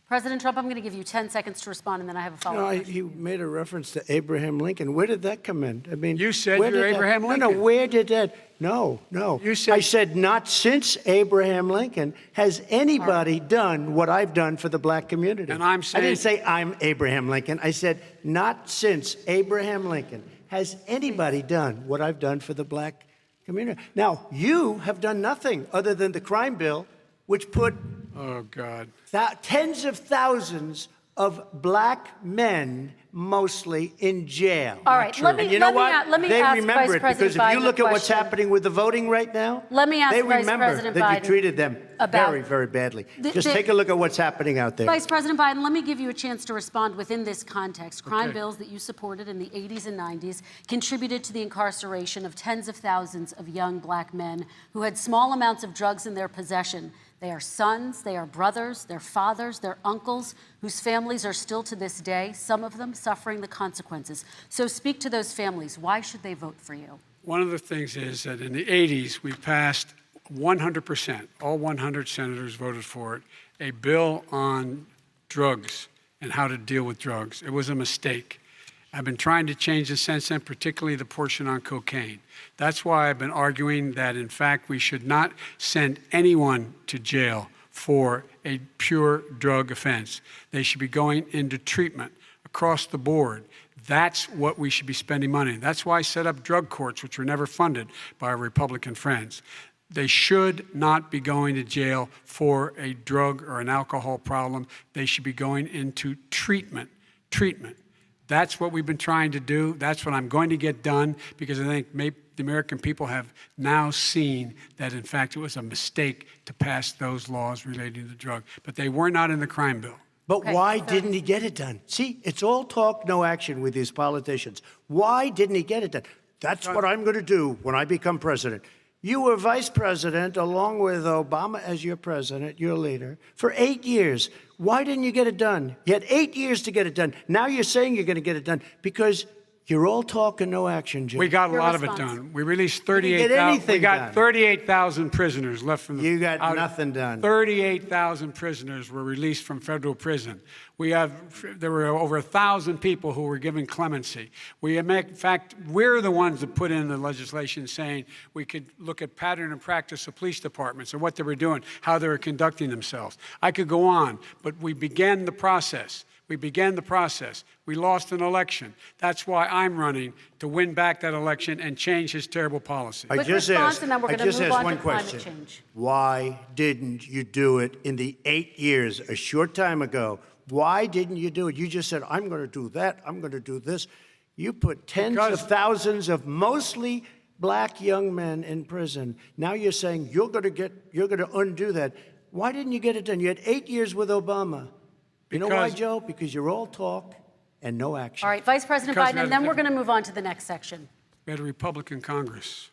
[SPEAKER 5] President Trump, I'm going to give you 10 seconds to respond, and then I have a follow-up question.
[SPEAKER 6] He made a reference to Abraham Lincoln. Where did that come in? I mean,
[SPEAKER 7] You said
[SPEAKER 6] where
[SPEAKER 7] you're
[SPEAKER 6] did that-
[SPEAKER 7] Abraham Lincoln.
[SPEAKER 6] No, where did that? No.
[SPEAKER 7] You said-
[SPEAKER 6] I said not since Abraham Lincoln has anybody done what I've done for the black community.
[SPEAKER 7] And I'm
[SPEAKER 6] I
[SPEAKER 7] saying-
[SPEAKER 6] didn't say I'm Abraham Lincoln. I said not since Abraham Lincoln has anybody done what I've done for the black community. Now, you have done nothing other than the crime bill, which put
[SPEAKER 7] Oh, God.
[SPEAKER 6] tens of thousands of black men, mostly, in jail.
[SPEAKER 5] All right, let me-
[SPEAKER 6] And you know
[SPEAKER 5] let me
[SPEAKER 6] what?
[SPEAKER 5] a- let me
[SPEAKER 6] they
[SPEAKER 5] ask
[SPEAKER 6] remember
[SPEAKER 5] Vice
[SPEAKER 6] it
[SPEAKER 5] President
[SPEAKER 6] because if you
[SPEAKER 5] Biden
[SPEAKER 6] look
[SPEAKER 5] a
[SPEAKER 6] at what's
[SPEAKER 5] question.
[SPEAKER 6] happening with the voting right now,
[SPEAKER 5] Let me ask
[SPEAKER 6] they
[SPEAKER 5] Vice
[SPEAKER 6] remember
[SPEAKER 5] President
[SPEAKER 6] that
[SPEAKER 5] Biden
[SPEAKER 6] you treated them
[SPEAKER 5] about-
[SPEAKER 6] very, very badly.
[SPEAKER 5] The-
[SPEAKER 6] Just
[SPEAKER 5] the-
[SPEAKER 6] take a look at what's happening out there.
[SPEAKER 5] Vice President Biden, let me give you a chance to respond within this context. Crime
[SPEAKER 7] Okay.
[SPEAKER 5] bills that you supported in the 80s and 90s contributed to the incarceration of tens of thousands of young black men who had small amounts of drugs in their possession. They are sons, they are brothers, they're fathers, they're uncles, whose families are still to this day, some of them suffering the consequences. So speak to those families. Why should they vote for you?
[SPEAKER 7] One of the things is that in the 80s, we passed 100%, all 100 senators voted for it, a bill on drugs and how to deal with drugs. It was a mistake. I've been trying to change it since then, particularly the portion on cocaine. That's why I've been arguing that, in fact, we should not send anyone to jail for a pure drug offense. They should be going into treatment across the board. That's what we should be spending money on. That's why I set up drug courts, which were never funded by our Republican friends. They should not be going to jail for a drug or an alcohol problem. They should be going into treatment. That's what we've been trying to do. That's what I'm going to get done because I think maybe the American people have now seen that, in fact, it was a mistake to pass those laws relating to drug. But they were not in the crime bill.
[SPEAKER 6] But
[SPEAKER 5] Okay,
[SPEAKER 6] why
[SPEAKER 5] so-
[SPEAKER 6] didn't he get it done? See, it's all talk, no action with these politicians. Why didn't he get it done? That's what I'm going to do when I become president. You were vice president along with Obama as your president, your leader, for 8 years. Why didn't you get it done? You had 8 years to get it done. Now you're saying you're going to get it done because you're all talk and no action, Jim.
[SPEAKER 7] We got a
[SPEAKER 5] Your
[SPEAKER 7] lot of it
[SPEAKER 5] response.
[SPEAKER 7] done. We released
[SPEAKER 6] didn't get
[SPEAKER 7] 38,000.
[SPEAKER 6] anything
[SPEAKER 7] We got
[SPEAKER 6] done.
[SPEAKER 7] 38,000 prisoners left from the.
[SPEAKER 6] You got nothing done.
[SPEAKER 7] 38,000 prisoners were released from federal prison. There were over 1,000 people who were given clemency. In fact, we're the ones that put in the legislation saying we could look at pattern and practice of police departments and what they were doing, how they were conducting themselves. I could go on, but we began the process. We lost an election. That's why I'm running to win back that election and change his terrible policy.
[SPEAKER 6] I
[SPEAKER 5] Quick
[SPEAKER 6] just
[SPEAKER 5] response,
[SPEAKER 6] asked,
[SPEAKER 5] and then we're
[SPEAKER 6] I
[SPEAKER 5] gonna
[SPEAKER 6] just
[SPEAKER 5] move
[SPEAKER 6] asked
[SPEAKER 5] on to
[SPEAKER 6] one
[SPEAKER 5] climate
[SPEAKER 6] question.
[SPEAKER 5] change.
[SPEAKER 6] Why didn't you do it in the 8 years, a short time ago? Why didn't you do it? You just said, I'm going to do that, I'm going to do this. You put tens
[SPEAKER 7] Because-
[SPEAKER 6] of thousands of mostly black young men in prison. Now you're saying you're going to undo that. Why didn't you get it done? You had 8 years with Obama. You know why,
[SPEAKER 7] Because-
[SPEAKER 6] Joe? Because you're all talk and no action.
[SPEAKER 5] All right, Vice President
[SPEAKER 7] Because
[SPEAKER 5] Biden, and then we're going to move on to the next section.
[SPEAKER 7] We had a Republican Congress.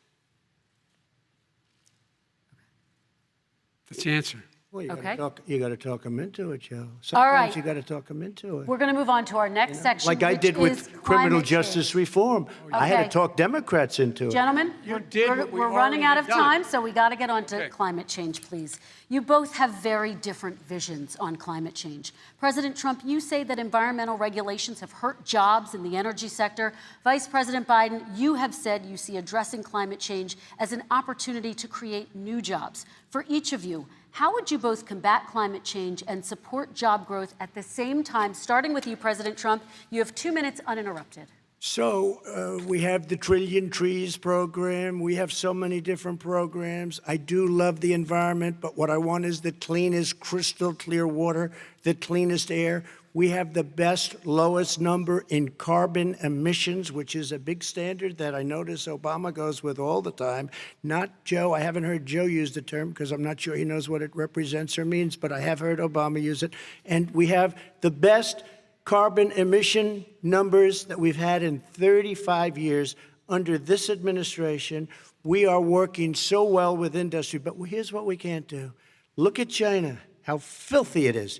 [SPEAKER 7] That's the answer.
[SPEAKER 6] Well,
[SPEAKER 5] Okay.
[SPEAKER 6] you got to talk them into it, Joe.
[SPEAKER 5] All
[SPEAKER 6] Sometimes
[SPEAKER 5] right.
[SPEAKER 6] you got to talk them into it.
[SPEAKER 5] We're going to move on to our next section,
[SPEAKER 6] Like I
[SPEAKER 5] which
[SPEAKER 6] did
[SPEAKER 5] is
[SPEAKER 6] with criminal
[SPEAKER 5] climate
[SPEAKER 6] justice
[SPEAKER 5] change.
[SPEAKER 6] reform. I had
[SPEAKER 5] Okay.
[SPEAKER 6] to talk Democrats into it.
[SPEAKER 5] Gentlemen,
[SPEAKER 7] You
[SPEAKER 5] we're,
[SPEAKER 7] did
[SPEAKER 5] we're-
[SPEAKER 7] what we
[SPEAKER 5] we're running out of
[SPEAKER 7] already done.
[SPEAKER 5] time, so we got to get on to
[SPEAKER 7] Okay.
[SPEAKER 5] climate change, please. You both have very different visions on climate change. President Trump, you say that environmental regulations have hurt jobs in the energy sector. Vice President Biden, you have said you see addressing climate change as an opportunity to create new jobs. For each of you, how would you both combat climate change and support job growth at the same time? Starting with you, President Trump, you have 2 minutes uninterrupted.
[SPEAKER 6] So we have the Trillion Trees program. We have so many different programs. I do love the environment, but what I want is the cleanest, crystal clear water, the cleanest air. We have the best, lowest number in carbon emissions, which is a big standard that I notice Obama goes with all the time. Not Joe. I haven't heard Joe use the term because I'm not sure he knows what it represents or means, but I have heard Obama use it. And we have the best carbon emission numbers that we've had in 35 years under this administration. We are working so well with industry, but here's what we can't do. Look at China, how filthy it is.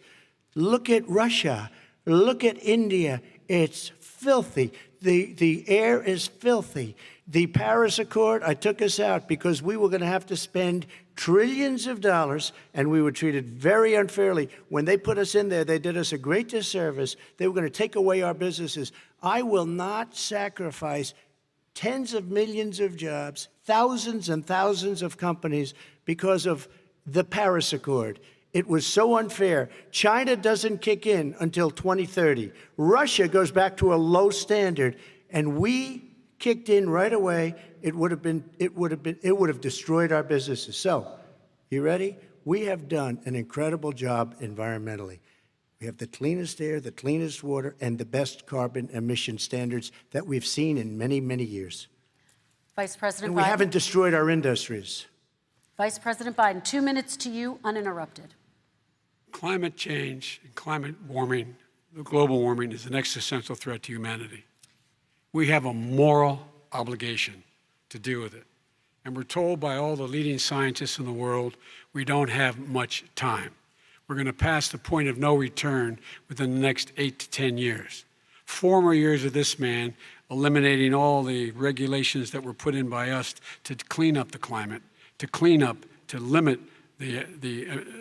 [SPEAKER 6] Look at Russia. Look at India. It's filthy. The air is filthy. The Paris Accord, I took us out because we were going to have to spend trillions of dollars, and we were treated very unfairly. When they put us in there, they did us a great disservice. They were going to take away our businesses. I will not sacrifice tens of millions of jobs, thousands and thousands of companies because of the Paris Accord. It was so unfair. China doesn't kick in until 2030. Russia goes back to a low standard, and we kicked in right away. It would have destroyed our businesses. So, you ready? We have done an incredible job environmentally. We have the cleanest air, the cleanest water, and the best carbon emission standards that we've seen in many, many years.
[SPEAKER 5] Vice President
[SPEAKER 6] And we
[SPEAKER 5] Biden.
[SPEAKER 6] haven't destroyed our industries.
[SPEAKER 5] Vice President Biden, 2 minutes to you, uninterrupted.
[SPEAKER 7] Climate change and climate warming, the global warming, is an existential threat to humanity. We have a moral obligation to deal with it. And we're told by all the leading scientists in the world we don't have much time. We're going to pass the point of no return within the next 8 to 10 years. 4 more years of this man eliminating all the regulations that were put in by us to clean up the climate, to limit the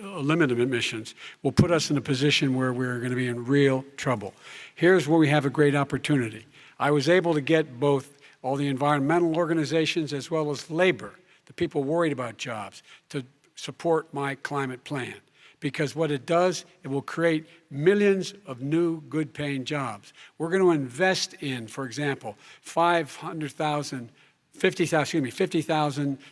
[SPEAKER 7] limit of emissions, will put us in a position where we're going to be in real trouble. Here's where we have a great opportunity. I was able to get both all the environmental organizations as well as labor, the people worried about jobs, to support my climate plan. Because what it does, it will create millions of new good-paying jobs. We're going to invest in, for example, 50,000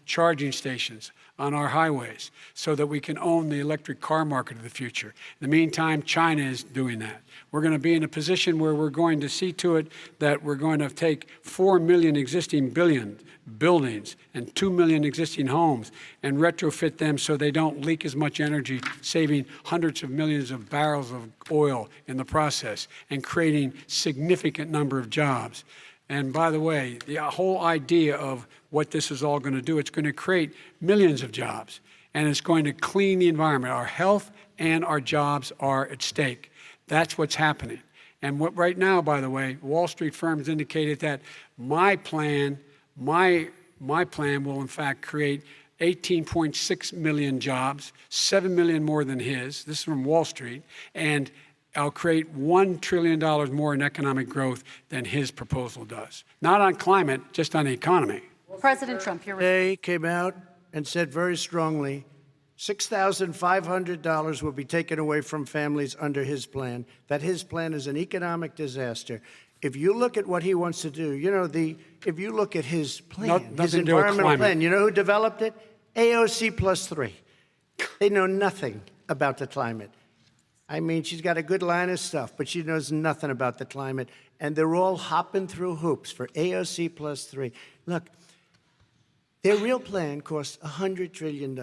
[SPEAKER 7] charging stations on our highways so that we can own the electric car market of the future. In the meantime, China is doing that. We're going to be in a position where we're going to see to it that we're going to take 4 million existing buildings and 2 million existing homes and retrofit them so they don't leak as much energy, saving hundreds of millions of barrels of oil in the process and creating significant number of jobs. And by the way, the whole idea of what this is all going to do, it's going to create millions of jobs, and it's going to clean the environment. Our health and our jobs are at stake. That's what's happening. And what right now, by the way, Wall Street firms indicated that my plan will in fact create 18.6 million jobs, 7 million more than his. This is from Wall Street. And I'll create $1 trillion more in economic growth than his proposal does. Not on climate, just on the economy.
[SPEAKER 5] President Trump, you're
[SPEAKER 6] They came out and said very strongly, $6,500 will be taken away from families under his plan, that his plan is an economic disaster. If you look at what he wants to do, if you look at his plan, his environmental plan, you know who developed it? AOC plus 3. They know nothing about the climate. I mean, she's got a good line of stuff, but she knows nothing about the climate. And they're all hopping through hoops for AOC plus 3. Look, their real plan cost $100 trillion.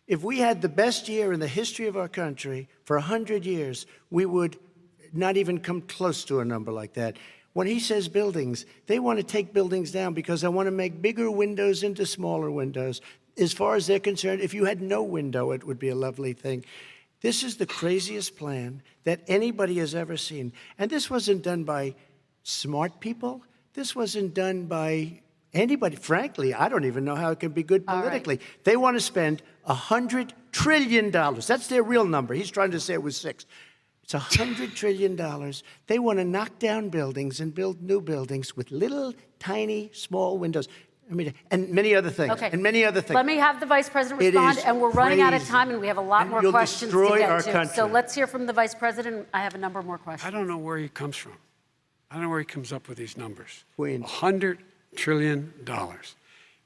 [SPEAKER 6] If we had the best year in the history of our country for 100 years, we would not even come close to a number like that. When he says buildings, they want to take buildings down because they want to make bigger windows into smaller windows. As far as they're concerned, if you had no window, it would be a lovely thing. This is the craziest plan that anybody has ever seen. And this wasn't done by smart people. This wasn't done by anybody. Frankly, I don't even know how it can be good politically. Right. They want to spend $100 trillion. That's their real number. He's trying to say it was 6. It's $100 trillion. They want to knock down buildings and build new buildings with little, tiny, small windows. I mean, and many other things.
[SPEAKER 5] Okay.
[SPEAKER 6] And many other things.
[SPEAKER 5] Let me have the Vice President respond, and we're running out of time, and we have a lot more questions to get to.
[SPEAKER 6] Country.
[SPEAKER 5] So let's hear from the Vice President. I have a number more questions.
[SPEAKER 7] I don't know where he comes from. I don't know where he comes up with these numbers.
[SPEAKER 6] Queens.
[SPEAKER 7] $100 trillion.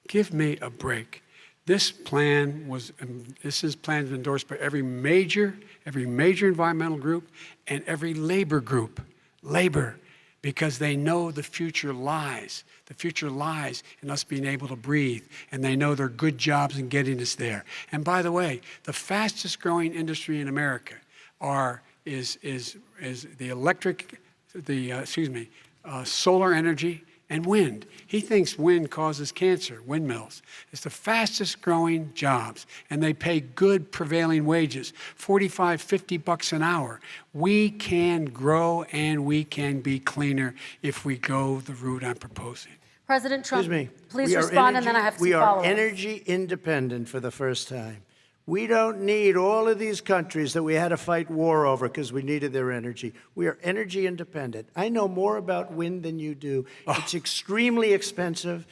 [SPEAKER 7] Give me a break. This plan was, endorsed by every major environmental group and every labor group. Labor, because they know the future lies. The future lies in us being able to breathe, and they know there are good jobs in getting us there. And by the way, the fastest growing industry in America is solar energy and wind. He thinks wind causes cancer, windmills. It's the fastest growing jobs, and they pay good prevailing wages, 45, 50 bucks an hour. We can grow and we can be cleaner if we go the route I'm proposing.
[SPEAKER 5] President Trump,
[SPEAKER 6] Excuse me.
[SPEAKER 5] please
[SPEAKER 6] We are
[SPEAKER 5] respond, and then I have some
[SPEAKER 6] We are
[SPEAKER 5] follow-ups.
[SPEAKER 6] energy independent for the first time. We don't need all of these countries that we had to fight war over because we needed their energy. We are energy independent. I know more about wind than you do. It's extremely expensive,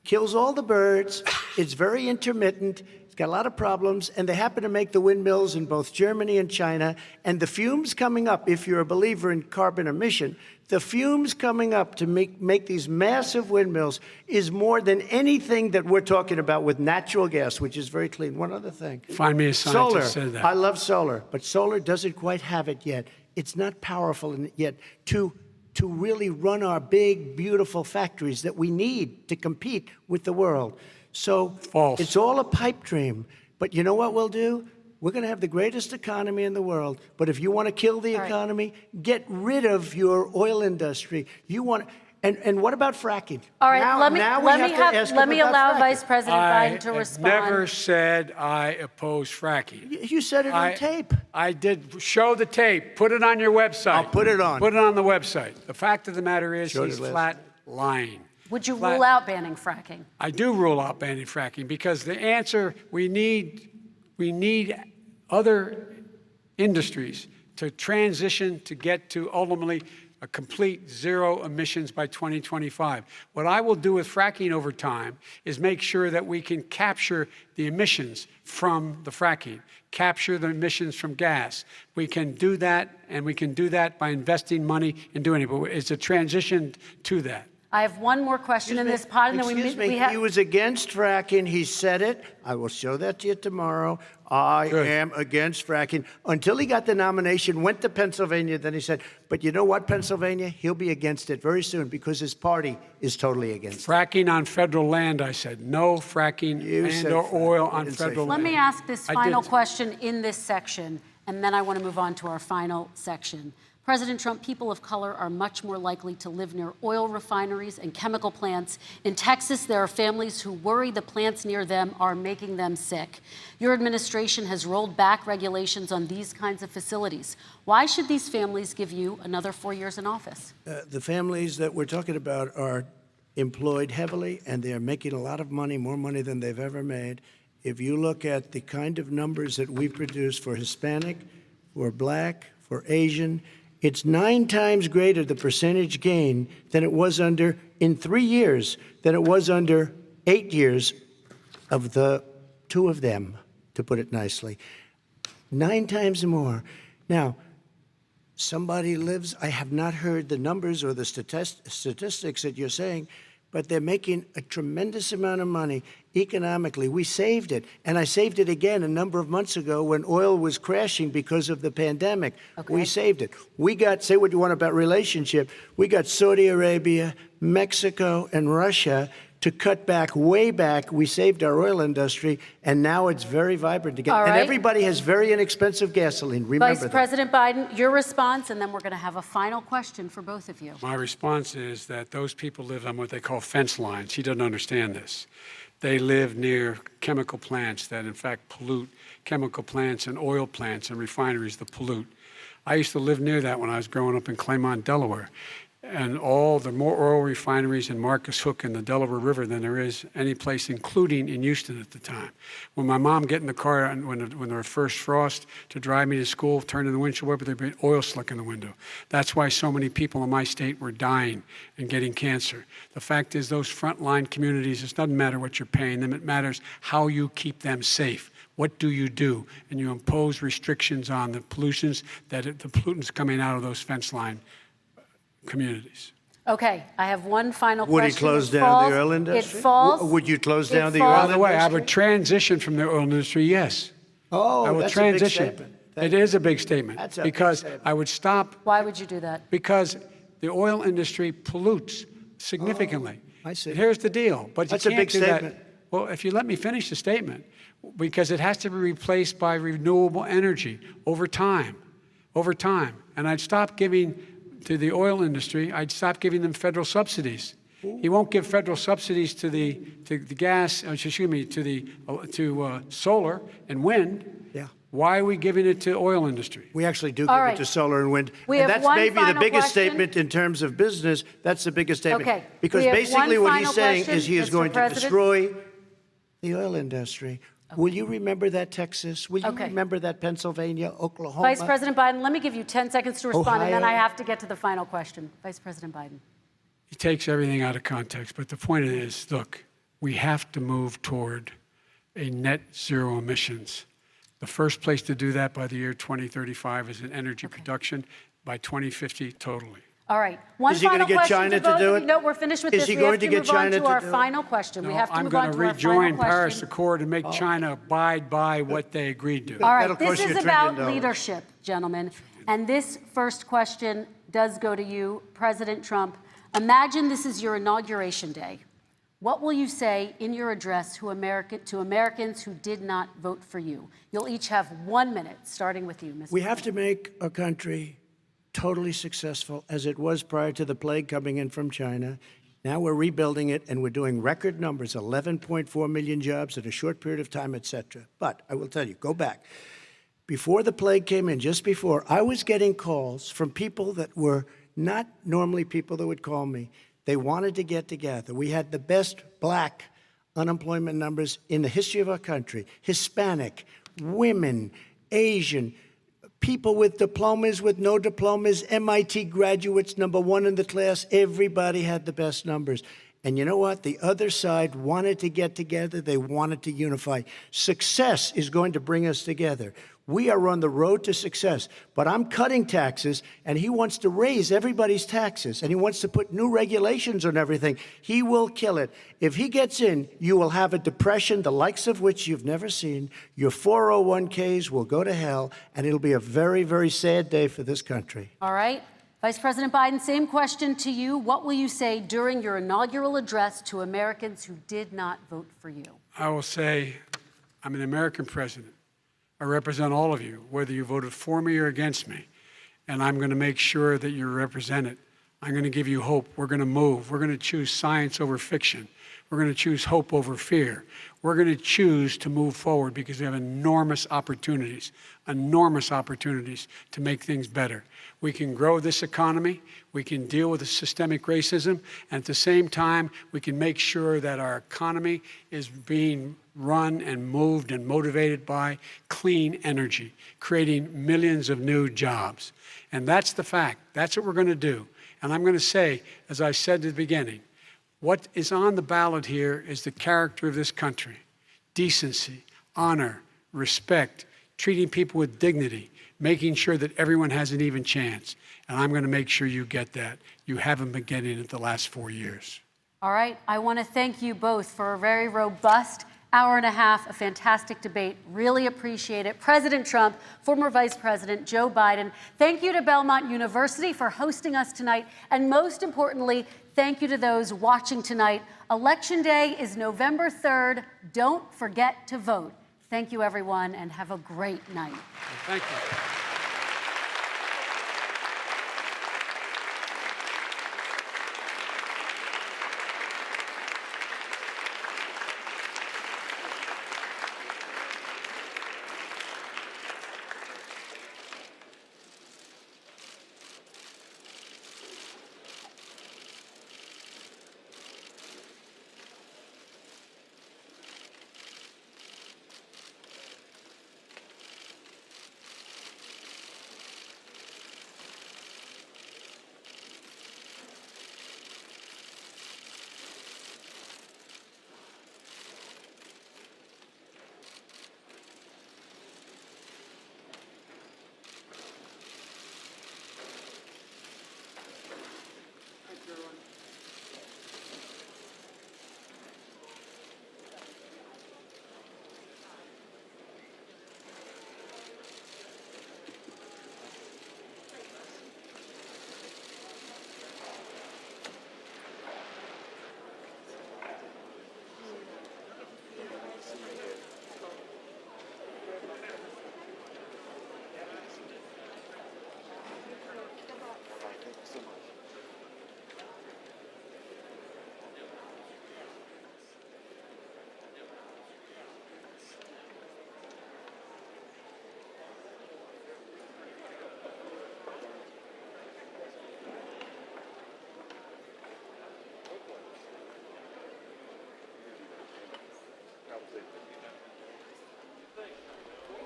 [SPEAKER 6] kills all the birds, it's very intermittent, it's got a lot of problems, and they happen to make the windmills in both Germany and China. And the fumes coming up, if you're a believer in carbon emission, the fumes coming up to make these massive windmills is more than anything that we're talking about with natural gas, which is very clean. One other thing.
[SPEAKER 7] Find me a scientist
[SPEAKER 6] Solar.
[SPEAKER 7] who said that.
[SPEAKER 6] I love solar, but solar doesn't quite have it yet. It's not powerful yet to really run our big, beautiful factories that we need to compete with the world. So
[SPEAKER 7] False.
[SPEAKER 6] It's all a pipe dream. But you know what we'll do? We're going to have the greatest economy in the world. But if you want to kill the economy, get rid of your oil industry. You want, and what about fracking?
[SPEAKER 5] All right,
[SPEAKER 6] Now-
[SPEAKER 5] let me
[SPEAKER 6] now we have to ask
[SPEAKER 5] let
[SPEAKER 6] him
[SPEAKER 5] me
[SPEAKER 6] about
[SPEAKER 5] allow
[SPEAKER 6] fracking.
[SPEAKER 5] Vice President Biden to
[SPEAKER 7] I
[SPEAKER 5] respond.
[SPEAKER 7] never said I oppose fracking.
[SPEAKER 6] You said it on tape.
[SPEAKER 7] I did. Show the tape. Put it on your website.
[SPEAKER 6] I'll put it on.
[SPEAKER 7] Put it on the website. The fact of the matter is
[SPEAKER 6] Showed
[SPEAKER 7] he's
[SPEAKER 6] it last
[SPEAKER 7] flat lying.
[SPEAKER 5] Would you
[SPEAKER 7] Flat-
[SPEAKER 5] rule out banning fracking?
[SPEAKER 7] I do rule out banning fracking because the answer, we need other industries to transition to get to ultimately a complete zero emissions by 2025. What I will do with fracking over time is make sure that we can capture the emissions from the fracking, capture the emissions from gas. We can do that, and we can do that by investing money in doing it, but it's a transition to that.
[SPEAKER 5] I have one more question in this pod, and then
[SPEAKER 6] Excuse me,
[SPEAKER 5] we have.
[SPEAKER 6] he was against fracking. He said it. I will show that to you tomorrow. I am against fracking. Until he got the nomination, went to Pennsylvania, then he said, but you know what, Pennsylvania? He'll be against it very soon because his party is totally against it.
[SPEAKER 7] Fracking on federal land, I said. No fracking
[SPEAKER 6] You said
[SPEAKER 7] and or
[SPEAKER 6] fracking.
[SPEAKER 7] oil
[SPEAKER 6] You
[SPEAKER 7] on
[SPEAKER 6] didn't say
[SPEAKER 7] federal
[SPEAKER 6] fracking.
[SPEAKER 5] Let
[SPEAKER 7] land.
[SPEAKER 5] me ask this
[SPEAKER 7] I
[SPEAKER 5] final
[SPEAKER 7] did.
[SPEAKER 5] question in this section, and then I want to move on to our final section. President Trump, people of color are much more likely to live near oil refineries and chemical plants. In Texas, there are families who worry the plants near them are making them sick. Your administration has rolled back regulations on these kinds of facilities. Why should these families give you another 4 years in office?
[SPEAKER 6] The families that we're talking about are employed heavily, and they're making a lot of money, more money than they've ever made. If you look at the kind of numbers that we produce for Hispanic, for Black, for Asian, it's 9 times greater, the percentage gain, than it was in 3 years, than it was under 8 years of the 2 of them, to put it nicely. 9 times more. Now, somebody lives, I have not heard the numbers or the statistics that you're saying, but they're making a tremendous amount of money economically. We saved it, and I saved it again a number of months ago when oil was crashing because of the pandemic.
[SPEAKER 5] Okay.
[SPEAKER 6] We saved it. We got, say what you want about relationship, we got Saudi Arabia, Mexico, and Russia to cut back, way back. We saved our oil industry, and now it's very vibrant again.
[SPEAKER 5] All right.
[SPEAKER 6] And everybody has very inexpensive gasoline. Remember
[SPEAKER 5] Vice
[SPEAKER 6] that.
[SPEAKER 5] President Biden, your response, and then we're going to have a final question for both of you.
[SPEAKER 7] My response is that those people live on what they call fence lines. He doesn't understand this. They live near chemical plants that, in fact, pollute, chemical plants and oil plants and refineries that pollute. I used to live near that when I was growing up in Claymont, Delaware. And there are more oil refineries in Marcus Hook and the Delaware River than there is any place, including in Houston at the time. When my mom get in the car and when there was first frost to drive me to school, turn in the windshield wiper, there'd be oil slick in the window. That's why so many people in my state were dying and getting cancer. The fact is, those frontline communities, it doesn't matter what you're paying them, it matters how you keep them safe. What do? And you impose restrictions on the pollutions, the pollutants coming out of those fence line communities.
[SPEAKER 5] Okay, I have one final
[SPEAKER 6] Would he
[SPEAKER 5] question.
[SPEAKER 6] close
[SPEAKER 5] It
[SPEAKER 6] down
[SPEAKER 5] falls-
[SPEAKER 6] the oil industry?
[SPEAKER 5] It falls.
[SPEAKER 6] Would you close
[SPEAKER 5] it
[SPEAKER 6] down the
[SPEAKER 5] falls-
[SPEAKER 6] oil
[SPEAKER 7] By the way, I
[SPEAKER 6] industry?
[SPEAKER 7] would transition from the oil industry, yes.
[SPEAKER 6] Oh,
[SPEAKER 7] I would
[SPEAKER 6] that's
[SPEAKER 7] transition.
[SPEAKER 6] a big statement. Thank
[SPEAKER 7] It
[SPEAKER 6] you.
[SPEAKER 7] is a big statement.
[SPEAKER 6] That's a big
[SPEAKER 7] because
[SPEAKER 6] statement.
[SPEAKER 7] I would stop
[SPEAKER 5] Why would you do that?
[SPEAKER 7] because the oil industry pollutes significantly.
[SPEAKER 6] I see.
[SPEAKER 7] And here's the deal. But
[SPEAKER 6] That's
[SPEAKER 7] you
[SPEAKER 6] a
[SPEAKER 7] can't
[SPEAKER 6] big
[SPEAKER 7] do that.
[SPEAKER 6] statement.
[SPEAKER 7] Well, if you let me finish the statement, because it has to be replaced by renewable energy over time, And I'd stop giving to the oil industry. I'd stop giving them federal subsidies. He won't give federal subsidies to the gas. Excuse me, to solar and wind.
[SPEAKER 6] Yeah.
[SPEAKER 7] Why are we giving it to oil industry?
[SPEAKER 6] We actually do
[SPEAKER 5] All
[SPEAKER 6] give
[SPEAKER 5] right.
[SPEAKER 6] it to solar and wind.
[SPEAKER 5] We
[SPEAKER 6] And
[SPEAKER 5] have
[SPEAKER 6] that's
[SPEAKER 5] one
[SPEAKER 6] maybe the
[SPEAKER 5] final
[SPEAKER 6] biggest
[SPEAKER 5] question.
[SPEAKER 6] statement in terms of business. That's the biggest statement.
[SPEAKER 5] Okay.
[SPEAKER 6] Because
[SPEAKER 5] We have
[SPEAKER 6] basically
[SPEAKER 5] one
[SPEAKER 6] what he's
[SPEAKER 5] final
[SPEAKER 6] saying
[SPEAKER 5] question,
[SPEAKER 6] is he is
[SPEAKER 5] Mr.
[SPEAKER 6] going to
[SPEAKER 5] President.
[SPEAKER 6] destroy the oil industry. Will you remember that, Texas? Will you
[SPEAKER 5] Okay.
[SPEAKER 6] remember that, Pennsylvania, Oklahoma?
[SPEAKER 5] Vice President Biden, let me give you 10 seconds to respond, and then
[SPEAKER 6] Ohio.
[SPEAKER 5] I have to get to the final question. Vice President Biden.
[SPEAKER 7] He takes everything out of context. But the point is, look, we have to move toward a net zero emissions. The first place to do that by the year 2035 is in energy production, by 2050 totally.
[SPEAKER 5] All right. One
[SPEAKER 6] Is he gonna
[SPEAKER 5] final
[SPEAKER 6] get
[SPEAKER 5] question
[SPEAKER 6] China to
[SPEAKER 5] both
[SPEAKER 6] do
[SPEAKER 5] of you.
[SPEAKER 6] it?
[SPEAKER 5] No, we're finished with
[SPEAKER 6] Is
[SPEAKER 5] this.
[SPEAKER 6] he
[SPEAKER 5] We
[SPEAKER 6] going
[SPEAKER 5] have
[SPEAKER 6] to
[SPEAKER 5] to
[SPEAKER 6] get
[SPEAKER 5] move on
[SPEAKER 6] China
[SPEAKER 5] to
[SPEAKER 6] to
[SPEAKER 5] our
[SPEAKER 6] do it?
[SPEAKER 5] final question. We
[SPEAKER 7] No,
[SPEAKER 5] have to
[SPEAKER 7] I'm
[SPEAKER 5] move
[SPEAKER 7] going
[SPEAKER 5] on
[SPEAKER 7] to
[SPEAKER 5] to our
[SPEAKER 7] rejoin
[SPEAKER 5] final
[SPEAKER 7] Paris
[SPEAKER 5] question.
[SPEAKER 7] Accord and make China abide by what they agreed to.
[SPEAKER 5] All right,
[SPEAKER 6] That'll
[SPEAKER 5] this
[SPEAKER 6] cost you
[SPEAKER 5] is
[SPEAKER 6] $1
[SPEAKER 5] about
[SPEAKER 6] trillion.
[SPEAKER 5] leadership, gentlemen. And this first question does go to you, President Trump. Imagine this is your inauguration day. What will you say in your address to Americans who did not vote for you? You'll each have 1 minute, starting with you, Mr.
[SPEAKER 6] We have to make our country totally successful as it was prior to the plague coming in from China. Now we're rebuilding it, and we're doing record numbers, 11.4 million jobs in a short period of time, et cetera. But I will tell you, go back. Before the plague came in, just before, I was getting calls from people that were not normally people that would call me. They wanted to get together. We had the best black unemployment numbers in the history of our country. Hispanic, women, Asian, people with diplomas, with no diplomas, MIT graduates, #1 in the class. Everybody had the best numbers. And you know what? The other side wanted to get together. They wanted to unify. Success is going to bring us together. We are on the road to success. But I'm cutting taxes, and he wants to raise everybody's taxes, and he wants to put new regulations on everything. He will kill it. If he gets in, you will have a depression, the likes of which you've never seen. Your 401ks will go to hell, and it'll be a very, very sad day for this country.
[SPEAKER 5] All right. Vice President Biden, same question to you. What will you say during your inaugural address to Americans who did not vote for you?
[SPEAKER 7] I will say, I'm an American president. I represent all of you, whether you voted for me or against me. And I'm going to make sure that you're represented. I'm going to give you hope. We're going to move. We're going to choose science over fiction. We're going to choose hope over fear. We're going to choose to move forward because we have enormous opportunities to make things better. We can grow this economy. We can deal with the systemic racism. And at the same time, we can make sure that our economy is being run and moved and motivated by clean energy, creating millions of new jobs. And that's the fact. That's what we're going to do. And I'm going to say, as I said at the beginning, what is on the ballot here is the character of this country: decency, honor, respect, treating people with dignity, making sure that everyone has an even chance. And I'm going to make sure you get that. You haven't been getting it the last 4 years.
[SPEAKER 5] All right. I want to thank you both for a very robust hour and a half, a fantastic debate. Really appreciate it. President Trump, former Vice President Joe Biden, thank you to Belmont University for hosting us tonight. And most importantly, thank you to those watching tonight. Election Day is November 3rd. Don't forget to vote. Thank you, everyone, and have a great night.
[SPEAKER 7] Thank you.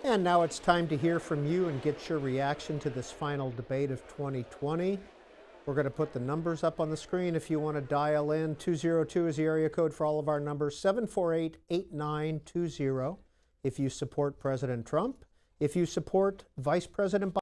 [SPEAKER 8] And now it's time to hear from you and get your reaction to this final debate of 2020. We're going to put the numbers up on the screen if you want to dial in. 202 is the area code for all of our numbers, 748-8920 if you support President Trump. If you support Vice President Biden,